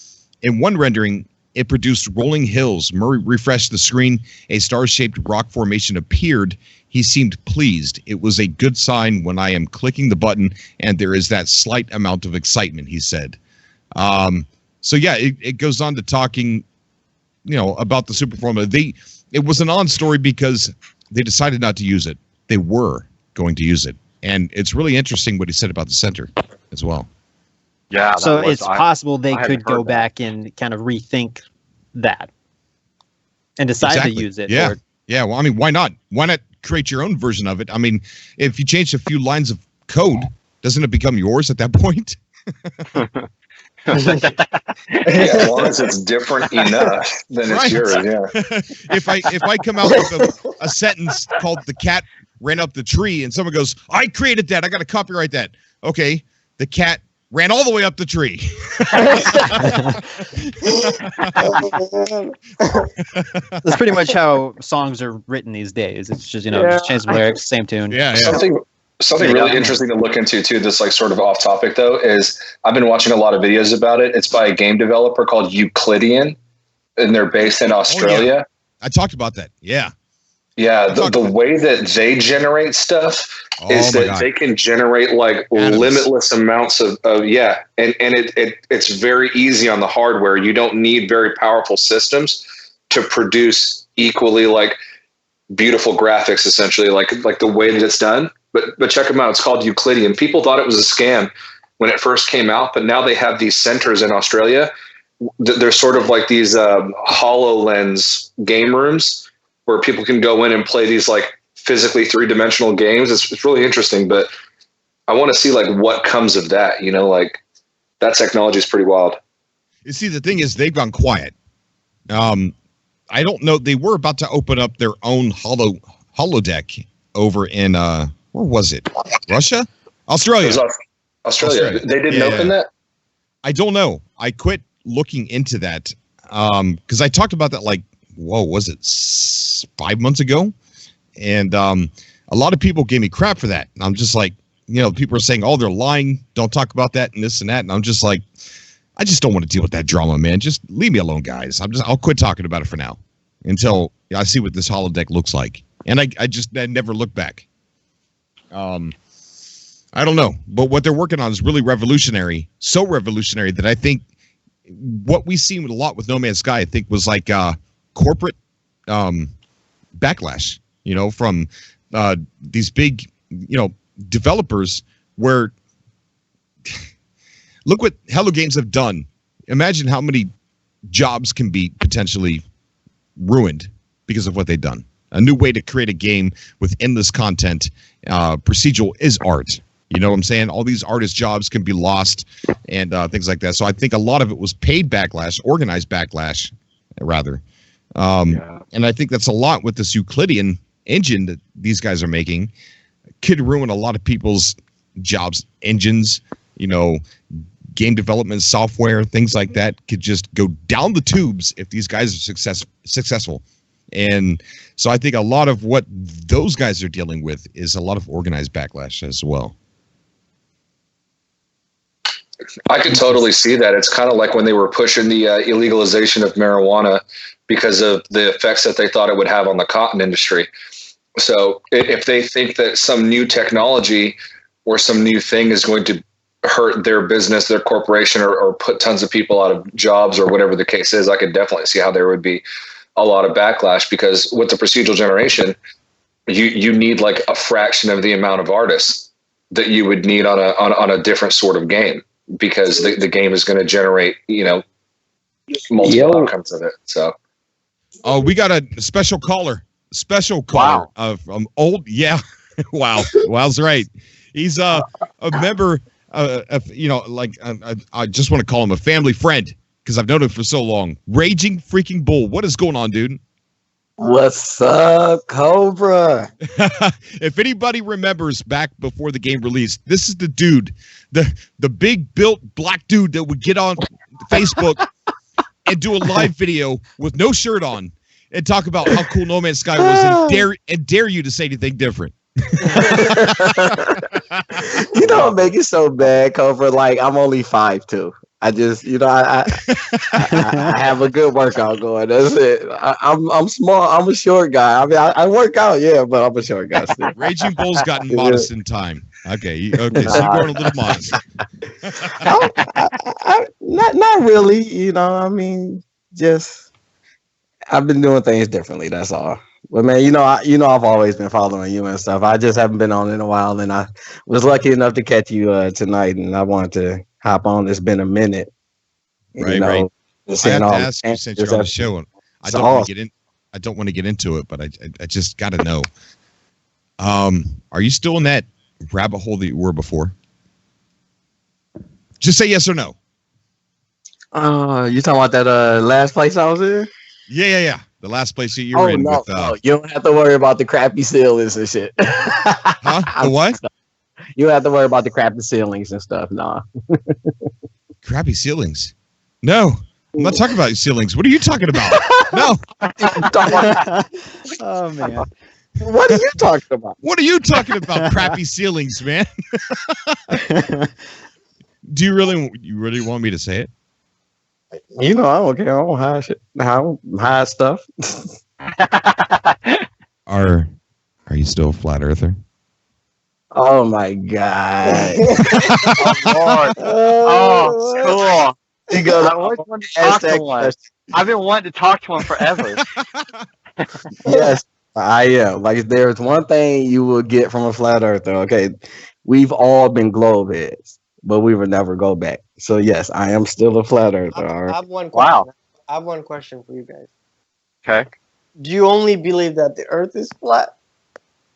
In one rendering, It produced rolling hills. Murray refreshed the screen. A star-shaped rock formation appeared. He seemed pleased. It was a good sign when I am clicking the button and there is that slight amount of excitement, he said. So yeah, it goes on to talking, about the super formula. It was an on story because they decided not to use it. They were going to use it. And it's really interesting what he said about the center as well. Yeah. So it's possible they could go back and kind of rethink that and decide to use it. Yeah. Yeah. Well, I mean, why not? Why not create your own version of it? I mean, if you change a few lines of code, doesn't it become yours at that point? As long as it's different enough, then it's yours. Yeah. If I come out with a sentence called "the cat ran up the tree" and someone goes, "I created that. I got to copyright that." Okay, the cat ran all the way up the tree. That's pretty much how songs are written these days. It's just just change the lyrics, same tune. Yeah. Something really interesting to look into too, this like sort of off topic though, is I've been watching a lot of videos about it. It's by a game developer called Euclidean, and they're based in Australia. Oh, yeah. I talked about that. Yeah. Yeah. The way that they generate stuff is that they can generate like limitless amounts of and it's very easy on the hardware. You don't need very powerful systems to produce equally like beautiful graphics, essentially, like the way that it's done. But check them out. It's called Euclidean. People thought it was a scam when it first came out, but now they have these centers in Australia. They're sort of like these HoloLens game rooms where people can go in and play these like physically 3-dimensional games. It's really interesting, but I want to see like what comes of that. Like that technology is pretty wild. You see, the thing is, they've gone quiet. I don't know. They were about to open up their own holodeck over in where was it? Russia? Australia. Australia. They didn't open that? I don't know. I quit looking into that because I talked about that was it 5 months ago? And a lot of people gave me crap for that. And I'm just like, people are saying, oh, they're lying. Don't talk about that and this and that. And I'm just like, I just don't want to deal with that drama, man. Just leave me alone, guys. I'll quit talking about it for now until I see what this holodeck looks like. And I never look back. I don't know, but what they're working on is really revolutionary. So revolutionary that I think what we see a lot with No Man's Sky, I think, was like corporate backlash, from these big, developers. Where look what Hello Games have done. Imagine how many jobs can be potentially ruined because of what they've done. A new way to create a game with endless content. Procedural is art. You know what I'm saying? All these artist jobs can be lost and things like that. So I think a lot of it was paid backlash, organized backlash, rather. And I think that's a lot with this Euclidean engine that these guys are making. Could ruin a lot of people's jobs, engines, game development software, things like that could just go down the tubes if these guys are successful. And so I think a lot of what those guys are dealing with is a lot of organized backlash as well. I could totally see that. It's kind of like when they were pushing the illegalization of marijuana because of the effects that they thought it would have on the cotton industry. So if they think that some new technology or some new thing is going to hurt their business, their corporation, or put tons of people out of jobs or whatever the case is, I could definitely see how there would be a lot of backlash, because with the procedural generation, you need like a fraction of the amount of artists that you would need on a different sort of game, because the game is going to generate, multiple outcomes of it. So, oh, we got a special caller of old. Yeah. Wow. Wow's right. He's a member of, I just want to call him a family friend, because I've known him for so long. Raging freaking Bull. What is going on, dude? What's up, Cobra? If anybody remembers back before the game released, this is the dude, the big built black dude that would get on Facebook and do a live video with no shirt on and talk about how cool No Man's Sky was and dare you to say anything different. You don't make it so bad, Cobra. Like, I'm only 5'2". I just, I have a good workout going. That's it. I'm small. I'm a short guy. I mean, I work out, yeah, but I'm a short guy still. Raging Bull's gotten modest in time. Okay, so you're going a little modest. Not really. I mean, just I've been doing things differently. That's all. But man, I've always been following you and stuff. I just haven't been on in a while, and I was lucky enough to catch you tonight, and I wanted to hop on. It's been a minute. Right. I have to ask you since you're on the show. I don't want to get in. I don't want to get into it, but I just got to know. Are you still in that rabbit hole that you were before? Just say yes or no. You talking about that last place I was in? Yeah. The last place that you were in. No, you don't have to worry about the crappy ceilings and shit. Huh? The what? You don't have to worry about the crappy ceilings and stuff. Nah. Crappy ceilings? No. I'm not talking about ceilings. What are you talking about? No. Oh man. What are you talking about? What are you talking about? Crappy ceilings, man. Do you really want me to say it? I don't care. I don't hide shit. I don't hide stuff. Are you still a flat earther? Oh my god. Oh, Lord. Oh, cool. He goes, I always wanted to talk to one. I've been wanting to talk to him forever. Yes, I am. Like, if there's one thing you will get from a flat earther, okay, we've all been globe heads, but we will never go back. So yes, I am still a flat earther. I have one question. Wow. I have one question for you guys. Okay. Do you only believe that the Earth is flat?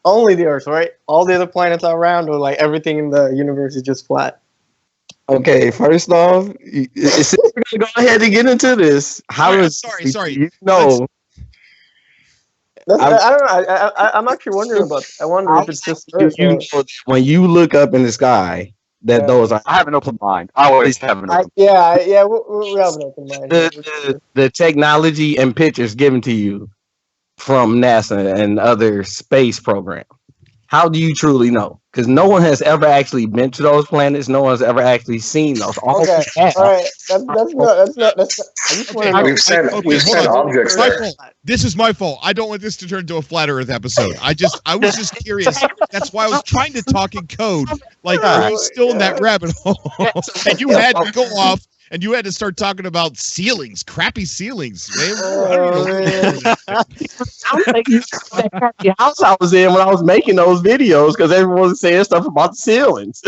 Only the Earth, right? All the other planets are round, or like everything in the universe is just flat? Okay, first off, since we're gonna go ahead and get into this, sorry. I don't know. I'm actually wondering about. I wonder if it's just Earth. When you look up in the sky, those are. I have an open mind. I always have an open mind. We have an open mind. The technology and pictures given to you from NASA and other space programs. How do you truly know? Because no one has ever actually been to those planets. No one's ever actually seen those. All right. That's not. We've sent objects there. This is my fault. I don't want this to turn into a flat Earth episode. I was just curious. That's why I was trying to talk in code. Like, are you still in that rabbit hole? And you had to go off. And you had to start talking about ceilings, crappy ceilings, man. I'm thinking that crappy house I was in when I was making those videos because everyone was saying stuff about the ceilings.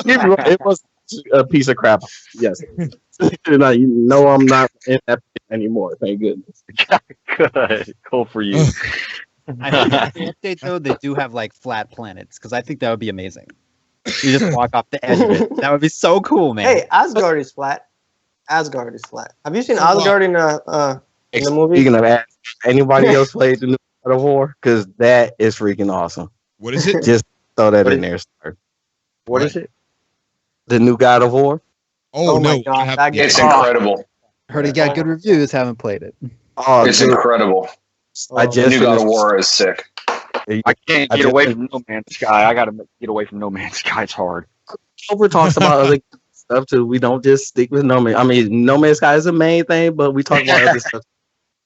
It was a piece of crap. Yes. I'm not in that anymore. Thank goodness. Good. Cool for you. I think the update though, they do have like flat planets because I think that would be amazing. You just walk off the edge of it. That would be so cool, man. Hey, Asgard is flat. Asgard is flat. Have you seen Asgard in the movie? Speaking of that, anybody else played the new God of War? Because that is freaking awesome. What is it? Just throw that in there, sir. What is it? The new God of War. Oh no, my God, It's incredible. Heard it got good reviews. Haven't played it. Oh, It's incredible. The new God of War is sick. I can't get away from No Man's Sky. I gotta get away from No Man's Sky. It's hard. Cobra talks about other stuff too. We don't just stick with No Man. I mean, No Man's Sky is the main thing, but we talk about other stuff.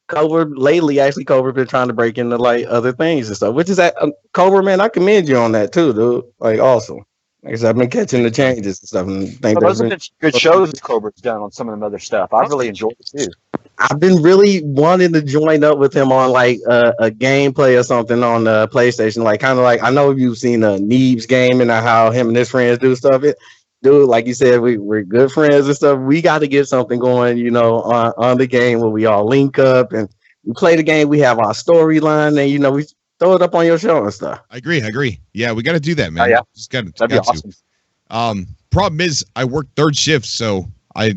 Cobra been trying to break into like other things and stuff. Which is that Cobra, man, I commend you on that too, dude. Like, awesome. Like I said, I've been catching the changes and stuff. And think those have been good shows Cobra's done on some of them other stuff. I've really enjoyed it too. I've been really wanting to join up with him on like a gameplay or something on the PlayStation. Like, kind of like, I know you've seen Neeb's game and how him and his friends do stuff. Dude, like you said, we're good friends and stuff. We got to get something going, on the game where we all link up and we play the game. We have our storyline and, we throw it up on your show and stuff. I agree. Yeah, we got to do that, man. Oh, yeah. Just got That'd be awesome. Problem is, I work third shift, so right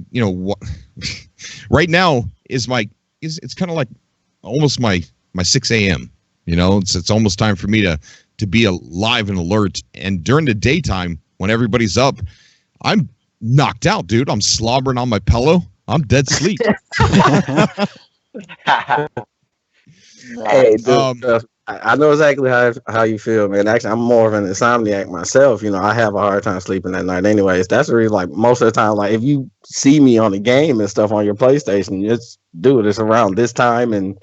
now is it's kind of like almost my 6 a.m. It's almost time for me to be alive and alert. And during the daytime, when everybody's up, I'm knocked out, dude. I'm slobbering on my pillow. I'm dead sleep. Hey, dude, I know exactly how you feel, man. Actually, I'm more of an insomniac myself. You know, I have a hard time sleeping at night. Anyways, that's the reason. Like most of the time, like if you see me on the game and stuff on your PlayStation, it's around this time and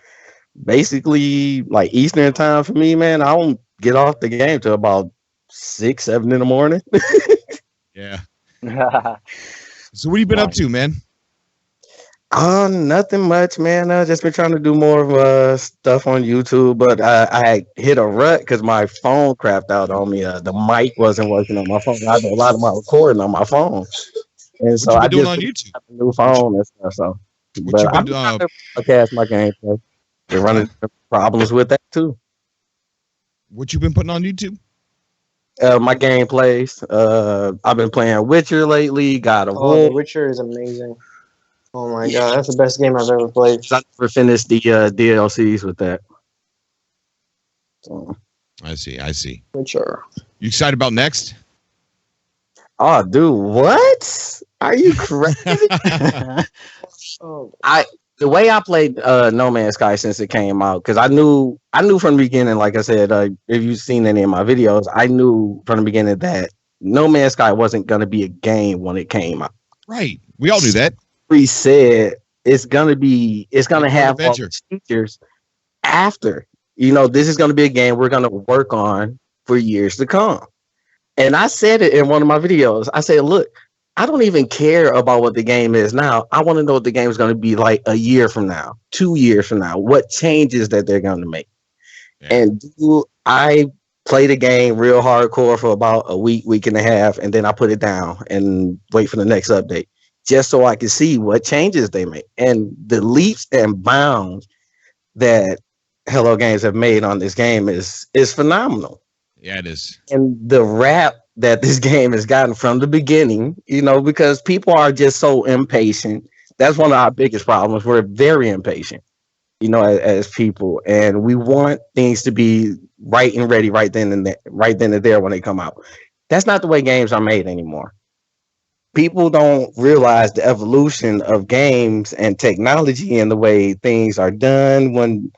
basically like Eastern time for me, man. I don't get off the game till about 6, 7 in the morning. Yeah. So what have you been up to, man? Nothing much, man. I just been trying to do more of stuff on YouTube, but I hit a rut because my phone crapped out on me. The mic wasn't working on my phone. I do a lot of my recording on my phone, and so What you I been doing just on YouTube? got a new phone and stuff. So, What you but been I'm doing? podcast my gameplay. Been running into problems with that too. What you been putting on YouTube? My gameplays. I've been playing Witcher lately. God of Oh, The War. Witcher is amazing. Oh my god, that's the best game I've ever played. I never finished the DLCs with that. So. I see. Witcher. You excited about next? Oh, dude, what? Are you crazy? Oh, The way I played No Man's Sky since it came out, because I knew from the beginning, like I said, if you've seen any of my videos, I knew from the beginning that No Man's Sky wasn't going to be a game when it came out. Right. We all knew that. We said it's going to have all the features after. You know, this is going to be a game we're going to work on for years to come. And I said it in one of my videos. I said, look, I don't even care about what the game is now. I want to know what the game is going to be like a year from now, 2 years from now, what changes that they're going to make. Yeah. And I played the game real hardcore for about a week and a half, and then I put it down and wait for the next update just so I can see what changes they make. And the leaps and bounds that Hello Games have made on this game is phenomenal. Yeah, it is. And the rap that this game has gotten from the beginning, you know, because people are just so impatient. That's one of our biggest problems. We're very impatient, you know, as people, and we want things to be right and ready right then and there when they come out. That's not the way games are made anymore. People don't realize the evolution of games and technology and the way things are done when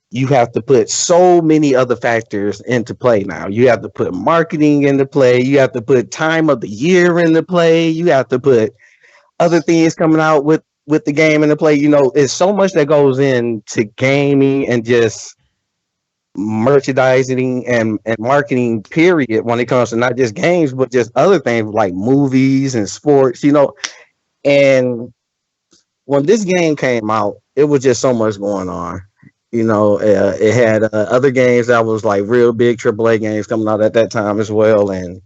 you have to put so many other factors into play now. You have to put marketing into play. You have to put time of the year into play. You have to put other things coming out with the game into play. You know, it's so much that goes into gaming and just merchandising and marketing, period, when it comes to not just games, but just other things like movies and sports, you know. And when this game came out, it was just so much going on. You know, it had other games that was like real big AAA games coming out at that time as well. And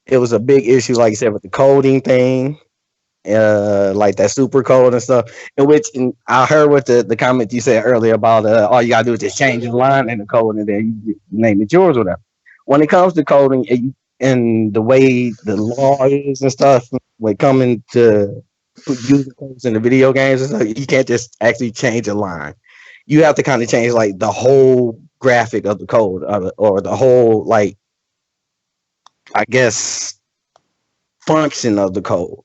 it was a big issue, like you said, with the coding thing, like that super code and stuff. And I heard what the comment you said earlier about all you got to do is just change the line in the code and then you name it yours or whatever. When it comes to coding and the way the law is and stuff, when coming to using codes in the video games and stuff, you can't just actually change a line. You have to kind of change like the whole graphic of the code or the whole, like, I guess, function of the code.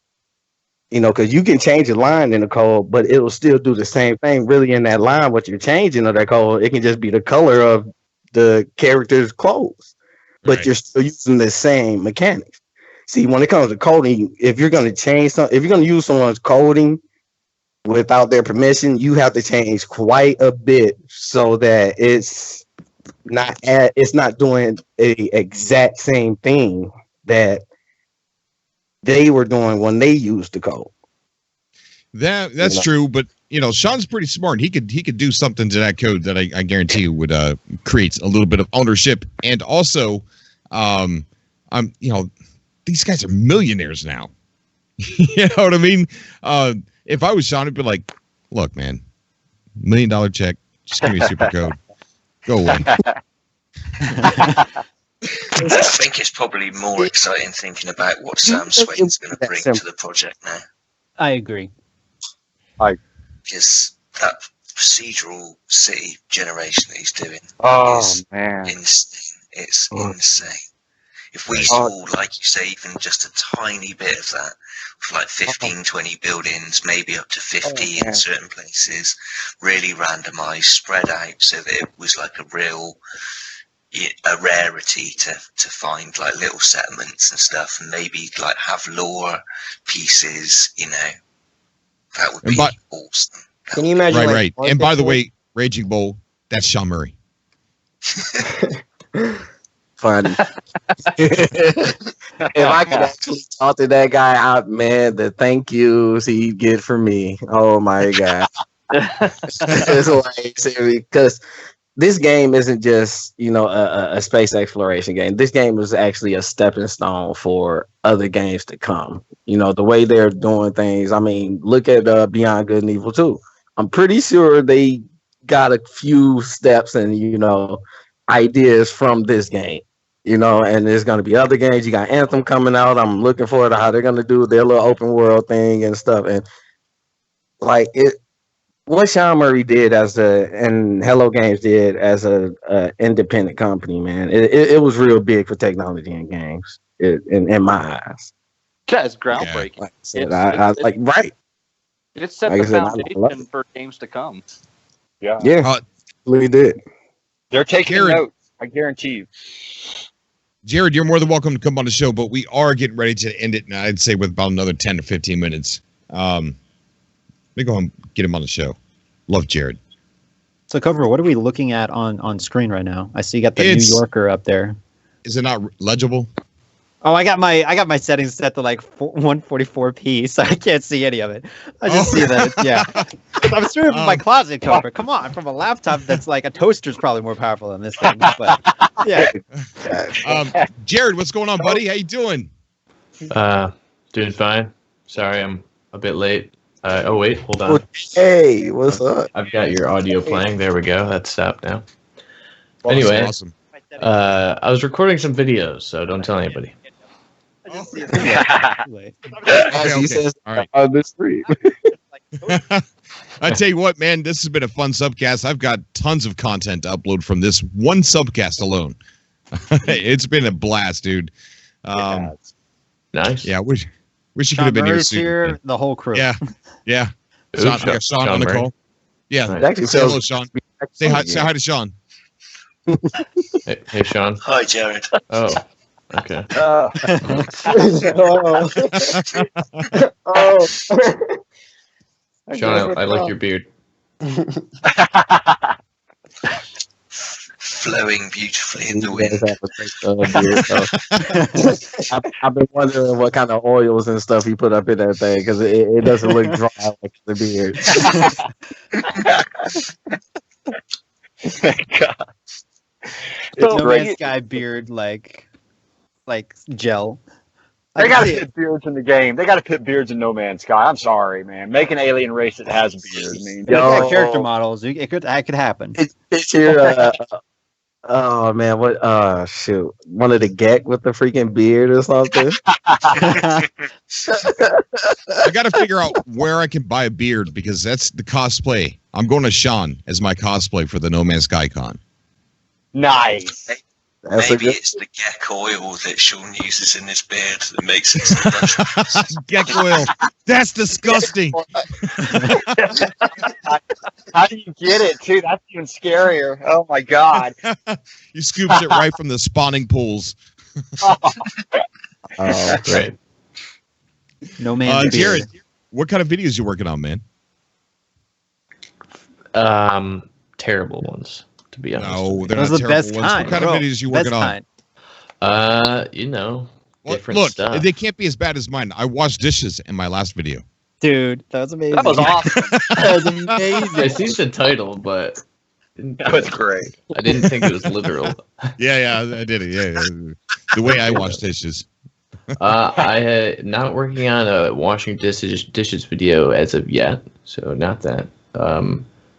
You know, because you can change a line in the code, but it'll still do the same thing really in that line. What you're changing of that code, it can just be the color of the character's clothes, but right. You're still using the same mechanics. See, when it comes to coding, if you're going to change something, if you're going to use someone's coding without their permission, you have to change quite a bit so that it's not doing a exact same thing that they were doing when they used the code. That's true, but you know, Sean's pretty smart. He could do something to that code that I guarantee you would create a little bit of ownership. And also, these guys are millionaires now. You know what I mean? If I was Sean, I'd be like, look, man, $1 million check, just give me a super code. Go away. I think it's probably more exciting thinking about what Sam Swain's going to bring to the project now. I agree. Because that procedural city generation that he's doing is insane. It's insane. If we saw, like you say, even just a tiny bit of that, with like 15, 20 buildings, maybe up to 50 in certain places, really randomized, spread out, so that it was like a rarity to find like little settlements and stuff, and maybe like have lore pieces, that would be awesome. Can you imagine? Right. And by the way, Raging Bull, that's Sean Murray. Funny. If I could actually talk to that guy out, man, the thank yous he'd get from me. Oh my god. It's like, because this game isn't just a space exploration game. This game is actually a stepping stone for other games to come. The way they're doing things. I mean, look at Beyond Good and Evil 2. I'm pretty sure they got a few steps and ideas from this game. And there's going to be other games. You got Anthem coming out. I'm looking forward to how they're going to do their little open world thing and stuff. And like what Sean Murray did and Hello Games did as a independent company, man, it was real big for technology and games in my eyes. Yeah, it's groundbreaking. Like I said, right. It set the foundation for games to come. Yeah, we did. They're taking notes. I guarantee you. Jared, you're more than welcome to come on the show, but we are getting ready to end it, and I'd say with about another 10 to 15 minutes. Let me go and get him on the show. Love Jared. So, Cobra, what are we looking at on screen right now? I see you got the New Yorker up there. Is it not legible? Oh, I got my settings set to like 144p, so I can't see any of it. I just see that. Yeah, I'm streaming from my closet, Cobra. Come on, from a laptop that's like a toaster's probably more powerful than this thing. But yeah. Jared, what's going on, buddy? How you doing? Doing fine. Sorry, I'm a bit late. Oh wait, hold on. Hey, what's up? I've got your audio playing. There we go. That's stopped now. Anyway, awesome. I was recording some videos, so don't tell anybody. As he says, all right. On the street. I tell you what, man, this has been a fun subcast. I've got tons of content to upload from this one subcast alone. It's been a blast, dude. Nice. Yeah, wish you could have been here soon. Here, the whole crew. Yeah. Sean on the call. Yeah, Nice. say hello, Sean. Say hi to Sean. Hey, Sean. Hi, Jared. Oh, okay. Sean, I like your beard. Flowing beautifully in the wind. I've been wondering what kind of oils and stuff he put up in that thing, because it doesn't look dry like the beard. God. It's No Man's Sky beard like gel. They got to put beards in the game. They got to put beards in No Man's Sky. I'm sorry, man. Make an alien race that has a beard. I mean, character models. That could happen. It's your. Oh man, what? Shoot, one of the Gek with the freaking beard or something. I got to figure out where I can buy a beard, because that's the cosplay. I'm going to Sean as my cosplay for the No Man's Sky Con. Nice. Maybe it's the Gek oil that Sean uses in his beard that makes it so much. Gek oil. That's disgusting. How do you get it, too? That's even scarier. Oh, my God. He scoops it right from the spawning pools. Oh, great. No Man's beard. Jared, what kind of videos you working on, man? Terrible ones, to be honest. No, they're not terrible best ones. kind, What kind of videos you working on? Different stuff. They can't be as bad as mine. I washed dishes in my last video. Dude, that was amazing. That was awesome. That was amazing. I see the title, but That was great. I didn't think it was literal. Yeah, I did it. Yeah. The way I wash dishes. I had not working on a washing dishes video as of yet, so not that.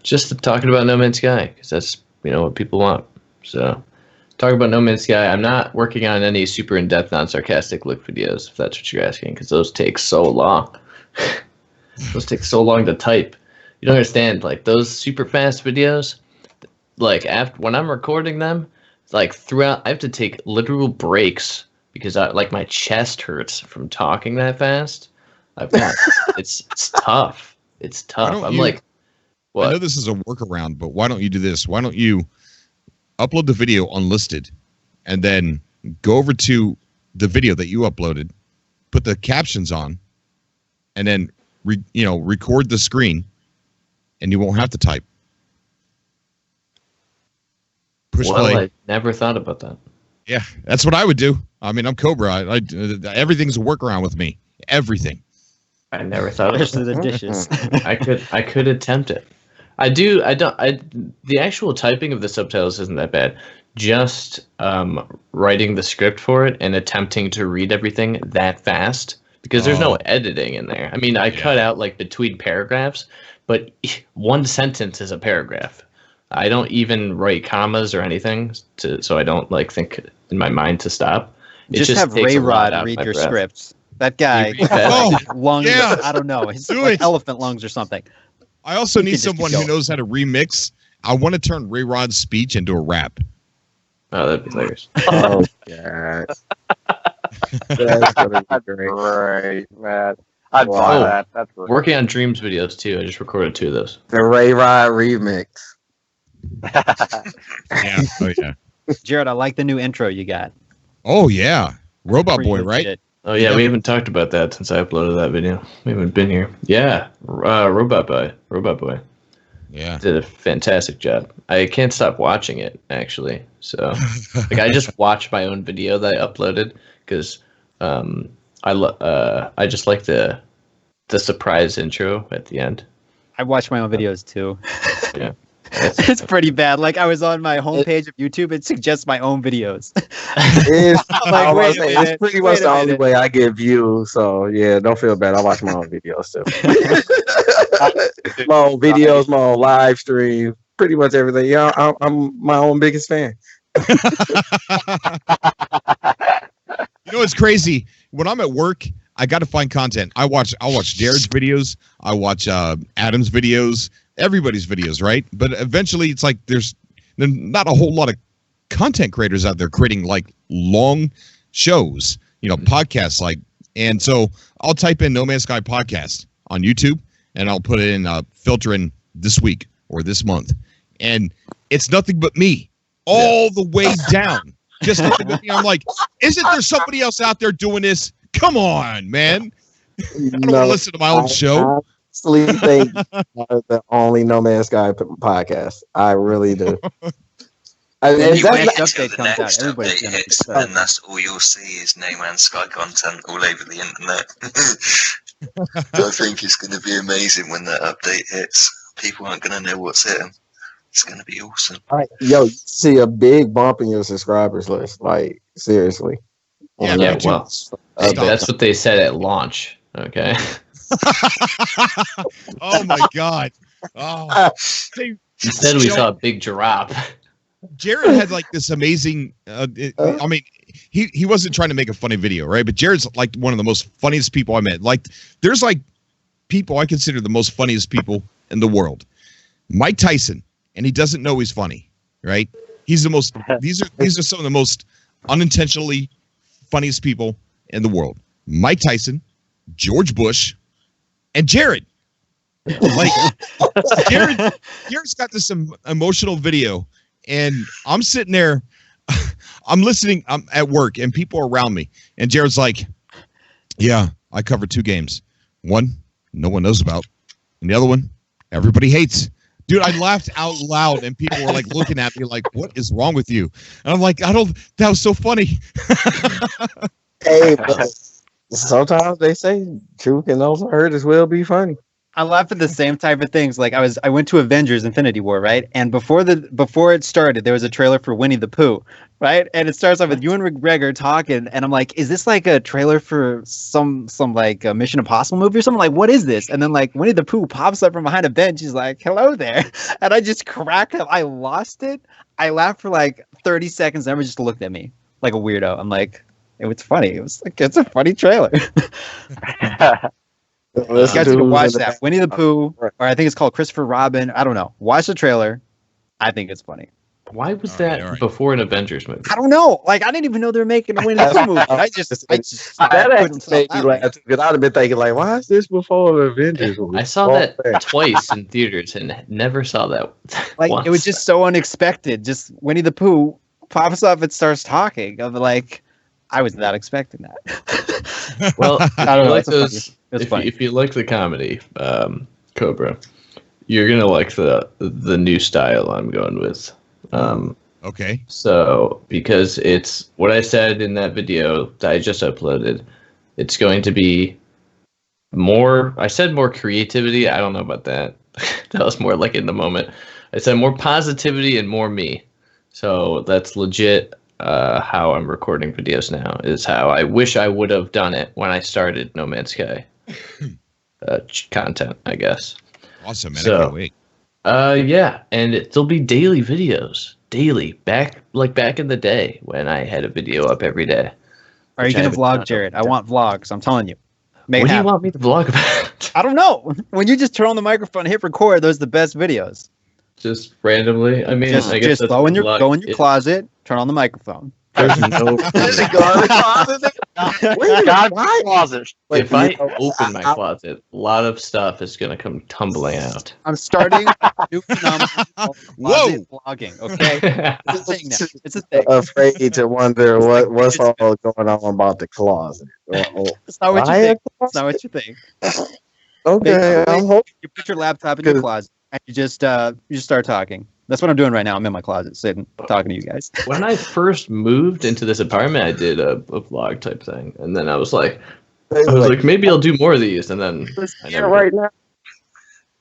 Just talking about No Man's Sky, because that's what people want. So talking about No Man's Sky. I'm not working on any super in-depth, non-sarcastic look videos, if that's what you're asking, because those take so long. Those take so long to type. You don't understand. Like those super fast videos, like when I'm recording them, like throughout, I have to take literal breaks because my chest hurts from talking that fast. I've got it's tough. It's tough. I'm like, what? I know this is a workaround, but why don't you do this? Why don't you upload the video unlisted, and then go over to the video that you uploaded, put the captions on, and then record the screen, and you won't have to type. Push play. I never thought about that. Yeah, that's what I would do. I mean, I'm Cobra. Everything's a workaround with me. Everything. I never thought of Especially the dishes. I could attempt it. The actual typing of the subtitles isn't that bad. Just writing the script for it and attempting to read everything that fast, because there's no editing in there. I mean, I cut out between paragraphs, but one sentence is a paragraph. I don't even write commas or anything, so I don't think in my mind to stop. Just have Ray Rod read your scripts. That guy, lungs, I don't know, his elephant lungs or something. I also need someone who knows how to remix. I want to turn Ray Rod's speech into a rap. Oh, that'd be hilarious. Oh, God. That's gonna be great, man. I'd buy that. That's working on Dreams videos too. I just recorded 2 of those. The Ray Rod remix. Yeah. Oh yeah. Jared, I like the new intro you got. Oh yeah, Robot Boy, right? Shit. Oh yeah, we haven't talked about that since I uploaded that video. We haven't been here. Yeah, Robot Boy. Yeah, did a fantastic job. I can't stop watching it actually. So I just watched my own video that I uploaded because I just like the surprise intro at the end. I watch my own videos too. Yeah. It's pretty bad. I was on my homepage of YouTube. It suggests my own videos. It's pretty much the only way I get views. So yeah, don't feel bad. I watch my own videos too. My own videos, my own live stream, pretty much everything. Yeah, I'm my own biggest fan. It's crazy. When I'm at work, I got to find content. I watch Jared's videos. I watch Adam's videos. Everybody's videos, right? But eventually it's there's not a whole lot of content creators out there creating long shows, podcasts and so I'll type in No Man's Sky podcast on YouTube and I'll put it in filter in this week or this month, and it's nothing but me all the way down. Just nothing but me. I'm like, isn't there somebody else out there doing this? Come on, man. I don't want to listen to my own show. I think the only No Man's Sky podcast. I really do. When you wait until the next update hits, and that's all you'll see is No Man's Sky content all over the internet. I think it's going to be amazing when that update hits. People aren't going to know what's hit them. It's going to be awesome. Yo, you see a big bump in your subscribers list. Seriously. Yeah, well, that's what they said at launch. Okay. Oh my God! Instead, we saw a big drop. Jared had this amazing. I mean, he wasn't trying to make a funny video, right? But Jared's one of the most funniest people I met. There's people I consider the most funniest people in the world. Mike Tyson, and he doesn't know he's funny, right? He's the most. These are some of the most unintentionally funniest people in the world. Mike Tyson, George Bush, and Jared. Jared's got this emotional video, and I'm sitting there, I'm listening, I'm at work, and people are around me, and Jared's like, yeah, I covered 2 games. One, no one knows about, and the other one, everybody hates. Dude, I laughed out loud, and people were looking at me what is wrong with you? And I'm like, that was so funny. Hey, but sometimes they say truth can also hurt as well be funny. I laugh at the same type of things. I went to Avengers Infinity War, right? And before it started, there was a trailer for Winnie the Pooh, right? And it starts off with Ewan McGregor talking, and I'm like, is this a trailer for some a Mission Impossible movie or something? What is this? And then Winnie the Pooh pops up from behind a bench. He's like, hello there. And I just cracked up. I lost it. I laughed for 30 seconds. And everyone just looked at me like a weirdo. I'm like, it was funny. It was it's a funny trailer. You guys need to watch that. Winnie the Pooh, or I think it's called Christopher Robin. I don't know. Watch the trailer. I think it's funny. Why was that before an Avengers movie? I don't know. Like, I didn't even know they were making a Winnie the Pooh movie. I just that actually made me laugh because I'd have been thinking like, why is this before the Avengers movie? I saw that twice in theaters and never saw that. Like, it was just so unexpected. Just Winnie the Pooh pops up and starts talking. I'm like, I was not expecting that. Well, I don't know. Like those, if you like the comedy, Cobra, you're gonna like the new style I'm going with. Okay. So, because it's what I said in that video that I just uploaded, it's going to be more. I said more creativity. I don't know about that. That was more like in the moment. I said more positivity and more me. So that's legit. How I'm recording videos now is how I wish I would have done it when I started No Man's Sky content, I guess. Awesome, man. So, I can't wait. Yeah, and there'll be daily videos. Daily. Back in the day when I had a video up every day. Are you going to vlog, Jared? I want vlogs. I'm telling you. What do you want me to vlog about? I don't know. When you just turn on the microphone and hit record, those are the best videos. Just randomly? I mean, I guess just go in your closet, turn on the microphone. There's no closet. If I open my closet, a lot of stuff is going to come tumbling out. I'm starting a new phenomenon called closet vlogging, okay? It's a thing now. It's a thing. Afraid to wonder what's all going on about the closet. It's not what you think. It's not what you think. Okay, I'm hoping you put your laptop in your closet and you just start talking. That's what I'm doing right now. I'm in my closet, sitting, talking to you guys. When I first moved into this apartment, I did a vlog type thing, and then I was like, maybe I'll do more of these, and then right now.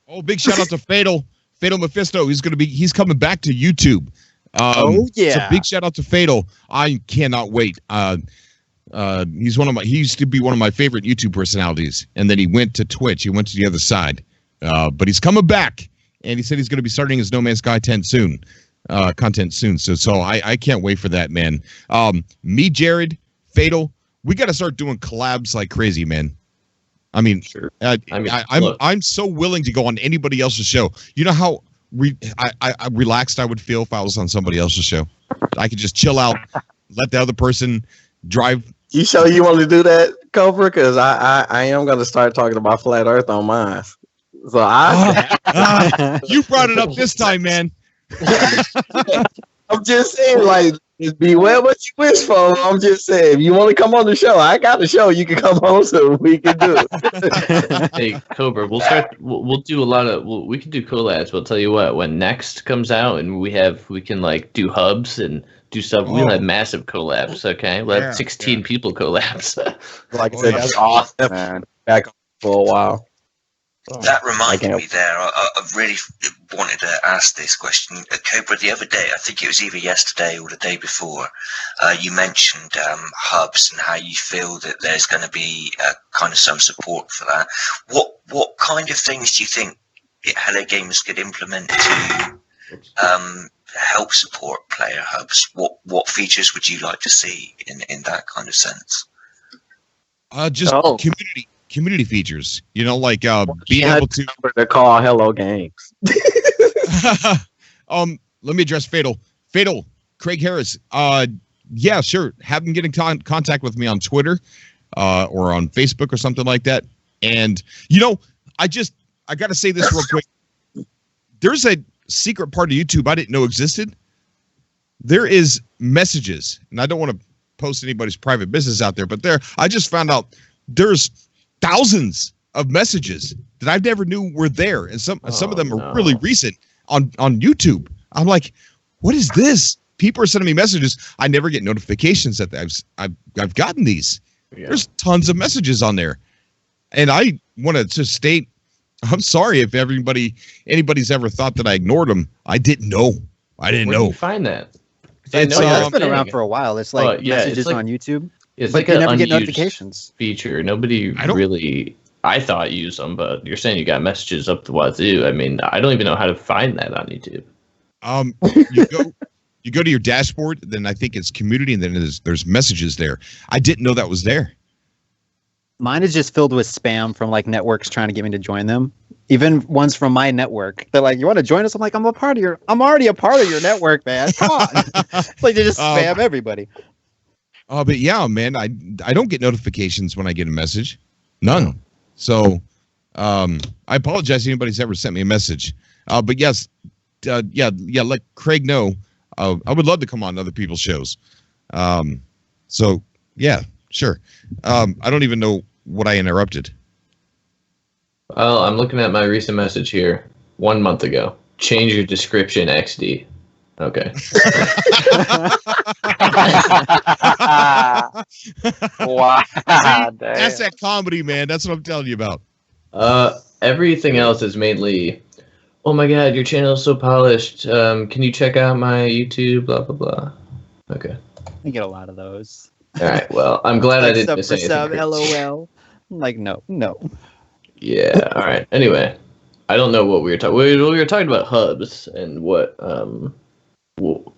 Oh, big shout out to Fatal Mephisto. He's coming back to YouTube. Oh yeah! So big shout out to Fatal. I cannot wait. He used to be one of my favorite YouTube personalities, and then he went to Twitch. He went to the other side, but he's coming back. And he said he's going to be starting his No Man's Sky content soon. So I can't wait for that, man. Me, Jared, Fatal, we got to start doing collabs like crazy, man. I mean, sure. I'm so willing to go on anybody else's show. You know how I relaxed I would feel if I was on somebody else's show. I could just chill out, let the other person drive. You sure you want to do that, Cobra? Because I am going to start talking about flat Earth on mine. So you brought it up this time, man. I'm just saying, like, beware what you wish for. I'm just saying, if you want to come on the show, I got the show. You can come on, so we can do it. Hey, Cobra, we'll start. We'll do a lot of. We can do collabs. We'll tell you what. When Next comes out, and we can like do hubs and do stuff. We'll have massive collabs. Okay, we'll have 16 people collabs. Like I said, that's awesome, man. Back for a while. That reminded me there. I really wanted to ask this question. Cobra, the other day, I think it was either yesterday or the day before, you mentioned hubs and how you feel that there's going to be kind of some support for that. What kind of things do you think Hello Gamers could implement to help support player hubs? What features would you like to see in that kind of sense? Just community features, like being able to call Hello Games. Let me address Fatal, Craig Harris. Yeah, sure. Have him get in contact with me on Twitter, or on Facebook or something like that. And I got to say this real quick. There's a secret part of YouTube I didn't know existed. There is messages, and I don't want to post anybody's private business out there, but I just found out there's thousands of messages that I never knew were there, and some of them are really recent on YouTube. I'm like, what is this? People are sending me messages. I never get notifications that I've gotten these. Yeah. There's tons of messages on there, and I want to just state, I'm sorry if anybody's ever thought that I ignored them. I didn't know. Where did you find that? It's been around for a while. It's like messages on YouTube. It's but like you an never get unused notifications. Feature. Nobody really, I thought, used them, but you're saying you got messages up the wazoo. I mean, I don't even know how to find that on YouTube. You go to your dashboard, then I think it's community, and then there's messages there. I didn't know that was there. Mine is just filled with spam from like networks trying to get me to join them. Even ones from my network. They're like, "You want to join us?" I'm like, I'm already a part of your network, man. Come on. It's like they just spam everybody. Oh, but yeah, man, I don't get notifications when I get a message. None. So I apologize if anybody's ever sent me a message. But yes, let Craig know. I would love to come on other people's shows. So yeah, sure. I don't even know what I interrupted. Well, I'm looking at my recent message here. 1 month ago. Change your description, XD. Okay. Wow. That's that comedy, man. That's what I'm telling you about. Everything else is mainly, oh my god, your channel is so polished. Can you check out my YouTube? Blah blah blah. Okay. I get a lot of those. All right. Well, I'm glad I didn't sub miss for anything. sub, LOL. I'm like, no. Yeah. All right. Anyway, I don't know what we were talking. We were talking about hubs and what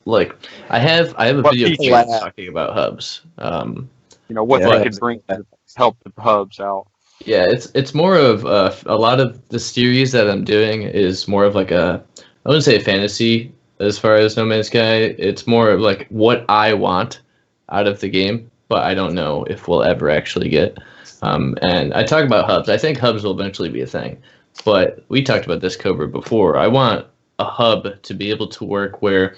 like I have a video talking about hubs. What they could bring to help the hubs out. Yeah, it's more of a lot of the series that I'm doing is more of like I wouldn't say a fantasy as far as No Man's Sky. It's more of like what I want out of the game, but I don't know if we'll ever actually get. And I talk about hubs. I think hubs will eventually be a thing, but we talked about this, Cobra, before. I want a hub to be able to work where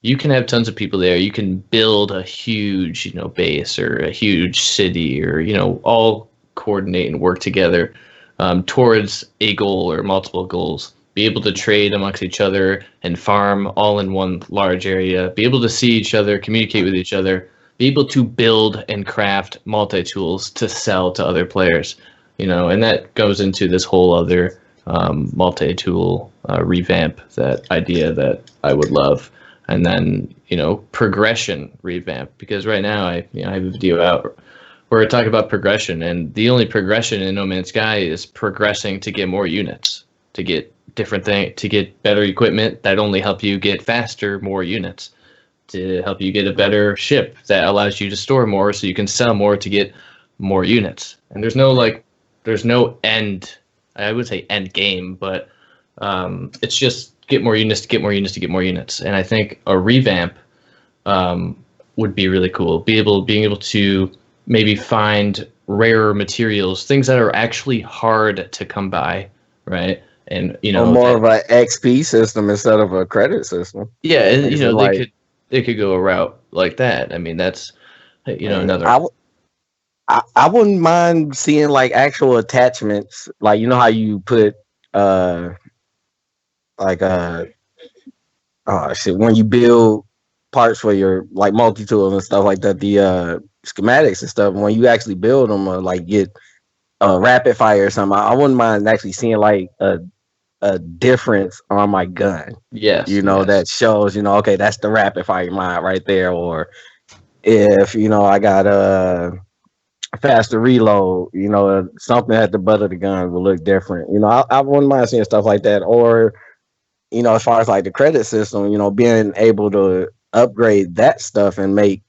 you can have tons of people there. You can build a huge, base or a huge city, or all coordinate and work together towards a goal or multiple goals. Be able to trade amongst each other and farm all in one large area. Be able to see each other, communicate with each other. Be able to build and craft multi-tools to sell to other players. And that goes into this whole other multi-tool revamp, that idea that I would love. And then, progression revamp, because right now I have a video out where I talk about progression, and the only progression in No Man's Sky is progressing to get more units, to get different things, to get better equipment that only help you get faster, more units, to help you get a better ship that allows you to store more so you can sell more to get more units. And there's no end, I would say end game, but it's just get more units to get more units to get more units. And I think a revamp would be really cool. Being able to maybe find rarer materials, things that are actually hard to come by, right? And or more of an XP system instead of a credit system. Yeah, and they could go a route like that. I mean, that's another. I wouldn't mind seeing like actual attachments, like how you put when you build parts for your like multi-tools and stuff like that, the schematics and stuff, when you actually build them or like get rapid fire or something, I wouldn't mind actually seeing like a difference on my gun. Yes. That shows, okay, that's the rapid fire mod right there. Or if, I got a faster reload, something at the butt of the gun will look different. I wouldn't mind seeing stuff like that. Or, as far as like the credit system, being able to upgrade that stuff and make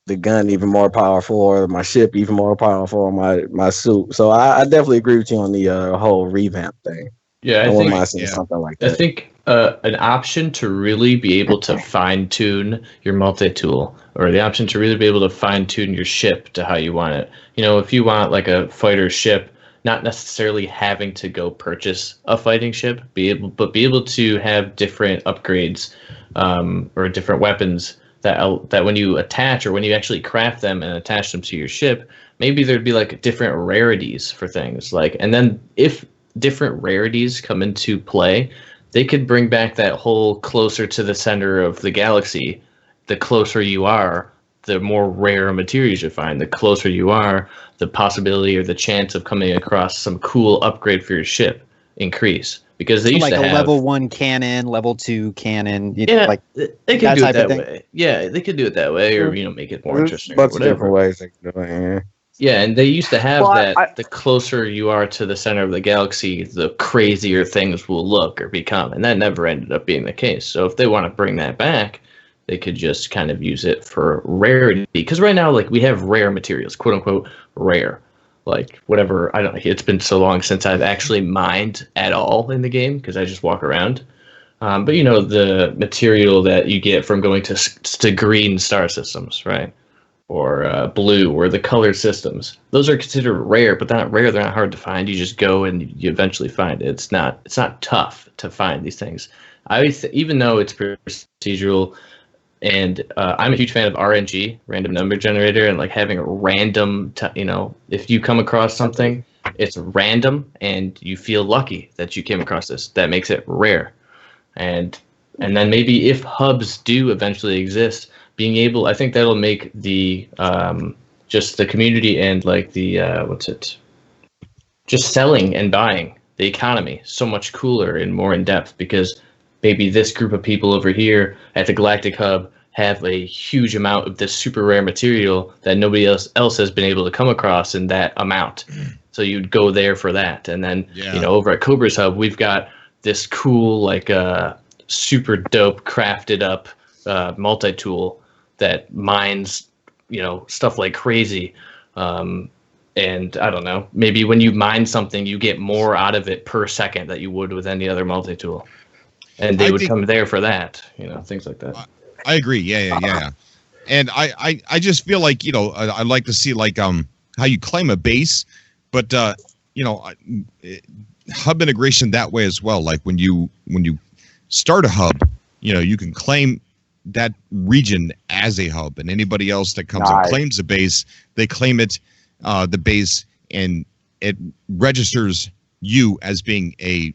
the gun even more powerful, or my ship even more powerful, or my suit. So I definitely agree with you on the whole revamp thing. Yeah, I wouldn't mind seeing something like that. I think an option to really be able to fine-tune your multi-tool, or the option to really be able to fine-tune your ship to how you want it. If you want like a fighter ship, not necessarily having to go purchase a fighting ship, be able to have different upgrades or different weapons that when you attach, or when you actually craft them and attach them to your ship, maybe there'd be like different rarities for things. And then if different rarities come into play, they could bring back that whole closer to the center of the galaxy. The closer you are, the more rare materials you find. The closer you are, the possibility or the chance of coming across some cool upgrade for your ship increase. Because they used like to have level 1 cannon, level 2 cannon. They could do it that way. Yeah, they could do it that way, or make it more interesting. Bunch of different ways they can do it. Yeah, and they used to have the closer you are to the center of the galaxy, the crazier things will look or become, and that never ended up being the case. So if they want to bring that back, they could just kind of use it for rarity. Because right now, we have rare materials, quote unquote rare. like whatever. I don't. It's been so long since I've actually mined at all in the game because I just walk around. But you know, the material that you get from going to green star systems, right? Or blue, or the colored systems. Those are considered rare, but they're not rare. They're not hard to find. You just go and you eventually find it. It's not tough to find these things. Even though it's procedural, and I'm a huge fan of RNG, random number generator, and like having a random, if you come across something, it's random, and you feel lucky that you came across this. That makes it rare, and then maybe if hubs do eventually exist, being able, I think that'll make the just the community and like the just selling and buying, the economy, so much cooler and more in depth, because maybe this group of people over here at the Galactic Hub have a huge amount of this super rare material that nobody else has been able to come across in that amount. So you'd go there for that, and then over at Cobra's Hub, we've got this cool like super dope crafted up multi-tool that mines, stuff like crazy. And I don't know, maybe when you mine something, you get more out of it per second that you would with any other multi-tool. And they would come there for that, things like that. I agree. Yeah. And I just feel like, I'd like to see like how you claim a base, but hub integration that way as well. Like when you start a hub, you can claim that region as a hub, and anybody else that comes and claims a base, they claim it, the base, and it registers you as being a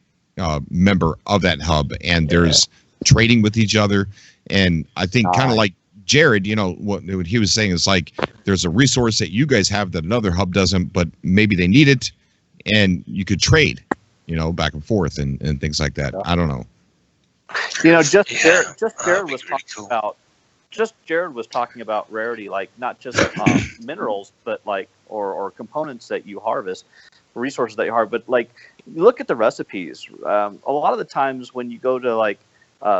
member of that hub, and there's trading with each other. And I think kind of like Jared, what he was saying is like there's a resource that you guys have that another hub doesn't, but maybe they need it, and you could trade, back and forth and things like that. I don't know. Jared was talking about. Jared was talking about rarity, like not just minerals, but like or components that you harvest, resources that you harvest. But like, look at the recipes. A lot of the times when you go to like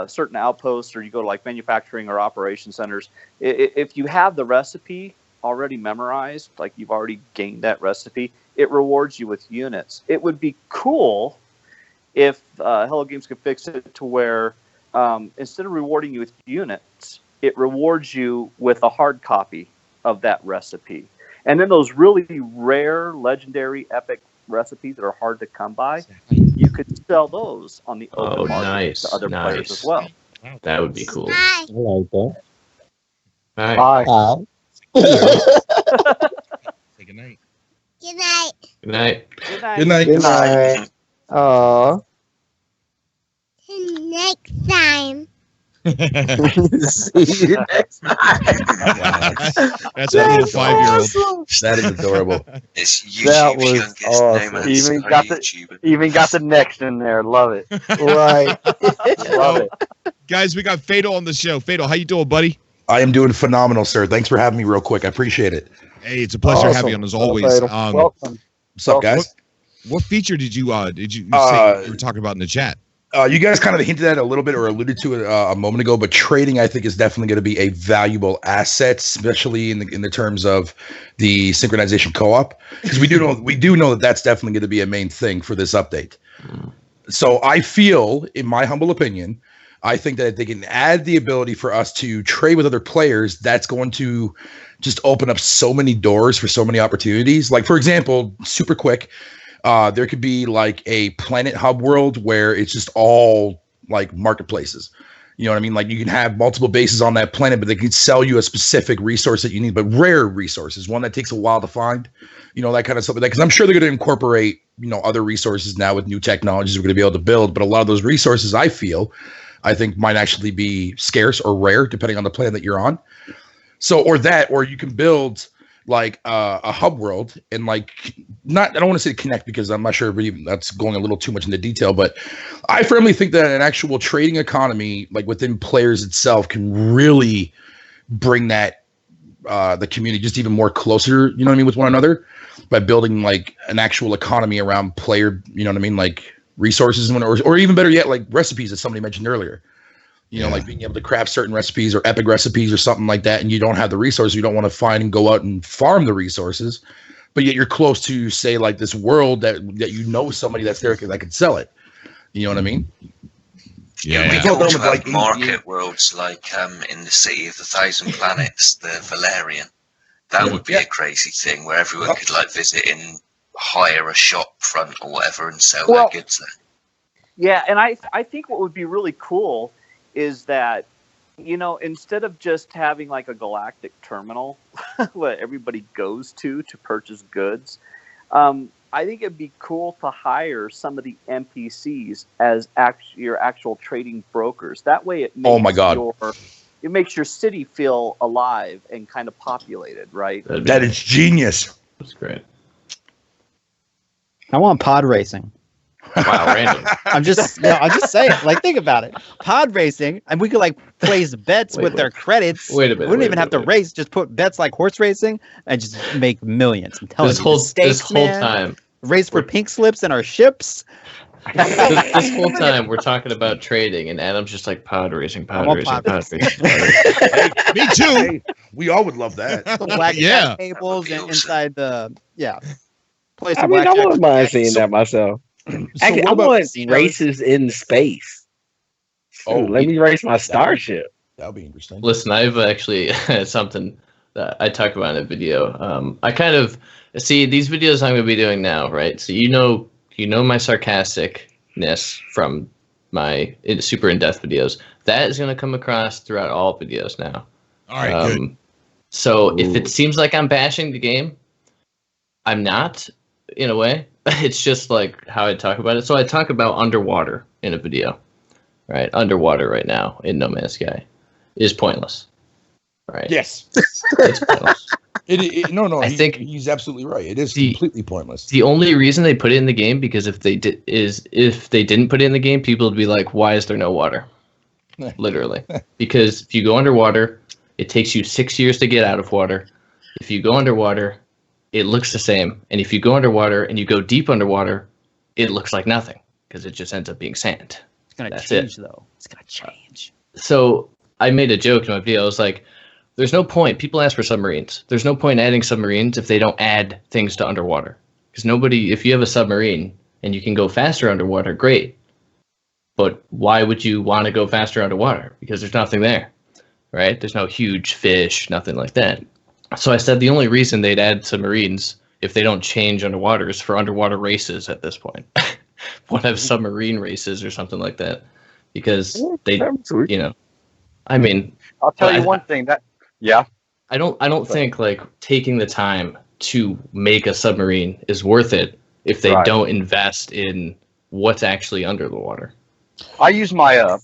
certain outposts, or you go to like manufacturing or operation centers, if you have the recipe already memorized, like you've already gained that recipe, it rewards you with units. It would be cool if Hello Games could fix it to where instead of rewarding you with units, it rewards you with a hard copy of that recipe. And then those really rare, legendary, epic recipes that are hard to come by, you could sell those on the open market to other players as well. That would be cool. I like that. Bye. Say good night. Good night. Good night. Good night. Good night. Good night. Aww. Next time. See you next time. That's a little 5-year-old. That is adorable. It's That YouTube's was youngest awesome. name. Even got the next in there. Love it. Right. Love it. Guys, we got Fatal on the show. Fatal, how you doing, buddy? I am doing phenomenal, sir. Thanks for having me real quick. I appreciate it. Hey, it's a pleasure having you on as always. Welcome. What's up, guys? What feature did you say you were talking about in the chat? You guys kind of hinted at it a little bit or alluded to it a moment ago, but trading, I think, is definitely going to be a valuable asset, especially in the terms of the synchronization co-op, because we do know that that's definitely going to be a main thing for this update. So I feel, in my humble opinion, I think that if they can add the ability for us to trade with other players, that's going to just open up so many doors for so many opportunities. Like, for example, super quick. There could be like a planet hub world where it's just all like marketplaces. You know what I mean? Like you can have multiple bases on that planet, but they can sell you a specific resource that you need, but rare resources, one that takes a while to find, that kind of stuff like that. Because I'm sure they're going to incorporate, other resources now with new technologies we're going to be able to build. But a lot of those resources, I think might actually be scarce or rare, depending on the planet that you're on. So, or you can build like a hub world and like I don't want to say connect because I'm not sure if that's going a little too much into detail, but I firmly think that an actual trading economy like within players itself can really bring that the community just even more closer, with one another by building like an actual economy around player, like resources or even better yet, like recipes that somebody mentioned earlier. Like being able to craft certain recipes or epic recipes or something like that, and you don't have the resources, you don't want to find and go out and farm the resources, but yet you're close to, say, like this world that you know somebody that's there that could sell it. You know what I mean? Yeah, we talk about market worlds like in the City of the Thousand Planets, the Valerian. That would be a crazy thing where everyone could like visit and hire a shop front or whatever and sell their goods there. Yeah, and I think what would be really cool is that, you know, instead of just having like a galactic terminal where everybody goes to purchase goods, I think it'd be cool to hire some of the NPCs as your actual trading brokers. That way it makes it makes your city feel alive and kind of populated, right? That is genius. That's great. I want pod racing. Wow, random. I'm just saying. Like, think about it. Pod racing, and we could like place bets with their credits. Wait a minute. We wouldn't even have to race. Just put bets like horse racing and just make millions. I'm telling you, this whole time, race for pink slips in our ships. this whole time we're talking about trading, and Adam's just like pod racing. Hey, me too. Hey, we all would love that. The blackjack tables and inside the place. I mean, I wouldn't mind seeing that myself. Actually, I want races in space. Let me race my starship. That'll be interesting. Listen, I've actually something that I talk about in a video. I kind of see these videos I'm going to be doing now, right? So you know my sarcasticness from my super in-depth videos. That is going to come across throughout all videos now. All right, good. So if it seems like I'm bashing the game, I'm not, in a way. It's just like how I talk about it. So I talk about underwater in a video, right? Underwater right now in No Man's Sky is pointless, right? Yes. It's pointless. I think he's absolutely right. It is completely pointless. The only reason they put it in the game, because if they didn't put it in the game, people would be like, why is there no water? Literally. Because if you go underwater, it takes you 6 years to get out of water. If you go underwater, it looks the same. And if you go underwater and you go deep underwater, it looks like nothing because it just ends up being sand. It's going to change, though. It's going to change. So I made a joke in my video. I was like, there's no point. People ask for submarines. There's no point adding submarines if they don't add things to underwater. Because if you have a submarine and you can go faster underwater, great. But why would you want to go faster underwater? Because there's nothing there, right? There's no huge fish, nothing like that. So I said the only reason they'd add submarines if they don't change underwater is for underwater races at this point. Want to have submarine races or something like that. Because they, I mean, I'll tell you one thing I don't think like taking the time to make a submarine is worth it if they don't invest in what's actually under the water. I use my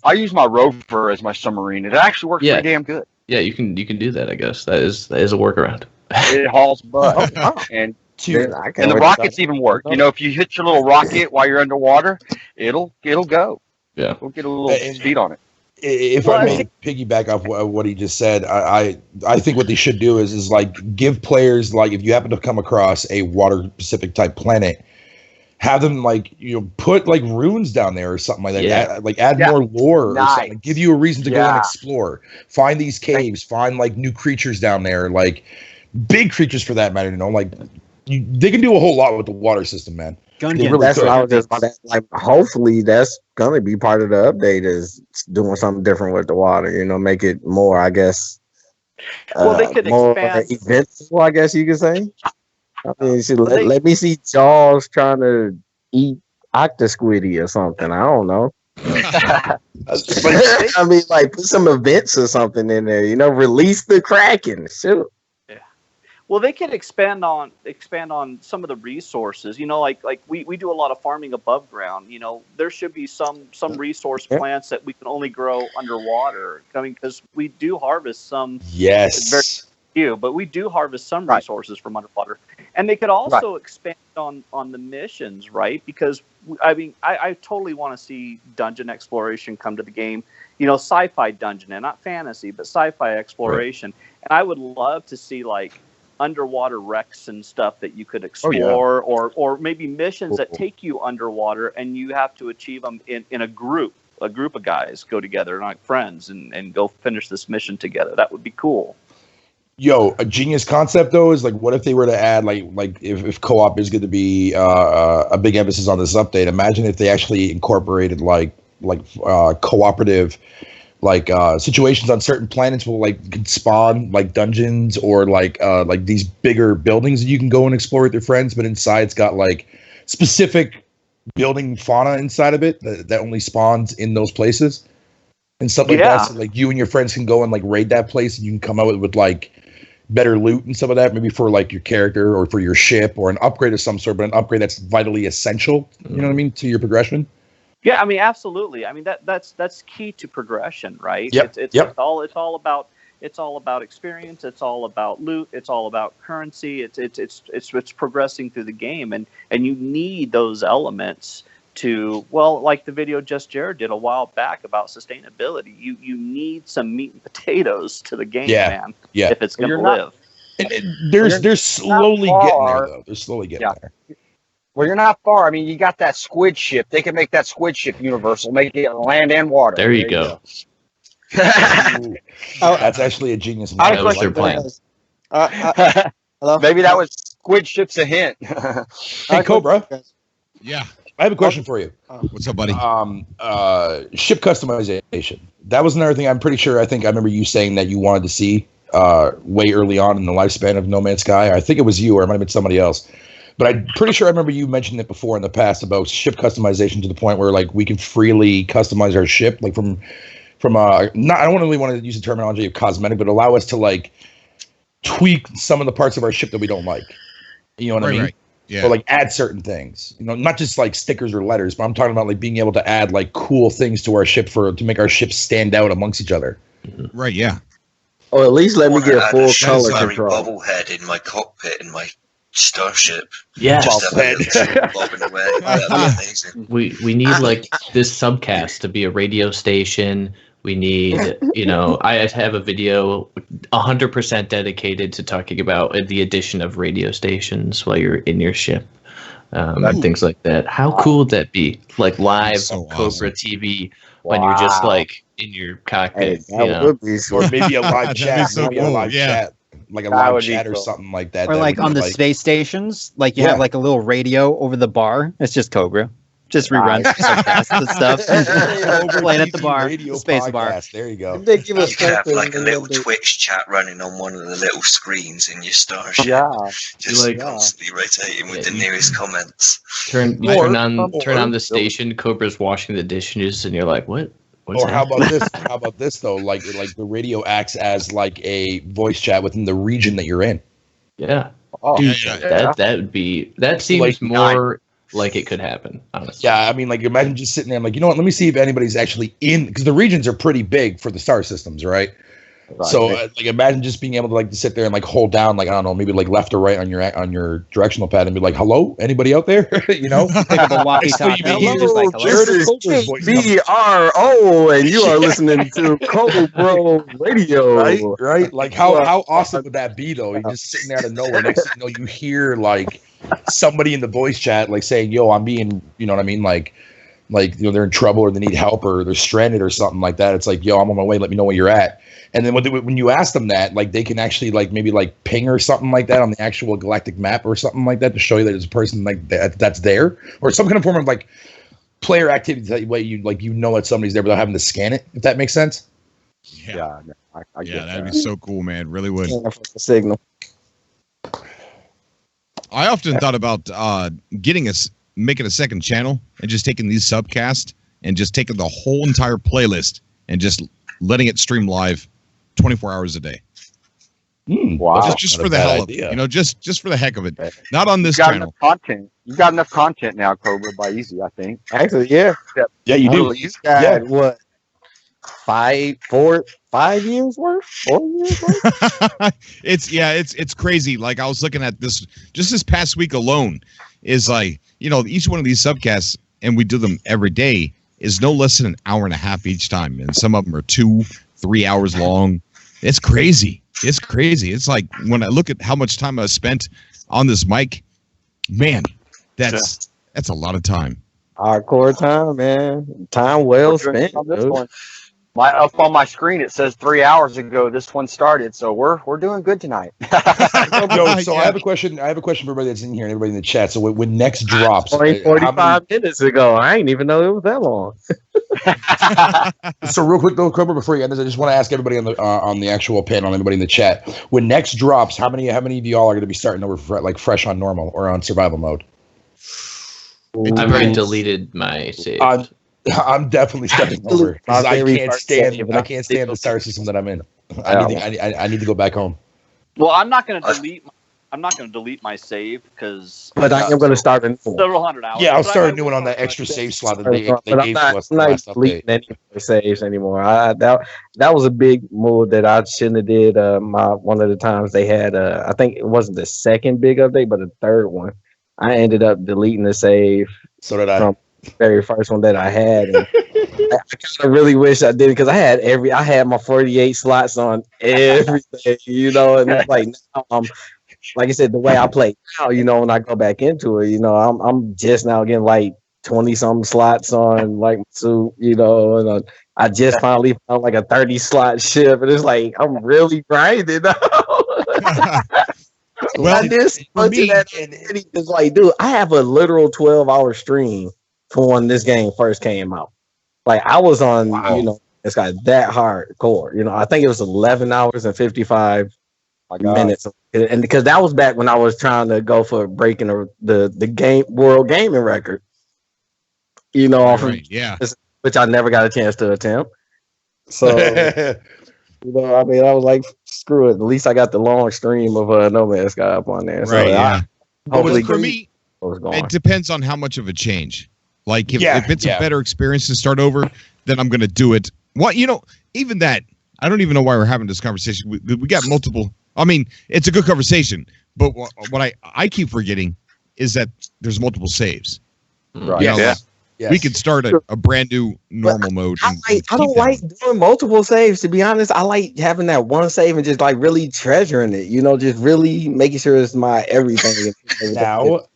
rover as my submarine. It actually works pretty damn good. Yeah, you can do that. I guess that is a workaround. It hauls butt, and the rockets even work. You know, if you hit your little rocket while you're underwater, it'll go. Yeah, we'll get a little speed on it. If I may piggyback off what he just said, I think what they should do is like give players, like if you happen to come across a water Pacific type planet, have them like put like runes down there or something like that. Yeah. Add more lore or something. Give you a reason to go and explore. Find these caves. Find like new creatures down there, like big creatures for that matter. Like they can do a whole lot with the water system, man. That's what I was just about to, like. Hopefully, that's gonna be part of the update. Is doing something different with the water. Make it more. I guess. Well, they could more expand. Eventful, I guess you could say. I mean, let me see Jaws trying to eat Octosquiddy or something. I don't know. I mean, like put some events or something in there. Release the Kraken. Shoot. Well, they could expand on some of the resources. Like we do a lot of farming above ground. There should be some resource plants that we can only grow underwater. I mean, because we do harvest some. Yes. Very few, but we do harvest some resources from underwater, and they could also expand on the missions, right? Because I mean, I totally want to see dungeon exploration come to the game. Sci-fi dungeon, and not fantasy, but sci-fi exploration. And I would love to see like underwater wrecks and stuff that you could explore, or maybe missions that take you underwater and you have to achieve them in a group of guys go together, like friends, and go finish this mission together. That would be cool. Yo, a genius concept though is like, what if they were to add like if co-op is going to be a big emphasis on this update? Imagine if they actually incorporated like cooperative situations on certain planets will like could spawn like dungeons or like these bigger buildings that you can go and explore with your friends, but inside it's got like specific building fauna inside of it that only spawns in those places and stuff like that. So like you and your friends can go and like raid that place, and you can come out with like better loot and stuff like that, maybe for like your character or for your ship or an upgrade of some sort, but an upgrade that's vitally essential, you know what I mean, to your progression. Yeah, I mean, absolutely. I mean, that's key to progression, right? Yep. It's all about experience. It's all about loot. It's all about currency. It's progressing through the game, and you need those elements to, well, like the video Just Jared did a while back about sustainability. You need some meat and potatoes to the game, man. Yeah. If it's going to live. They're slowly getting there, though. They're slowly getting there. Well, you're not far. I mean, you got that squid ship. They can make that squid ship universal, make it land and water. There you go. That's actually a genius. That was their plan. Maybe that was squid ship's a hint. Hey, Cobra. Yeah. I have a question for you. What's up, buddy? Ship customization. That was another thing. I'm pretty sure. I think I remember you saying that you wanted to see way early on in the lifespan of No Man's Sky. I think it was you, or it might have been somebody else. But I'm pretty sure I remember you mentioned it before in the past about ship customization to the point where like we can freely customize our ship, like from not. I don't really want to use the terminology of cosmetic, but allow us to like tweak some of the parts of our ship that we don't like. You know what I mean? Right. Yeah. Or like add certain things, you know, not just like stickers or letters, but I'm talking about like being able to add like cool things to our ship to make our ship stand out amongst each other. Right. Yeah. Or at least let me get a full color control. Bobblehead in my cockpit in my starship. Yeah. Just have a little bobbing away. That'd be amazing. We need like this subcast to be a radio station. We need, you know, I have a video 100% dedicated to talking about the addition of radio stations while you're in your ship, and things like that. How cool would that be? Like live on Cobra TV when you're just like in your cockpit, or maybe a live chat, chat, like a live chat or something like that. Or like on the space stations, like you have like a little radio over the bar. It's just Cobra. Just reruns subcasts and stuff. Playing at the bar, the space bar. There you go. You could have like a little Twitch chat running on one of the little screens in your starship. Yeah. Just like constantly rotating with the nearest comments. Turn on the station. Cobra's washing the dishes, and you're like, what? What's How about this? How about this though? Like the radio acts as like a voice chat within the region that you're in. Yeah. Dude, that would be. That seems like more. Like it could happen, honestly. Yeah, I mean, like imagine just sitting there, and like, you know what? Let me see if anybody's actually in, because the regions are pretty big for the star systems, right? So, like, imagine just being able to like to sit there and like hold down, like I don't know, maybe like left or right on your directional pad, and be like, "Hello, anybody out there?" You know, the walkie-talkie. This is BRO, and you are listening to Cobra Radio. Right? Like how awesome would that be, though? You're just sitting there out of nowhere. Next thing you know, you hear like somebody in the voice chat like saying, "Yo, I'm being," you know what I mean, like you know they're in trouble or they need help or they're stranded or something like that. It's like, "Yo, I'm on my way. Let me know where you're at." And then when you ask them that, like they can actually like maybe like ping or something like that on the actual galactic map or something like that to show you that there's a person like that's there, or some kind of form of like player activity that way you like you know that somebody's there without having to scan it. If that makes sense. Yeah, I get that'd be so cool, man. It really would. Signal. I often thought about making a second channel and just taking these subcasts and just taking the whole entire playlist and just letting it stream live 24 hours a day. Wow. Just for the hell of it. You know, just for the heck of it. Not on this channel. You've got enough content now, Cobra, by easy, I think. Actually, yeah. Yeah, you do. You got what? 5 years worth? 4 years worth? It's crazy. Like I was looking at this just this past week alone is like, you know, each one of these subcasts, and we do them every day, is no less than an hour and a half each time. And some of them are 2-3 hours long. It's crazy. It's crazy. It's like when I look at how much time I spent on this mic, man, that's a lot of time. Hardcore time, man. Time well spent. Up on my screen it says 3 hours ago this one started, so we're doing good tonight. So I have a question. I have a question for everybody that's in here and everybody in the chat. So when next drops, 45 minutes ago, I didn't even know it was that long. So real quick though, Cobra, before you end this, I just want to ask everybody on the actual panel, everybody in the chat, when next drops, how many of y'all are going to be starting over fresh on normal or on survival mode? I've already deleted my save. I'm definitely starting over because I can't stand the star system that I'm in. I need to go back home. Well, I'm not going to delete my save because. But I am going to start several hundred hours. Yeah, I'll start a new one on that extra save slot that they gave to us. I'm not deleting any saves anymore. That was a big move that I shouldn't have did. One of the times they had, I think it wasn't the second big update, but the third one. I ended up deleting the save. So did I. From the very first one that I had. And I kind of really wish I didn't because I had my 48 slots on everything, and it's like now I'm, like I said, the way I play now, when I go back into it, I'm just now getting like 20 something slots on like my suit, and I just finally found like a 30 slot ship, and it's like I'm really grinding now. Well, this is like, dude, I have a literal 12-hour stream from when this game first came out. Like I was on, it's got that hardcore. I think it was 11 hours and 55 minutes, and because that was back when I was trying to go for breaking the game world gaming record. Which I never got a chance to attempt. So. I was like, screw it. At least I got the long stream of No Man's Sky up on there. Right, so yeah. Hopefully For me, it depends on how much of a change. Like, if it's a better experience to start over, then I'm going to do it. Even that, I don't even know why we're having this conversation. We got multiple. I mean, it's a good conversation, but what I keep forgetting is that there's multiple saves. Right. We could start a brand new normal mode. I don't like doing multiple saves, to be honest. I like having that one save and just like really treasuring it, just really making sure it's my everything. Now,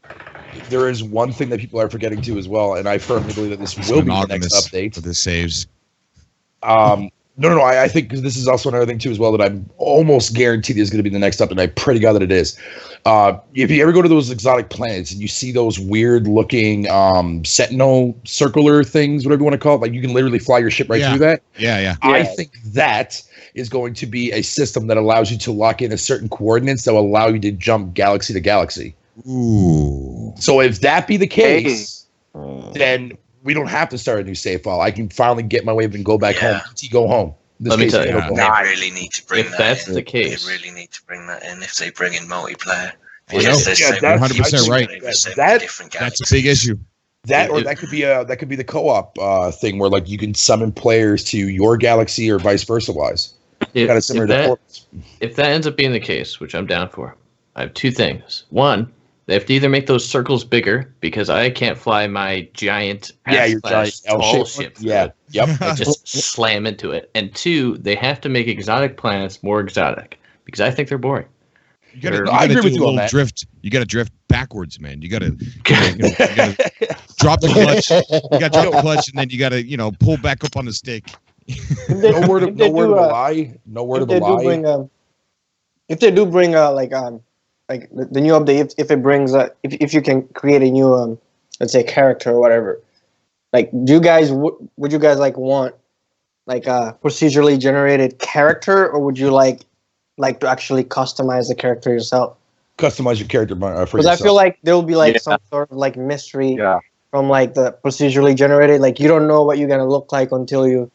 there is one thing that people are forgetting too as well, and I firmly believe that this will be the next update. For the saves. No. I think because this is also another thing too as well that I'm almost guaranteed is going to be the next update. I pray to God that it is. If you ever go to those exotic planets and you see those weird looking sentinel circular things, whatever you want to call it, like you can literally fly your ship right through that. Yeah. I think that is going to be a system that allows you to lock in a certain coordinates that will allow you to jump galaxy to galaxy. Ooh. So if that be the case, then we don't have to start a new save file. I can finally get my wave and go back home. Go home. Let me tell you, they really need to bring that in. If that's the case, they really need to bring that in. If they bring in multiplayer, that's 100% right. That's a big issue. That could be the co-op thing where like you can summon players to your galaxy or vice versa wise. If that ends up being the case, which I'm down for, I have two things. One, they have to either make those circles bigger because I can't fly my giant your giant tall ship. Yep. I just slam into it. And two, they have to make exotic planets more exotic because I think they're boring. You gotta do a little drift. You gotta drift backwards, man. You gotta drop the clutch. You gotta drop the clutch, and then you gotta pull back up on the stick. No word of a lie. If they do bring like the new update, if it brings if you can create a new let's say character or whatever, like would you guys like want like a procedurally generated character, or would you like to actually customize the character yourself? Customize your character for yourself. Because I feel like there will be like some sort of like mystery from like the procedurally generated. Like you don't know what you're gonna look like until you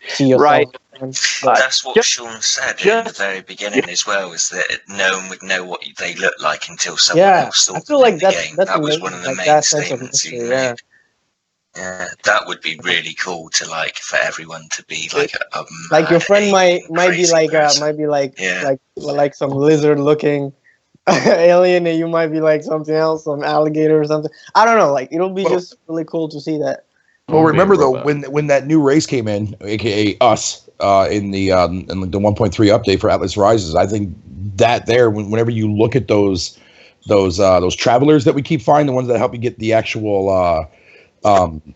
see yourself. Right. That's what Sean said in the very beginning as well, is that no one would know what they look like until someone else thought. I feel like that's that was one of the like main statements you made. Yeah, that would be really cool to for everyone to be like a like your friend might be like some lizard looking alien, and you might be like something else, some alligator or something. I don't know. Like it'll be just really cool to see that. Well, remember though, when that new race came in, aka us, in the 1.3 update for Atlas Rises, I think that whenever you look at those travelers that we keep finding, the ones that help you get the actual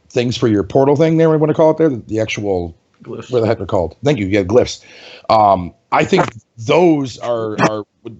things for your portal thing there, we want to call it there, the actual Glyphs. What the heck they're called? Thank you. Yeah, glyphs. I think those are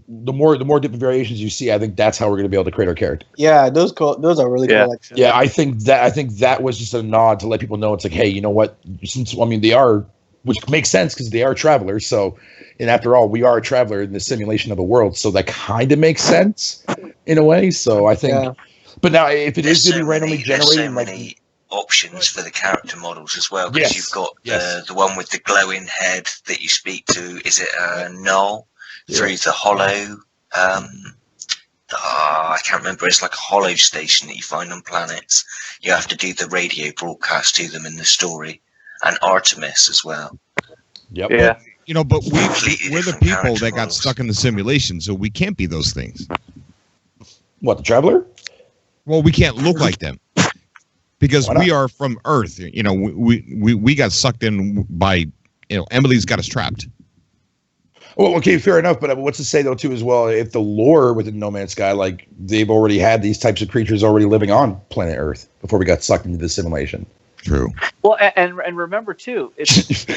the more different variations you see. I think that's how we're going to be able to create our character. Yeah, those are really cool. Actually. Yeah, I think that was just a nod to let people know it's like, hey, you know what? They are, which makes sense because they are travelers. So, and after all, we are a traveler in the simulation of the world. So that kind of makes sense in a way. So I think, but now if it is going to be randomly generated, many options for the character models as well, because you've got the one with the glowing head that you speak to. Is it Null through the hollow? I can't remember. It's like a hollow station that you find on planets. You have to do the radio broadcast to them in the story, and Artemis as well. Yep. Yeah. But we're the people that got stuck in the simulation, so we can't be those things. What, the Traveler? Well, we can't look like them. Because we are from Earth, we got sucked in by, Emily's got us trapped. Well, okay, fair enough. But what's to say though, too, as well, if the lore within No Man's Sky, like they've already had these types of creatures already living on planet Earth before we got sucked into the simulation. True. Well, and remember too, it's just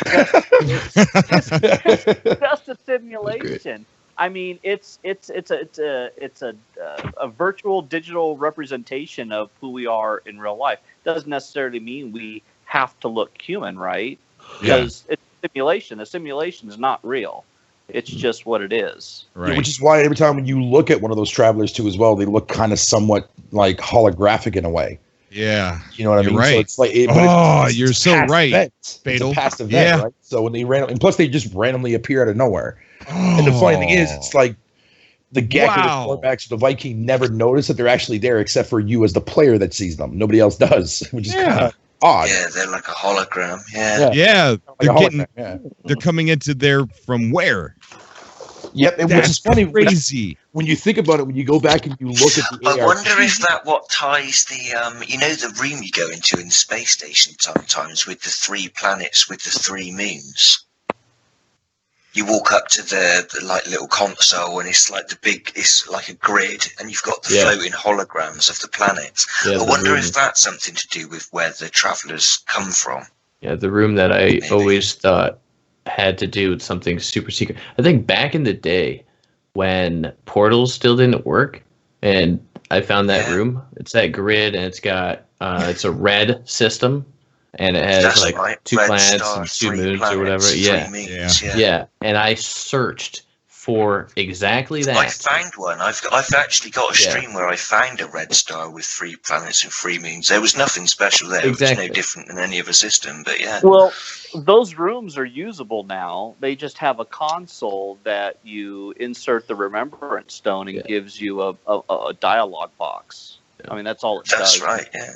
a simulation. I mean, it's a virtual digital representation of who we are in real life. Doesn't necessarily mean we have to look human, right? Because it's a simulation. The simulation is not real. It's just what it is. Right. Yeah, which is why every time when you look at one of those travelers too, as well, they look kind of somewhat like holographic in a way. Yeah, you know what I mean. Right. So it's like, you're so right. Fatal. It's a past event, right? So when they and plus they just randomly appear out of nowhere. And the funny thing is, it's like the Gecko, the quarterbacks, the Viking never notice that they're actually there, except for you as the player that sees them. Nobody else does, which is kind of odd. Yeah, they're like a hologram. Yeah, they're coming into there from where? Yep, That's which is funny. Crazy. When you think about it, when you go back and you look at the I wonder if that what ties the the room you go into in the space station sometimes with the 3 planets with the 3 moons. You walk up to the like little console and it's like it's like a grid and you've got the floating holograms of the planets. I wonder if that's something to do with where the travelers come from. Yeah, the room that I always thought had to do with something super secret. I think back in the day when portals still didn't work and I found that room, it's that grid and it's got it's a red system. And it has like 2 planets and 2 moons or whatever. Yeah. And I searched for exactly that. I found one. I've actually got a stream where I found a red star with 3 planets and 3 moons. There was nothing special there. It was no different than any other system. But yeah. Well, those rooms are usable now. They just have a console that you insert the remembrance stone and gives you a dialogue box. I mean, that's all it does. That's right. Yeah.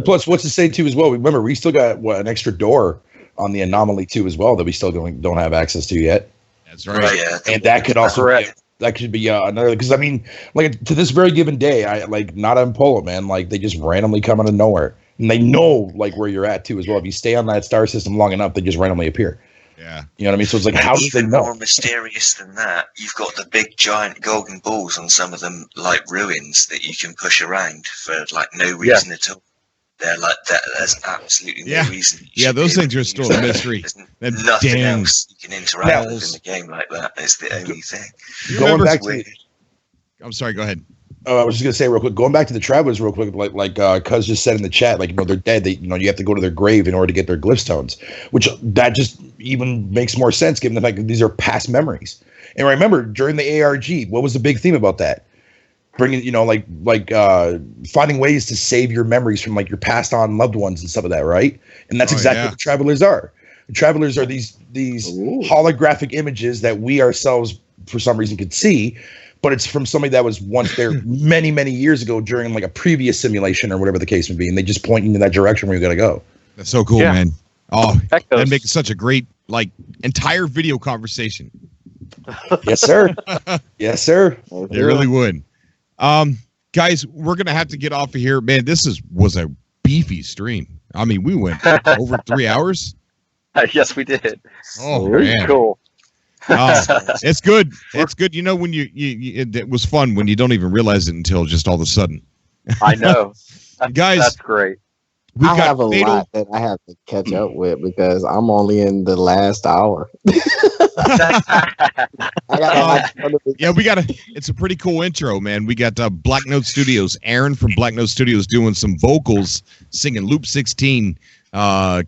Plus, what's to say too as well? Remember, we still got an extra door on the anomaly too as well that we still don't have access to yet. That's right. And that could also be another, because I mean, like to this very given day, I like not on Polo, man. Like they just randomly come out of nowhere, and they know like where you're at too as well. If you stay on that star system long enough, they just randomly appear. Yeah. You know what I mean? So it's like, how do they know? More mysterious than that, you've got the big giant golden balls on some of them, like ruins that you can push around for like no reason at all. They're like that. There's absolutely no reason. Yeah, those things are still a mystery. There's nothing else you can interact with in the game like that. It's the only thing. Going back to, I'm sorry. Go ahead. Oh, I was just gonna say real quick. Going back to the travelers, real quick. Like Cuz just said in the chat, like they're dead. They you have to go to their grave in order to get their glyph stones, which that just even makes more sense given the fact that these are past memories. And remember, during the ARG, what was the big theme about that? Bringing, finding ways to save your memories from like your passed on loved ones and stuff of that, right? And that's exactly what the travelers are. The travelers are these holographic images that we ourselves, for some reason, could see, but it's from somebody that was once there many, many years ago during like a previous simulation or whatever the case may be, and they just point you in that direction where you got to go. That's so cool, man. Oh, that makes such a great like entire video conversation. Yes, sir. Yes, sir. It really would. Guys, we're gonna have to get off of here, man. This was a beefy stream. I mean, we went over 3 hours. Yes, we did. Oh, very man. Cool. It's good. It's good. When it was fun when you don't even realize it until just all of a sudden. I know, guys. That's great. I have a lot that I have to catch up with because I'm only in the last hour. Yeah, it's a pretty cool intro, man. We got Black Note Studios, Aaron from Black Note Studios doing some vocals, singing Loop 16,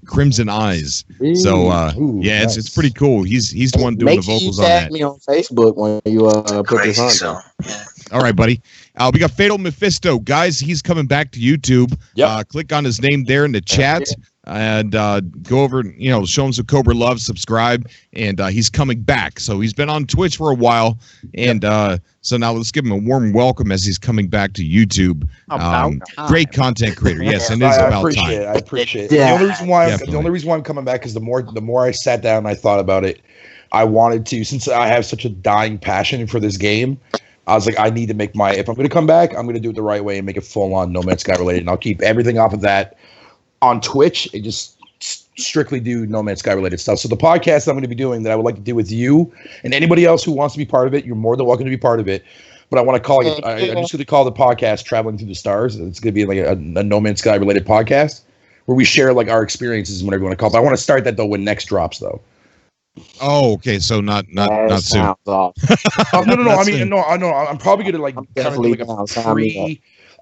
Crimson Eyes. So yeah, nice. it's pretty cool. He's the one doing the vocals on that. Make sure you tag me on Facebook when you put this on. All right, buddy. We got Fatal Mephisto, guys. He's coming back to YouTube. Click on his name there in the chat and go over, show him some Cobra love, subscribe, and he's coming back. So he's been on Twitch for a while, and so now let's give him a warm welcome as he's coming back to YouTube. Great content creator, yes, and it's about time. I appreciate it. Yeah. The only reason why I'm coming back is the more I sat down and I thought about it, I wanted to, since I have such a dying passion for this game. I was like, I need to make if I'm going to come back, I'm going to do it the right way and make it full on No Man's Sky related. And I'll keep everything off of that on Twitch and just strictly do No Man's Sky related stuff. So the podcast I'm going to be doing that I would like to do with you and anybody else who wants to be part of it, you're more than welcome to be part of it. But I want to call it, I'm just going to call the podcast Traveling Through the Stars. It's going to be like a No Man's Sky related podcast where we share like our experiences and whatever you want to call it. But I want to start that though when next drops though. Oh, okay. So not soon. No. I mean, I'm probably gonna like kind of do like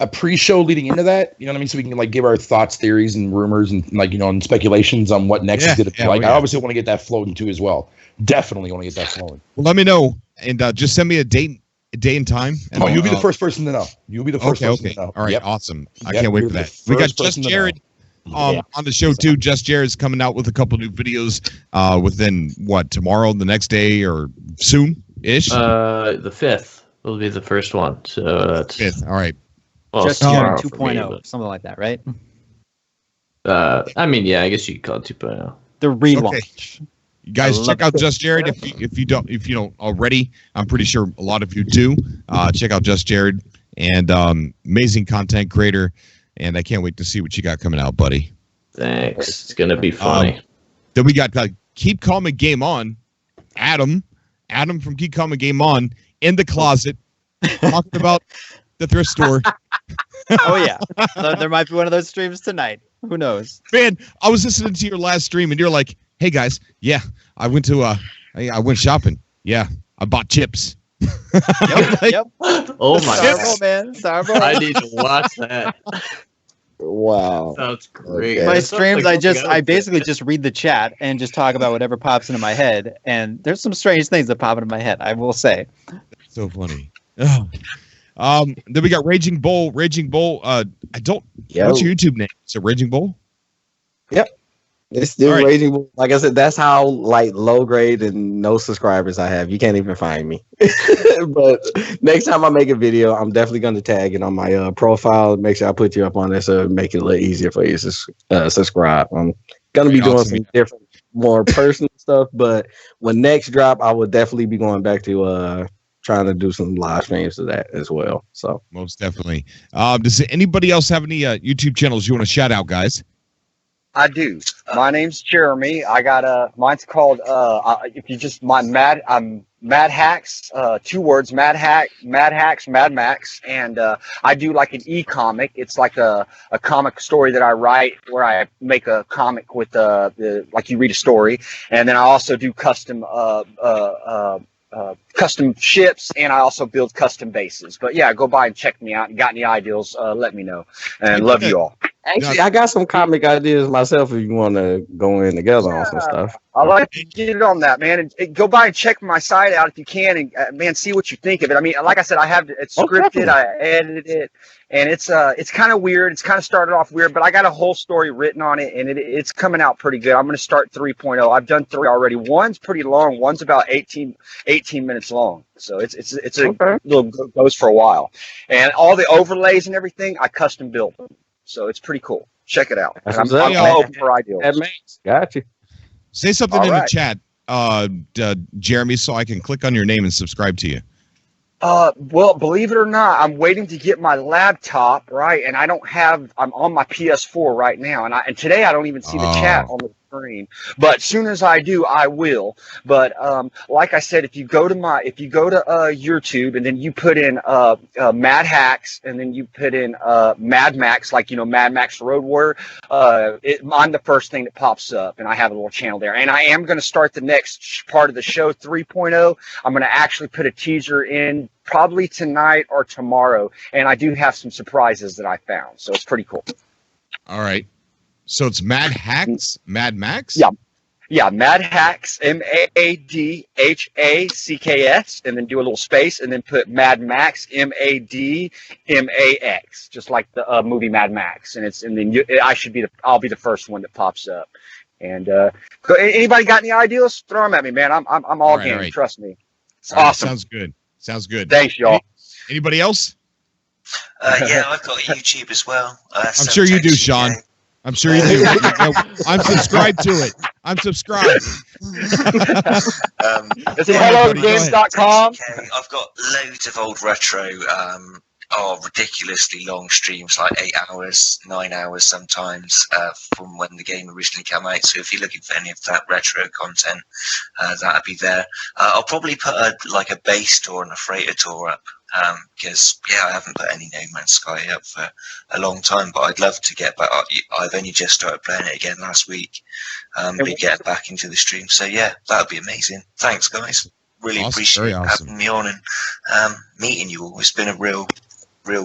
a pre-show leading into that. You know what I mean? So we can like give our thoughts, theories, and rumors, and like and speculations on what next is gonna be like. I obviously want to get that floating too as well. Definitely want to get that flowing. Well, let me know and just send me a day and time. And you'll be the first person to know. You'll be the first person to know. All right, awesome. I can't wait for that. We got Just Jared. On the show too. Just Jared's coming out with a couple new videos within tomorrow, the next day, or soon-ish? The 5th will be the first one. So that's 5th. All right. Well, Just Jared 2.0, something like that, right? I mean, yeah, I guess you could call it 2.0. The relaunch. Okay. You guys check out Just Jared if you don't already. I'm pretty sure a lot of you do. Check out Just Jared and amazing content creator. And I can't wait to see what you got coming out, buddy. Thanks. It's going to be funny. Then we got Keep Calm and Game On. Adam from Keep Calm and Game On in the closet talking about the thrift store. Oh, yeah. So there might be one of those streams tonight. Who knows? Man, I was listening to your last stream and you're like, hey, guys, yeah, I went shopping. Yeah, I bought chips. Yep. Oh my God, man! I need to watch that. Wow, sounds great. My streams, I basically just read the chat and just talk about whatever pops into my head. And there's some strange things that pop into my head, I will say. So funny. Then we got Raging Bull. What's your YouTube name? Is it Raging Bull? Yep. It's still Raging. Like I said, that's how low grade and no subscribers I have. You can't even find me. But next time I make a video, I'm definitely going to tag it on my profile. Make sure I put you up on there so make it a little easier for you to subscribe. I'm going to be doing some different, more personal stuff. But when next drop, I will definitely be going back to trying to do some live streams of that as well. So most definitely. Does anybody else have any YouTube channels you want to shout out, guys? I do. My name's Jeremy. I got mine's called if you just Mad Hacks, 2 words, Mad Hacks, Mad Max, and I do like an e-comic. It's like a comic story that I write where I make a comic with like you read a story, and then I also do custom ships, and I also build custom bases. But yeah, go by and check me out. And got any ideas, let me know. And love you all. Actually, I got some comic ideas myself if you want to go in together on some stuff. I'd like to get on that, man. And go by and check my site out if you can, and man, see what you think of it. I mean, like I said, it's scripted, I edited it, and it's kind of weird. It's kind of started off weird, but I got a whole story written on it, and it's coming out pretty good. I'm going to start 3.0. I've done 3 already. One's pretty long. One's about 18 minutes long. So it's a little goes for a while, and all the overlays and everything I custom built them. So it's pretty cool. Check it out. I'm open for ideas. Got you. Say something in the chat, Jeremy, so I can click on your name and subscribe to you. Well, believe it or not, I'm waiting to get my laptop, right? And I'm on my PS4 right now. And today I don't even see the chat on the screen. But as soon as I do, I will. But like I said, if you go to YouTube and then you put in Mad Hacks and then you put in Mad Max, like Mad Max Road Warrior, I'm the first thing that pops up, and I have a little channel there. And I am going to start the next part of the show 3.0. I'm going to actually put a teaser in probably tonight or tomorrow, and I do have some surprises that I found, so it's pretty cool. All right. So it's Mad Hacks, Mad Max? Yeah, Mad Hacks, MADHACKS, and then do a little space, and then put Mad Max, MADMAX, just like the movie Mad Max. And I'll be the first one that pops up. And anybody got any ideas? Throw them at me, man. I'm all game. Right. Trust me. It's awesome. Sounds good. Sounds good. Thanks, y'all. Anybody else? Yeah, I've got YouTube as well. I'm sure you do, Sean. I'm sure you do. I'm subscribed to it. I'm subscribed. Is it hellogames.com? I've got loads of old retro, ridiculously long streams, like 8 hours, 9 hours sometimes, from when the game originally came out. So if you're looking for any of that retro content, that'll be there. I'll probably put a base tour and a freighter tour up. Because I haven't put any No Man's Sky up for a long time, but I'd love to get back. I've only just started playing it again last week, but get back into the stream. So that would be amazing. Thanks, guys. Really appreciate having me on and meeting you all. It's been a real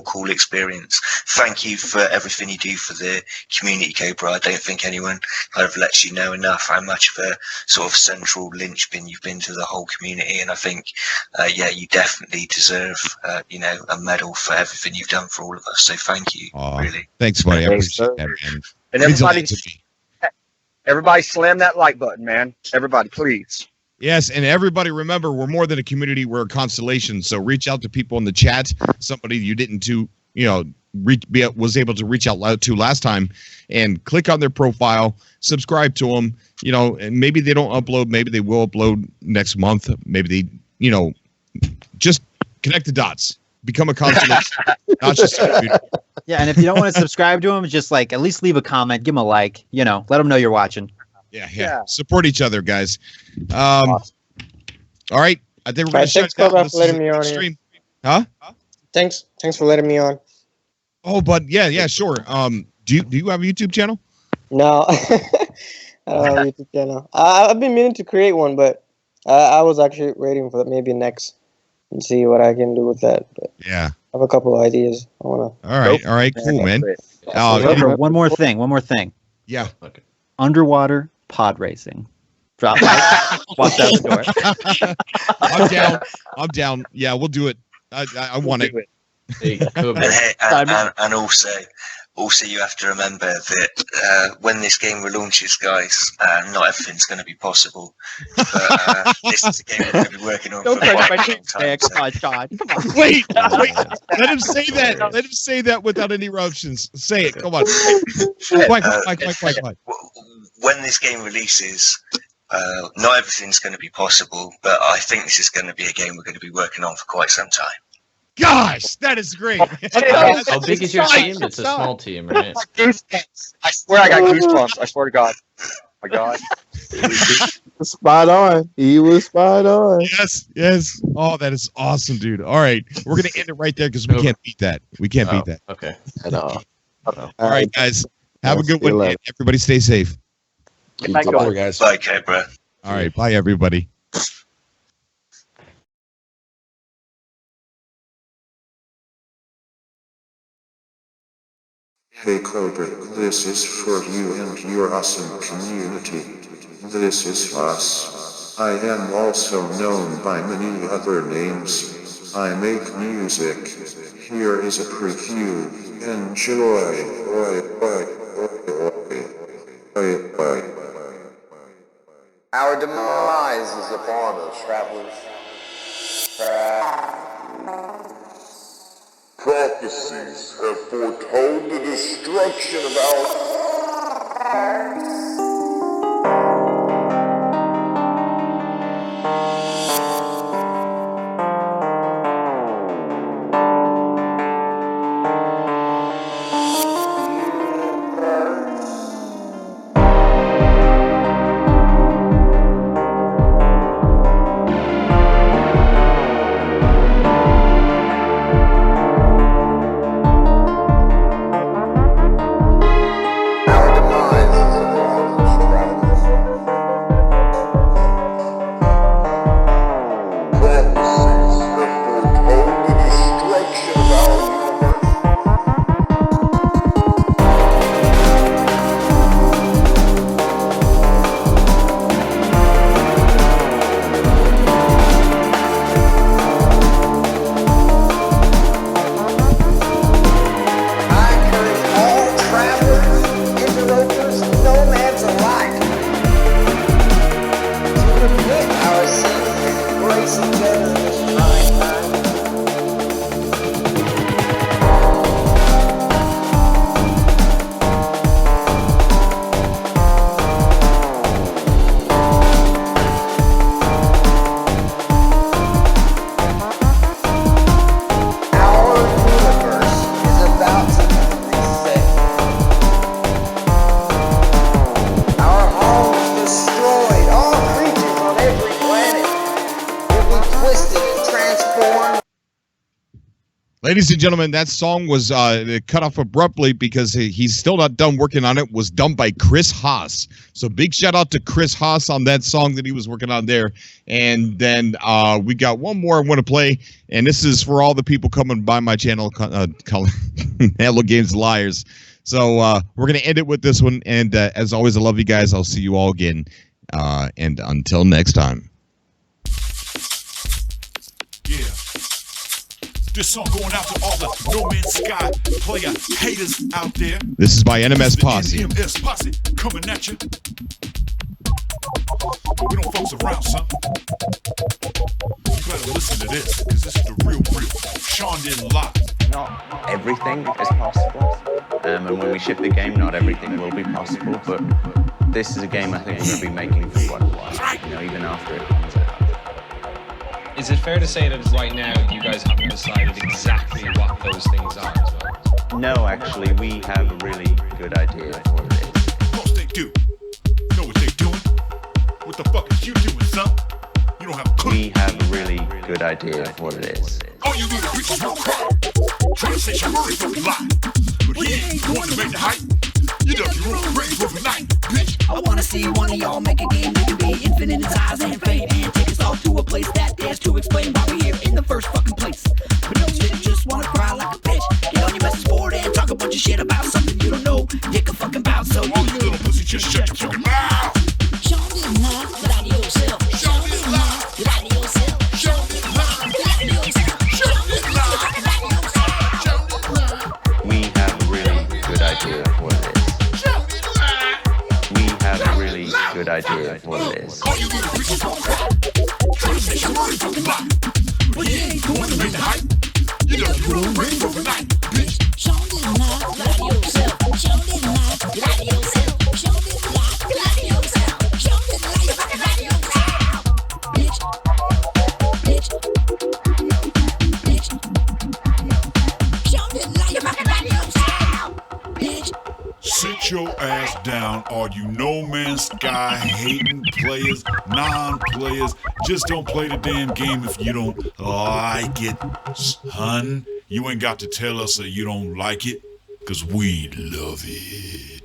cool experience. Thank you for everything you do for the community, Cobra. I don't think anyone kind of lets you know enough how much of a sort of central linchpin you've been to the whole community. And I think, you definitely deserve, a medal for everything you've done for all of us. So thank you, really. Thanks, buddy. I appreciate that, man. And everybody slam that like button, man. Everybody, please. Yes, and everybody remember, we're more than a community, we're a constellation. So reach out to people in the chat, somebody you didn't was able to reach out loud to last time, and click on their profile, subscribe to them, and maybe they don't upload, maybe they will upload next month, maybe they, just connect the dots, become a constellation, not just a community. Yeah, and if you don't want to subscribe to them, just at least leave a comment, give them a like, let them know you're watching. Yeah. Support each other, guys. Awesome. All right. I think we're going to shut down. Thanks for letting me on here. Huh? Thanks for letting me on. Oh, but yeah, sure. Do you have a YouTube channel? No. I don't have a YouTube channel. I've been meaning to create one, but I was actually waiting for maybe next and see what I can do with that. But yeah. I have a couple of ideas. All right, cool, man. One more thing. Yeah. Okay. Underwater pod racing. Drop walk out the door. I'm down. Yeah, we'll do it. I want it. And also you have to remember that when this game relaunches, guys, not everything's going to be possible. But this is a game we're going to be working on for quite a long time. Come on, Sean. Come on. Wait. Let him say that. Let him say that without any interruptions. Say it. Come on. Quiet. When this game releases, not everything's going to be possible, but I think this is going to be a game we're going to be working on for quite some time. Gosh, that is great. How big is your team? It's a small team, right? I swear I got goosebumps. I swear to God. My God. Spot on. He was spot on. Yes. Oh, that is awesome, dude. All right. We're going to end it right there because we can't beat that. We can't beat that. Okay. At all. All right, guys. Have a good one. Everybody stay safe. Bye, guys. Bye, Cobra. All right. Bye, everybody. Hey Cobra, this is for you and your awesome community. This is us. I am also known by many other names. I make music. Here is a preview. Enjoy. Our demise is upon us, travelers. Prophecies have foretold the destruction of our... Ladies and gentlemen, that song was cut off abruptly because he's still not done working on it. Was done by Chris Haas. So big shout out to Chris Haas on that song that he was working on there. And then we got one more I want to play, and this is for all the people coming by my channel, Hello Games Liars. So we're going to end it with this one. And as always, I love you guys. I'll see you all again. And until next time. Yeah. This song going out to all the No Man's Sky player haters out there. This is by NMS Posse. NMS Posse coming at you. But we don't fucks around, son. You better listen to this, because this is the real. Sean didn't lie. Not everything is possible. And when we ship the game, not everything will be possible. But this is a game I think we're going to be making for quite a while. You know, even after it comes out. Is it fair to say that right now you guys haven't decided exactly what those things are as well? No, actually, we have a really good idea of what it is. Of course they do. You know what they're doing? What the fuck is you doing, son? You don't have a clue. We have a really good idea of what it is. All you little bitches will cry. Try to say Shamari fucking lie. But he ain't going to make the hype. You done your own grave for the night, bitch. I wanna see one of y'all make a game that can be infinite in size and fame, and take us all to a place that dares to explain why we're here in the first fucking place. But no, you just wanna cry like a bitch. Get on your message board and talk a bunch of shit about something you don't know dick a fucking about. So all you little pussy just shut your fucking mouth. Show me love, get out of yourself. Show me love, get out of yourself. Show me love, get out of yourself. Show me love, get out of yourself. Show me love. We have a really good idea of what it is. We have a really good idea of what it is. All you little bitches will cry. Try to say Shamari fucking lie. But he ain't going to make the hype. You done your own grave for the night, bitch. Show me love, get out of yourself. Show me love, get out of yourself. Show me love, get out of yourself. Show me love, get out of yourself. Bitch. Bitch. Bitch. Show me love, get out of yourself. Bitch. Sit your ass down, all you No Man's Sky hating players, non-players. Just don't play the damn game if you don't like it, son. You ain't got to tell us that you don't like it, because we love it.